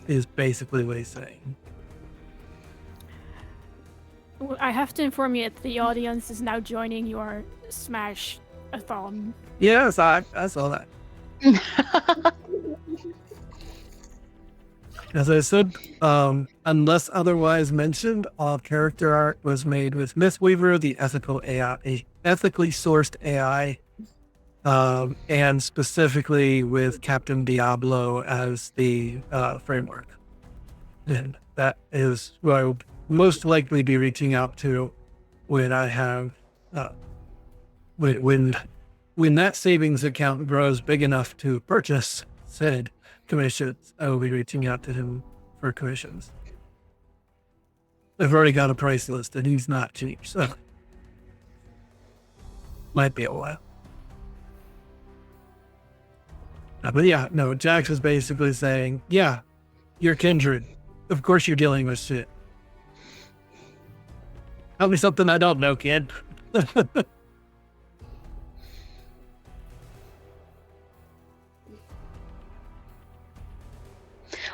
Is basically what he's saying. I have to inform you that the audience is now joining your Smash-a-thon. Yes, I saw that. As I said, unless otherwise mentioned, all character art was made with Mistweaver, the ethically sourced AI, and specifically with Captain Diablo as the framework. And that is who I will most likely be reaching out to when I have when that savings account grows big enough to purchase said commissions. I will be reaching out to him for commissions. I've already got a price list and he's not cheap, so might be a while. But yeah, no, Jax is basically saying, yeah, you're kindred. Of course you're dealing with shit. Tell me something I don't know, kid.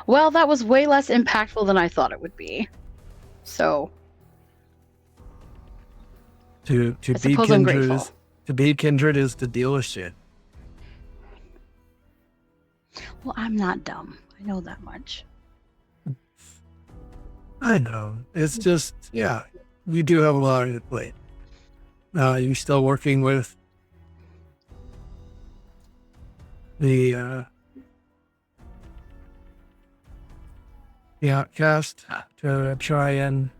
Well, that was way less impactful than I thought it would be. So to I be suppose I'm kindred grateful. to be kindred is to deal with shit. Well, I'm not dumb. I know that much. I know. It's just, yeah, we do have a lot on the plate. You still working with the outcast to try and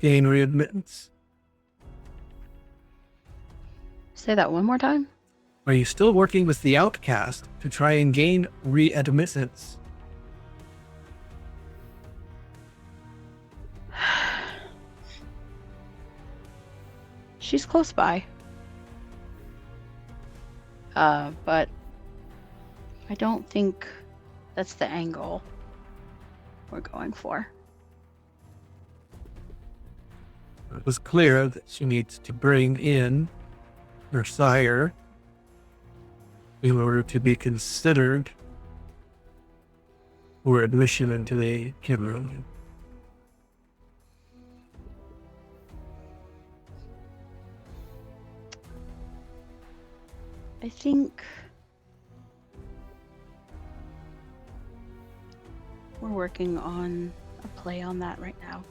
gain readmittance? Say that one more time. Are you still working with the outcast to try and gain readmittance? She's close by. But I don't think that's the angle we're going for. It was clear that she needs to bring in her sire in order to be considered for admission into the Kimberley. I think we're working on a play on that right now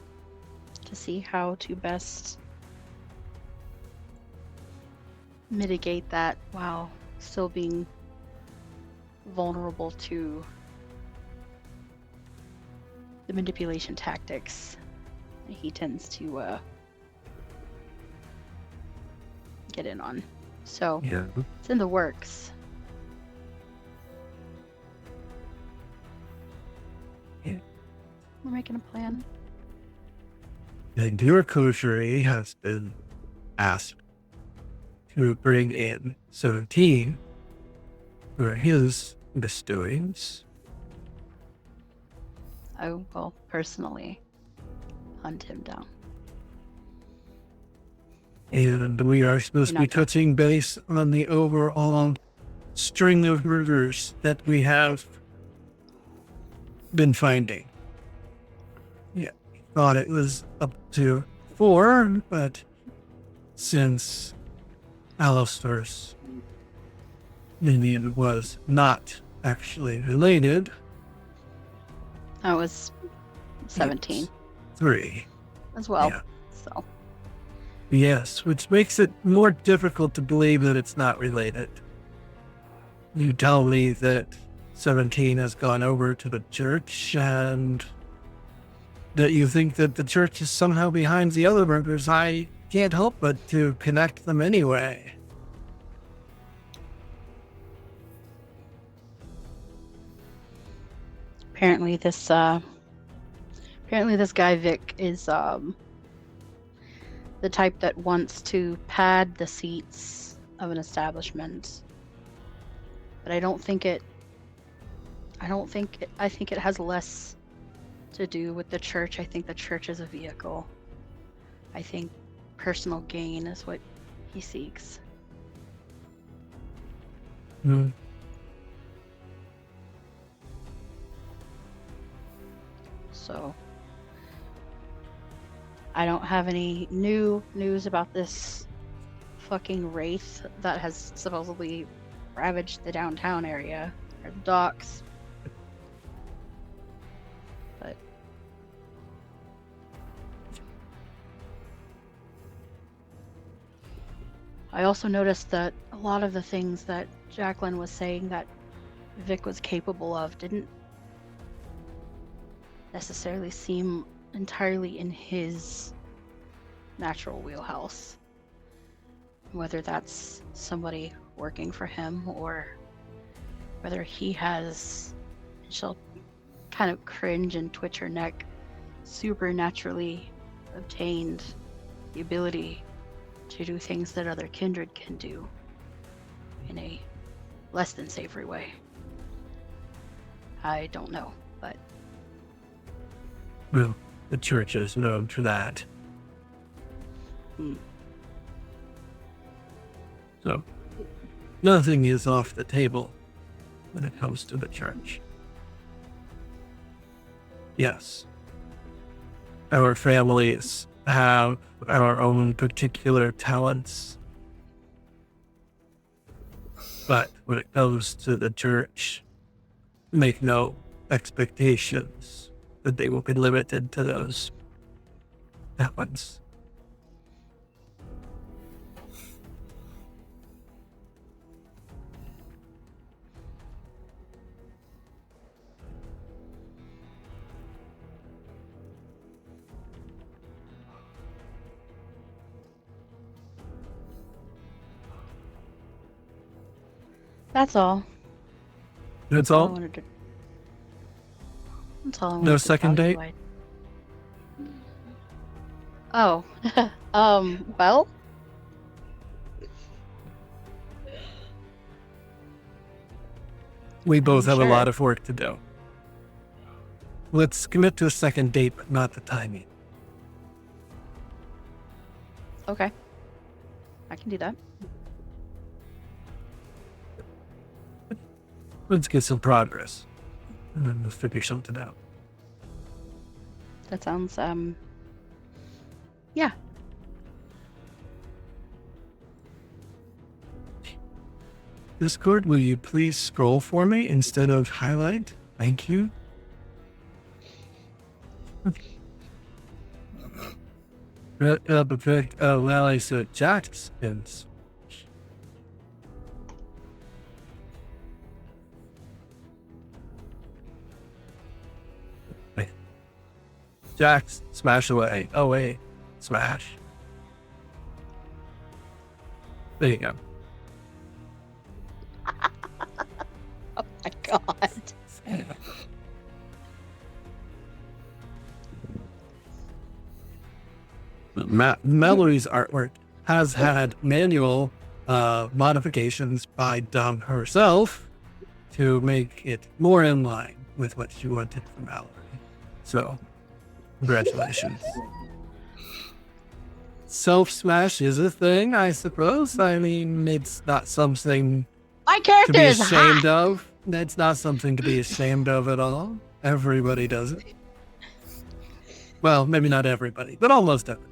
to see how to best mitigate that while still being vulnerable to the manipulation tactics that he tends to get in on. So Yeah. it's in the works. Yeah. We're making a plan. And your coterie has been asked to bring in 17 for his bestowings. I will personally hunt him down. And we are supposed to be touching base on the overall string of murders that we have been finding. Yeah, thought it was up to 4, but since Alistair's minion was not actually related, I was 17 3. as well. Yeah. So Yes, which makes it more difficult to believe that it's not related. You tell me that 17 has gone over to the church and that you think that the church is somehow behind the other murders. I can't help but to connect them anyway. apparently this guy Vic is the type that wants to pad the seats of an establishment. But I think it has less to do with the church. I think the church is a vehicle. I think personal gain is what he seeks. Hmm. So I don't have any new news about this fucking wraith that has supposedly ravaged the downtown area or the docks. But I also noticed that a lot of the things that Jacqueline was saying that Vic was capable of didn't necessarily seem entirely in his natural wheelhouse. Whether that's somebody working for him or whether he has, she'll kind of cringe and twitch her neck, supernaturally obtained the ability to do things that other kindred can do in a less than savory way. I don't know, but Well, the church is known for that. So, nothing is off the table when it comes to the church. Yes, our families have our own particular talents. But when it comes to the church, make no expectations that they will be limited to those talents. That's all. That's I all? wanted to. That's all I No wanted to second tell you. date? Oh. Well. We both have a Sure. lot of work to do. Let's commit to a second date, but not the timing. Okay. I can do that. Let's get some progress. And then we'll figure something out. That sounds, yeah. Discord, will you please scroll for me instead of highlight? Thank you. Perfect. Oh, well, I said Jackson's. Jax, smash away. Oh, wait. Smash. There you go. Oh my god. Mallory's artwork has had manual modifications by Dom herself to make it more in line with what she wanted from Mallory. So, congratulations. Self-smash is a thing, I suppose. I mean, it's not something My to character be is ashamed hot. of. That's not something to be ashamed of at all. Everybody does it. Well, maybe not everybody, but almost everybody.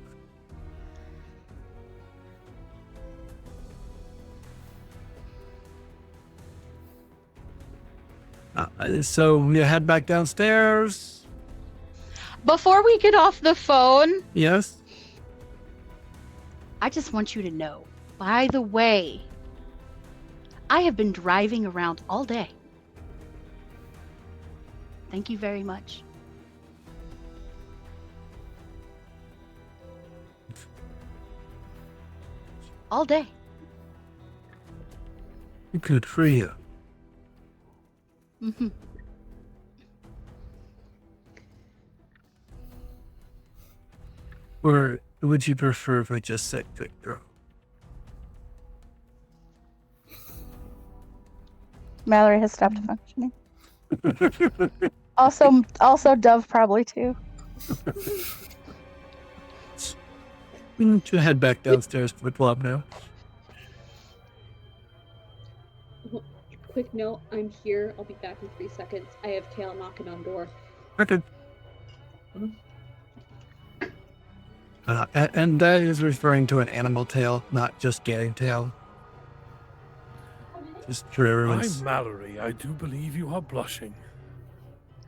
So you head back downstairs. Before we get off the phone, Yes. I just want you to know, by the way, I have been driving around all day. Thank you very much. All day. Good for you. Mm-hmm. Or would you prefer if I just said quick draw? Mallory has stopped functioning. Also, Dove probably too. We need to head back downstairs to the club now. Quick note, I'm here. I'll be back in 3 seconds. I have Kale knocking on door. Okay. And that is referring to an animal tail, not just getting tail. Just for everyone's. I'm Mallory. I do believe you are blushing.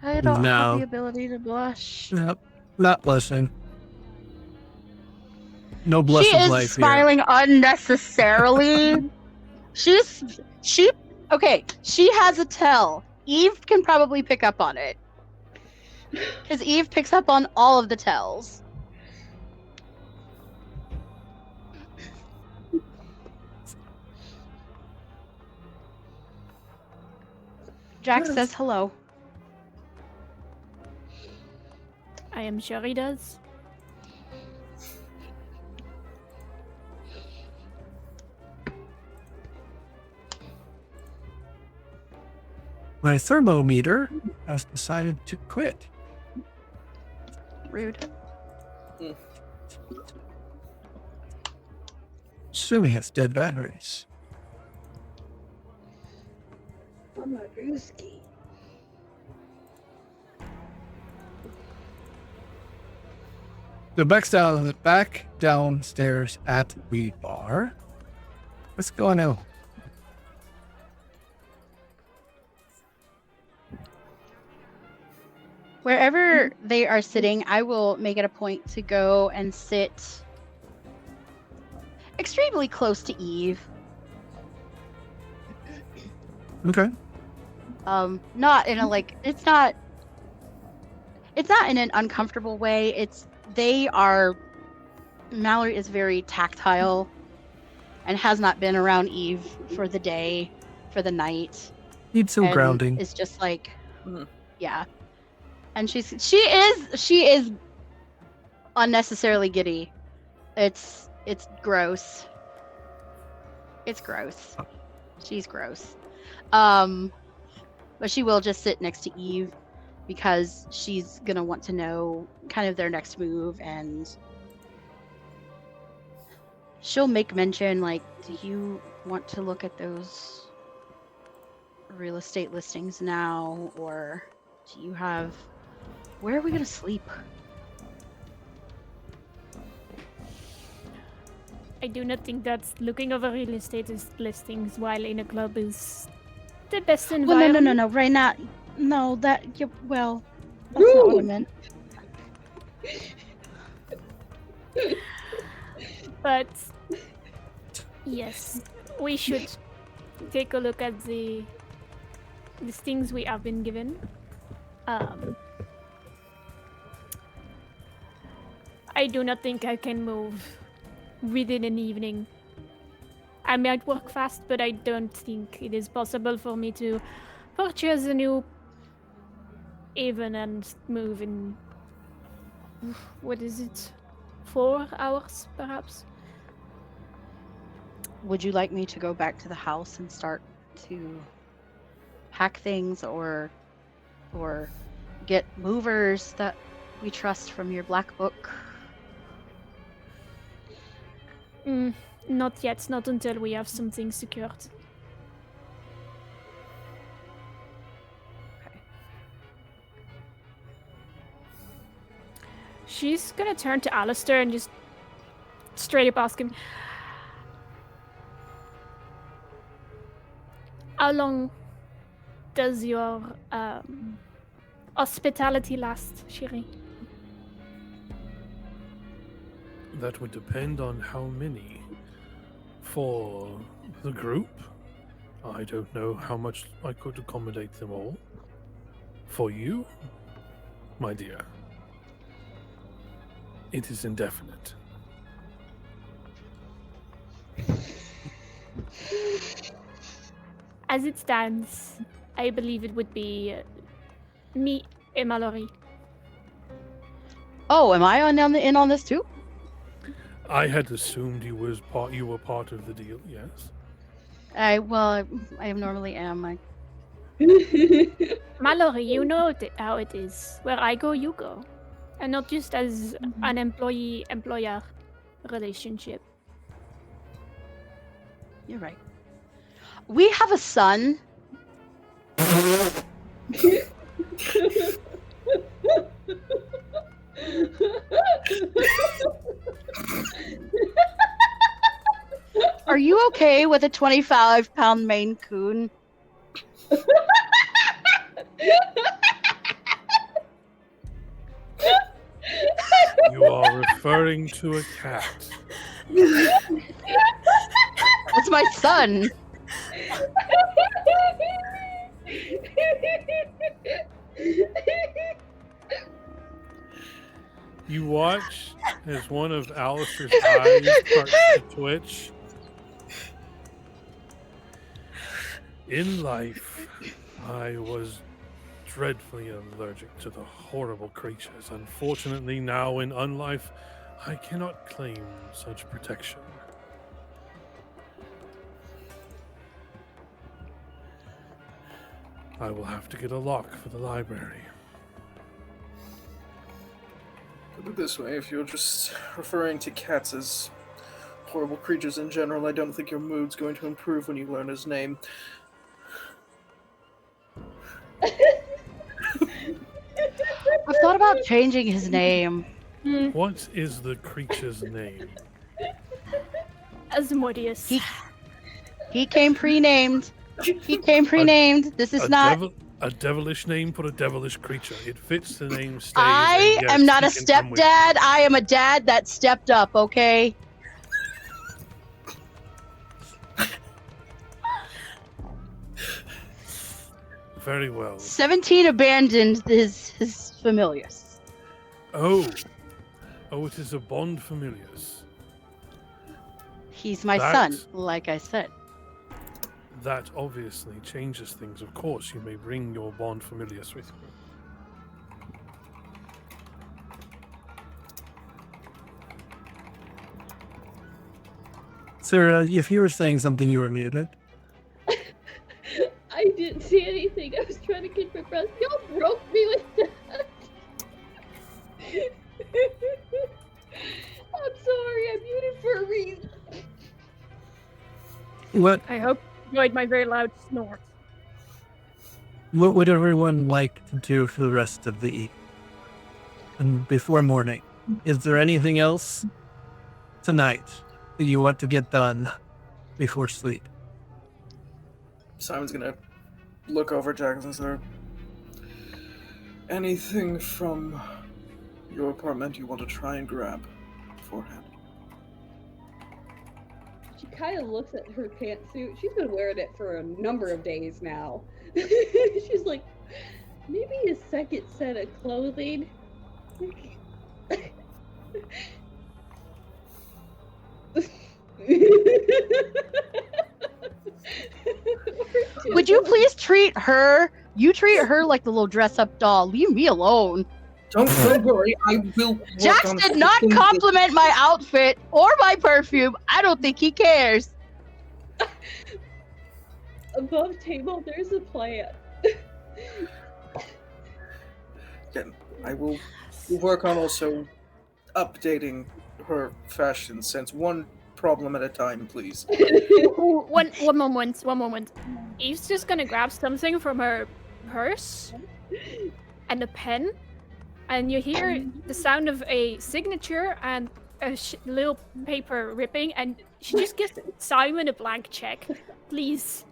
I don't No. have the ability to blush. Nope, not blushing. No She blush of is life smiling unnecessarily. she okay, she has a tell. Eve can probably pick up on it. Because Eve picks up on all of the tells. Jack says hello. I am sure he does. My thermometer has decided to quit. Rude. Assuming has dead batteries. I'm a Drewski. So back downstairs at the bar. What's going on? Wherever they are sitting, I will make it a point to go and sit extremely close to Eve. Okay. Not in a it's not in an uncomfortable way. Mallory is very tactile and has not been around Eve for the day, for the night. Needs some and grounding. It's just like, Mhm. yeah. And she is unnecessarily giddy. It's gross. It's gross. She's gross. But she will just sit next to Eve because she's gonna want to know kind of their next move, and she'll make mention like, do you want to look at those real estate listings now, or do you have, where are we gonna sleep? I do not think that looking over real estate listings while in a club is the best Well, environment. no, right now, no, that's not what I meant. But yes, we should take a look at the things we have been given. I do not think I can move within an evening. I might work fast, but I don't think it is possible for me to purchase a new Avon and move in, what is it, 4 hours perhaps? Would you like me to go back to the house and start to pack things, or get movers that we trust from your black book? Not yet, not until we have something secured. Okay. She's gonna turn to Alistair and just straight up ask him, how long does your hospitality last, Shiri? That would depend on how many. For the group, I don't know how much I could accommodate them all. For you, my dear, it is indefinite. As it stands, I believe it would be me and Mallory. Oh, am I in on this too? I had assumed you were part of the deal. Yes. I normally am. Mallory, you know how it is. Where I go, you go. And not just as an employee-employer relationship. You're right. We have a son. Are you okay with a 25-pound Maine Coon? You are referring to a cat. That's my son. You watch as one of Alistair's eyes starts to twitch. In life, I was dreadfully allergic to the horrible creatures. Unfortunately, now in unlife, I cannot claim such protection. I will have to get a lock for the library. Put it this way, if you're just referring to cats as horrible creatures in general. I don't think your mood's going to improve when you learn his name. I've thought about changing his name. What is the creature's name? Asmodeus. He came pre-named. He came pre-named. This is not. A devilish name for a devilish creature. It fits the name stays. I and yes, am not a he can come with you. stepdad. I am a dad that stepped up. Okay. Very well. 17 abandoned his familiars. Oh, it is a bond familius. He's my That- son, like I said. That obviously changes things. Of course, you may bring your bond familius with you. Sarah, if you were saying something, you were muted. I didn't see anything. I was trying to catch my breath. Y'all broke me with that. I'm sorry. I'm muted for a reason. What I hope you enjoyed my very loud snort. What would everyone like to do for the rest of the evening? And before morning, is there anything else tonight that you want to get done before sleep? Simon's gonna look over Jackson and say, anything from your apartment you want to try and grab beforehand? She kind of looks at her pantsuit. She's been wearing it for a number of days now. She's like, maybe a second set of clothing. Would you please treat her? You treat her like the little dress-up doll. Leave me alone. Don't worry, I will. Jax did not compliment my outfit or my perfume. I don't think he cares. Above table, there's a plant. Again, I will work on also updating her fashion sense, one problem at a time, please. Ooh, one moment. Eve's just gonna grab something from her purse and a pen, and you hear the sound of a signature and a little paper ripping, and she just gives Simon a blank check. Please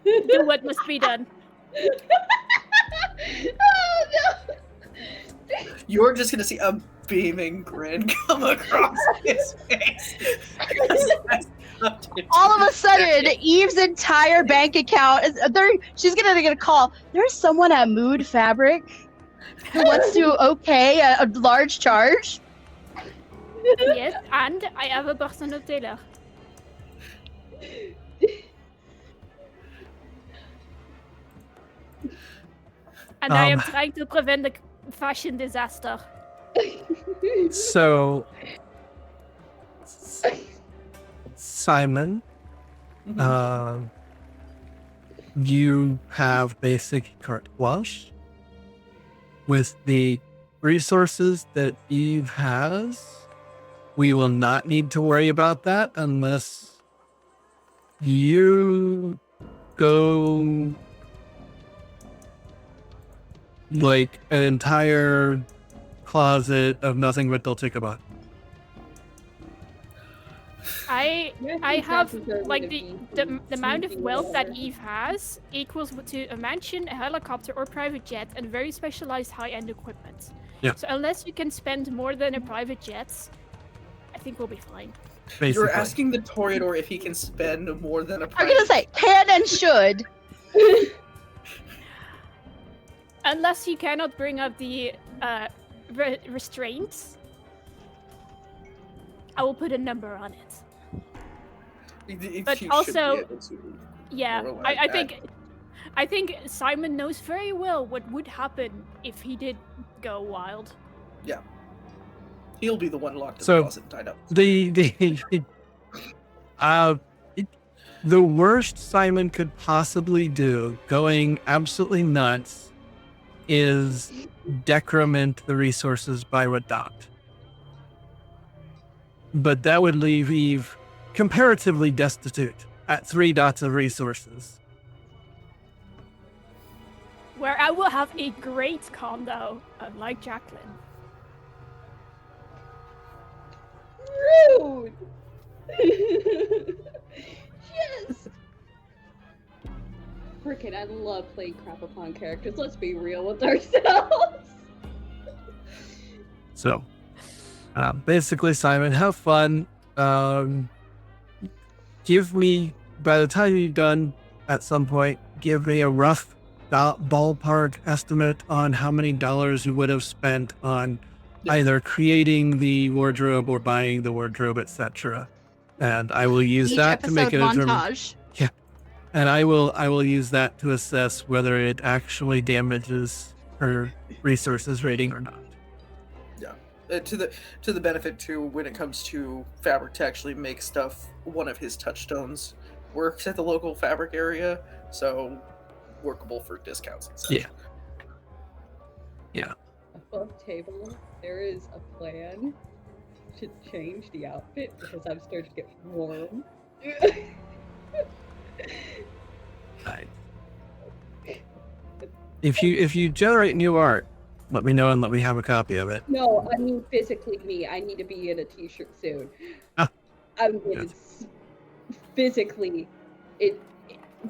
do what must be done. Oh no! You're just gonna see a beaming grin come across his face. All of a sudden, Eve's entire bank account she's gonna get a call. There's someone at Mood Fabric who wants to okay a large charge. Yes, and I have a personal tailor. And I am trying to prevent the fashion disaster. So, Simon, you have basic carte blanche with the resources that Eve has. We will not need to worry about that unless you go like an entire closet of nothing but Dolcicaba. I have like the amount of wealth that Eve has equals to a mansion, a helicopter, or private jet, and very specialized high-end equipment. Yeah. So unless you can spend more than a private jet, I think we'll be fine. Basically. You're asking the Toreador if he can spend more than a I'm gonna say can and should. Unless you cannot bring up the restraints, I will put a number on it. But You also, should be able to yeah, roll I that. think Simon knows very well what would happen if he did go wild. Yeah. He'll be the one locked in So, the closet and tied up. The worst Simon could possibly do, going absolutely nuts, is decrement the resources by Radot. But that would leave Eve comparatively destitute at 3 dots of resources. Where I will have a great condo, unlike Jacqueline. Rude! Yes! Frickin', I love playing crap upon characters. Let's be real with ourselves. So, basically, Simon, have fun. Give me, by the time you're done, at some point, give me a rough ballpark estimate on how many dollars you would have spent on either creating the wardrobe or buying the wardrobe, etc. And I will use Each that to make episode a determination. montage. Yeah, and I will use that to assess whether it actually damages her resources rating or not. Yeah, to the benefit too when it comes to fabric to actually make stuff. One of his touchstones works at the local fabric area, so workable for discounts and stuff. Yeah. Above table, there is a plan to change the outfit because I'm starting to get warm. Right. If you generate new art, let me know and let me have a copy of it. No, I mean physically me. I need to be in a t-shirt soon. Ah, I'm yes. physically.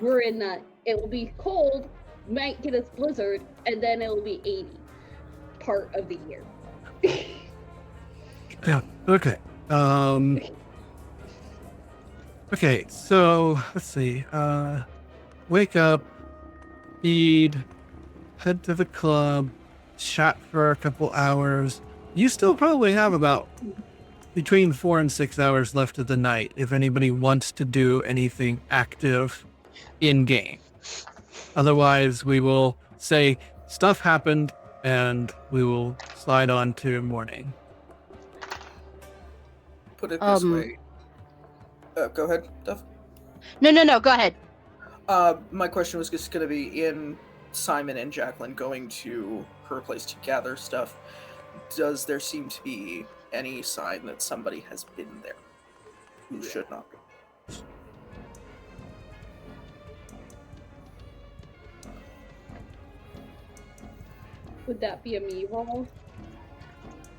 We're in that. It will be cold, might get us blizzard, and then it will be 80 part of the year. Yeah. Okay. Okay. So let's see. Wake up, feed, head to the club, chat for a couple hours. You still probably have about between 4 and 6 hours left of the night if anybody wants to do anything active in game. Otherwise, we will say stuff happened and we will slide on to morning. Put it this way. Go ahead, Duff. No. Go ahead. My question was just going to be in Simon and Jacqueline going to her place to gather stuff. Does there seem to be any sign that somebody has been there who should not be? Would that be a me roll?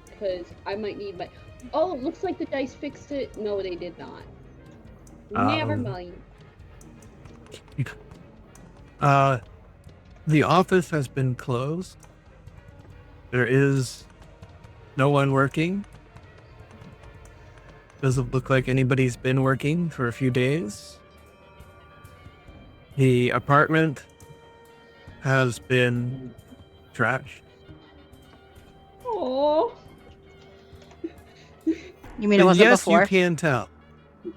Because I might need my... Oh, it looks like the dice fixed it. No, they did not. Never mind. The office has been closed. There is no one working. Doesn't look like anybody's been working for a few days. The apartment has been trashed. Oh. You mean it wasn't yes, before? you can tell.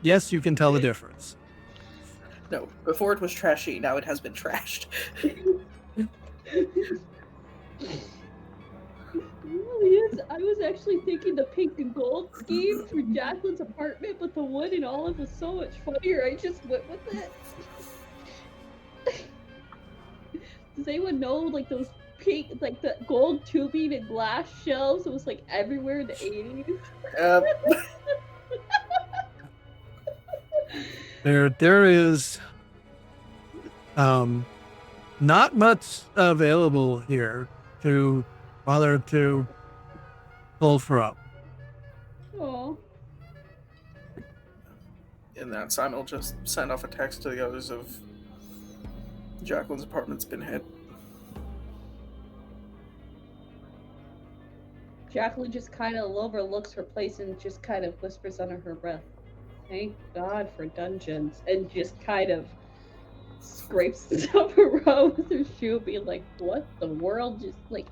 Yes, you can tell the difference. No, before it was trashy, now it has been trashed. Yes, I was actually thinking the pink and gold scheme for Jacqueline's apartment, but the wood and olive was so much funnier. I just went with it. Does anyone know like those pink, like the gold tubing and glass shelves? It was like everywhere in the 80s. There is not much available here to bother to pull from. Oh. And then Simon will just send off a text to the others of Jacqueline's apartment's been hit. Jacqueline just kind of overlooks her place and just kind of whispers under her breath, "Thank God for dungeons," and just kind of scrapes the top around with her shoe, being like, "What the world?" Just like,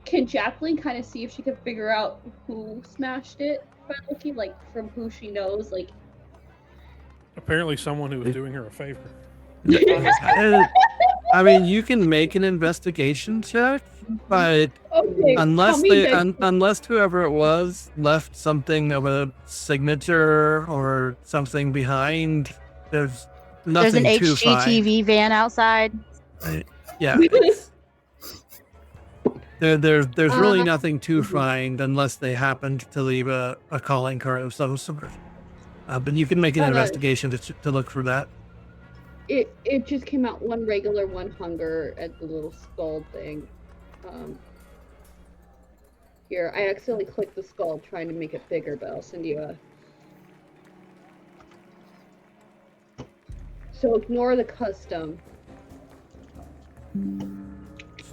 can Jacqueline kind of see if she can figure out who smashed it by looking, like, from who she knows, like? Apparently, someone who was doing her a favor. I mean, you can make an investigation check, but Okay, unless whoever it was left something of a signature or something behind, there's nothing There's an to find. HGTV van outside. Yeah. There's really nothing to find unless they happened to leave a calling card of some sort. But you can make an investigation to look for that. It just came out one regular, one hunger at the little skull thing. Here, I accidentally clicked the skull trying to make it bigger, but I'll send you a... So ignore the custom.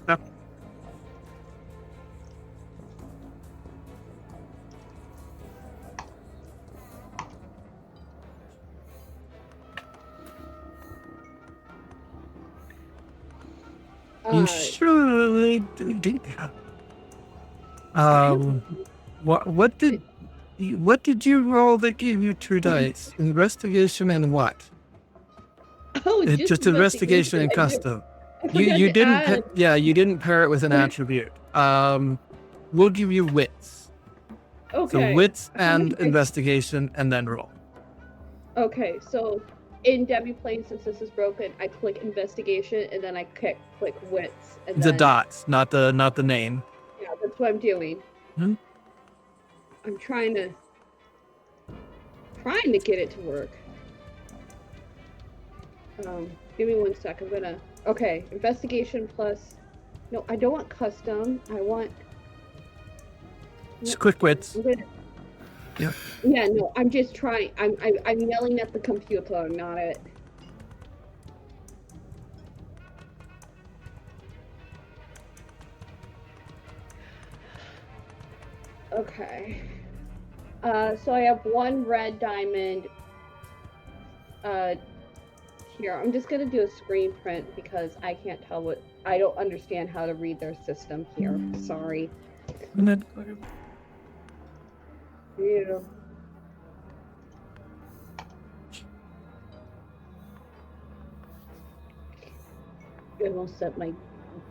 Yep. You surely did. What did you roll that gave you 2 dice? Investigation and what? Oh, It's just investigation and custom. You didn't pair it with an attribute. We'll give you wits. Okay. So wits and investigation, and then roll. Okay, so in Demiplane, since this is broken, I click investigation and then I click wits. And The then, dots, not the name. Yeah, that's what I'm doing. Hmm? I'm trying to get it to work. Give me 1 sec. I'm gonna. Okay, investigation plus. No, I don't want custom. I want. Just quick wits. Yeah. Yeah. No, I'm just trying. I'm yelling at the computer, not at. Okay. So I have 1 red diamond. Here, I'm just gonna do a screen print because I can't tell what. I don't understand how to read their system here. Sorry. Yeah. I almost set my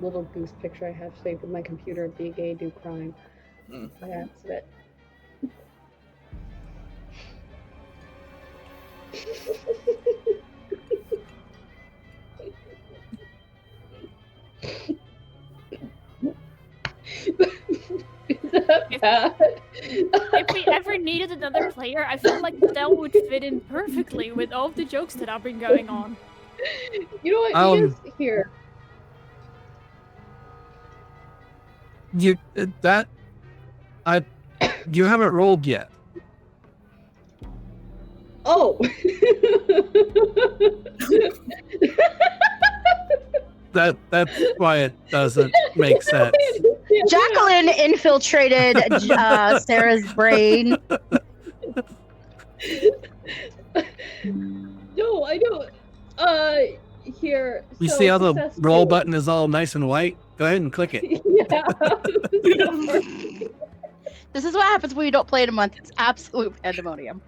little goose picture I have saved with my computer, be gay, do crime. By accident. Is that bad? If we ever needed another player, I feel like that would fit in perfectly with all of the jokes that have been going on. You know what? You just here. You haven't rolled yet. Oh. That's why it doesn't make sense. Jacqueline infiltrated Sarah's brain. No, I don't. Here. You so see how the roll 2. button is all nice and white? Go ahead and click it. Yeah. This is what happens when you don't play in a month. It's absolute pandemonium.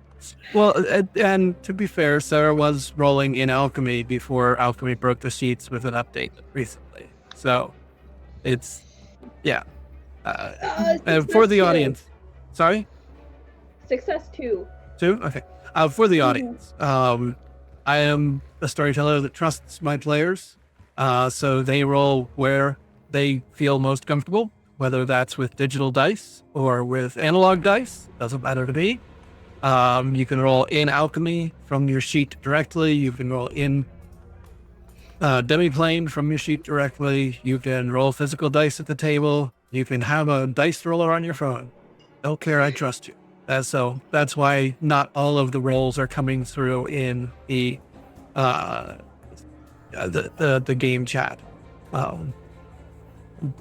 Well, and to be fair, Sarah was rolling in Alchemy before Alchemy broke the sheets with an update recently. So it's, yeah. And for the audience. Sorry? Success 2. 2? Okay. For the audience, I am a storyteller that trusts my players. So they roll where they feel most comfortable, whether that's with digital dice or with analog dice. Doesn't matter to me. You can roll in Alchemy from your sheet directly. You can roll in Demiplane from your sheet directly. You can roll physical dice at the table. You can have a dice roller on your phone. Don't care, I trust you. So that's why not all of the rolls are coming through in the game chat.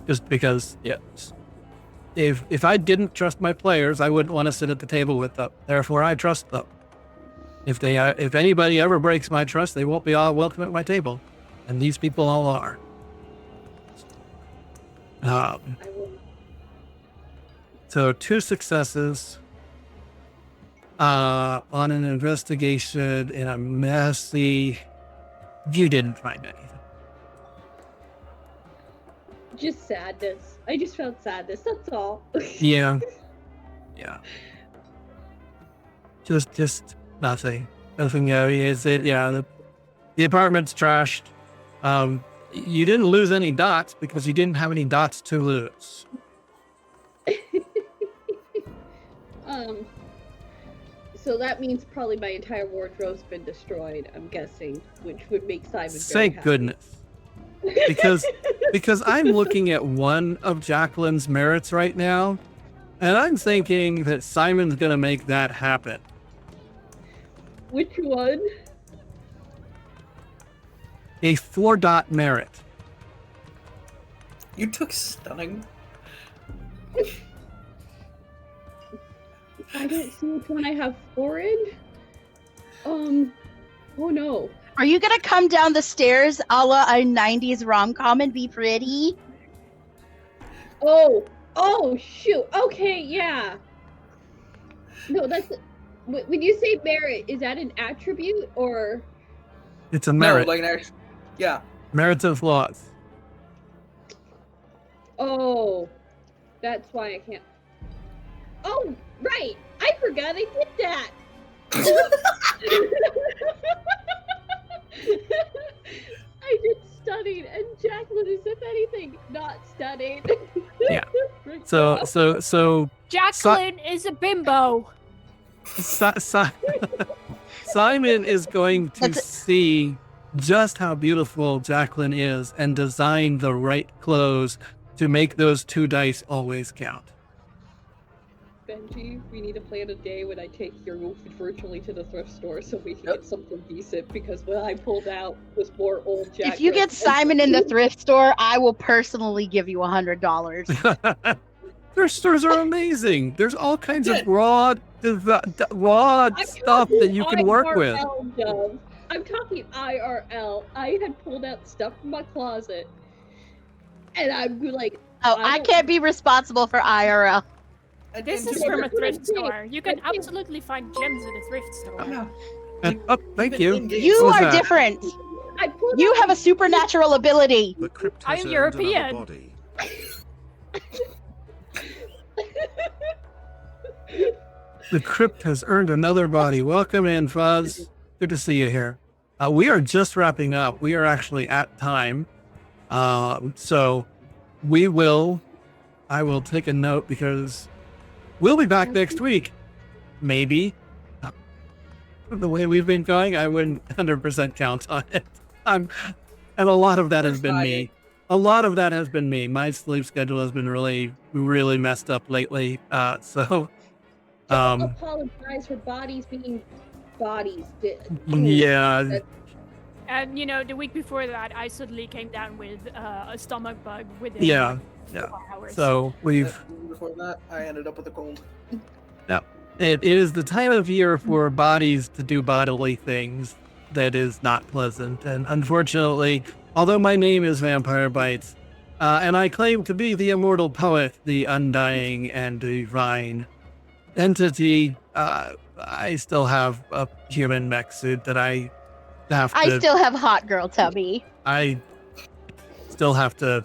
Just because, yes. If I didn't trust my players, I wouldn't want to sit at the table with them. Therefore, I trust them. If anybody ever breaks my trust, they won't be all welcome at my table, and these people all are. So 2 successes on an investigation in a messy. You didn't find anything. Just sadness. I just felt sadness. That's all. Yeah. Just nothing. Nothing is it? Yeah. The apartment's trashed. You didn't lose any dots because you didn't have any dots to lose. So that means probably my entire wardrobe's been destroyed, I'm guessing, which would make Simon very Thank happy. goodness. Because I'm looking at one of Jacqueline's merits right now, and I'm thinking that Simon's gonna make that happen. Which one? A 4-dot merit. You took stunning. I don't see which one I have 4 in. Oh no. Are you gonna come down the stairs a la a 90s rom-com and be pretty? Oh shoot. Okay, yeah. No, that's when you say merit, is that an attribute or? It's a merit. No, like actually, yeah. Merits and flaws. Oh, that's why I can't. Oh, right. I forgot I did that. I did stunning, and Jacqueline is, if anything, not stunning. Yeah. So Jacqueline is a bimbo. Simon is going to see just how beautiful Jacqueline is and design the right clothes to make those 2 dice always count. Benji, we need to plan a day when I take you virtually to the thrift store so we can get something decent, because what I pulled out was more old Jack. If you get Simon in the thrift store, I will personally give you $100. Thrift stores are amazing. There's all kinds of raw stuff that you can work with. Dove. I'm talking IRL. I had pulled out stuff from my closet, and I'm like, oh, I can't be responsible for IRL. This is from a thrift store. You can absolutely find gems at a thrift store. Thank you. You are different. You have a supernatural ability. The crypt has I'm earned European. another body. The crypt has earned another body. Welcome in, Fuzz. Good to see you here. We are just wrapping up. We are actually at time. So I will take a note because we'll be back next week. Maybe. The way we've been going, I wouldn't 100% count on it. And a lot of that has been me. A lot of that has been me. My sleep schedule has been really, really messed up lately. Don't apologize for bodies being bodies. Yeah. And the week before that, I suddenly came down with a stomach bug within Yeah. 4 hours. So Before that, I ended up with a cold. No. It is the time of year for bodies to do bodily things that is not pleasant. And unfortunately, although my name is Vampire Bites, and I claim to be the immortal poet, the undying and divine entity, I still have a human mech suit that I have to... I still have hot girl tummy. I still have to,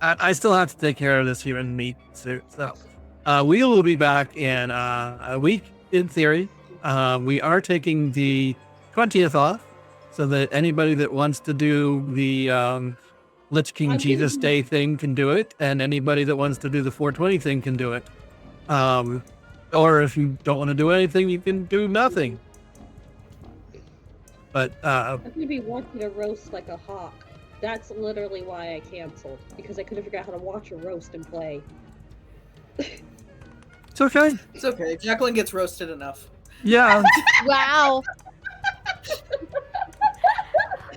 I still have to take care of this human meat suit. So we will be back in a week, in theory. We are taking the 20th off so that anybody that wants to do the Lich King Jesus Day thing can do it, and anybody that wants to do the 420 thing can do it. Or if you don't want to do anything, you can do nothing. But I'm gonna be watching a roast like a hawk. That's literally why I canceled, because I couldn't figure out how to watch a roast and play. It's okay. It's okay. Jacqueline gets roasted enough. Yeah. Wow.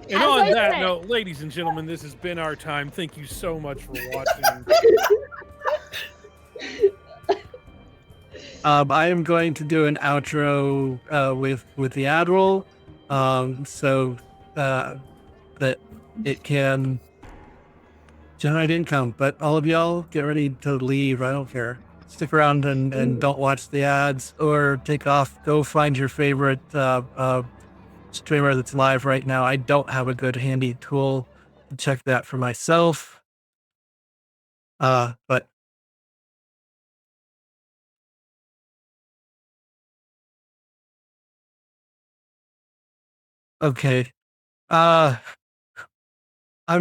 And on that note, ladies and gentlemen, this has been our time. Thank you so much for watching. I am going to do an outro with the Admiral, so that it can generate income. But all of y'all, get ready to leave. I don't care. Stick around and don't watch the ads, or take off. Go find your favorite streamer that's live right now. I don't have a good handy tool to check that for myself. But okay. I'm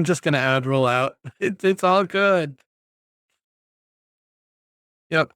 just gonna add roll out. It's all good. Yep.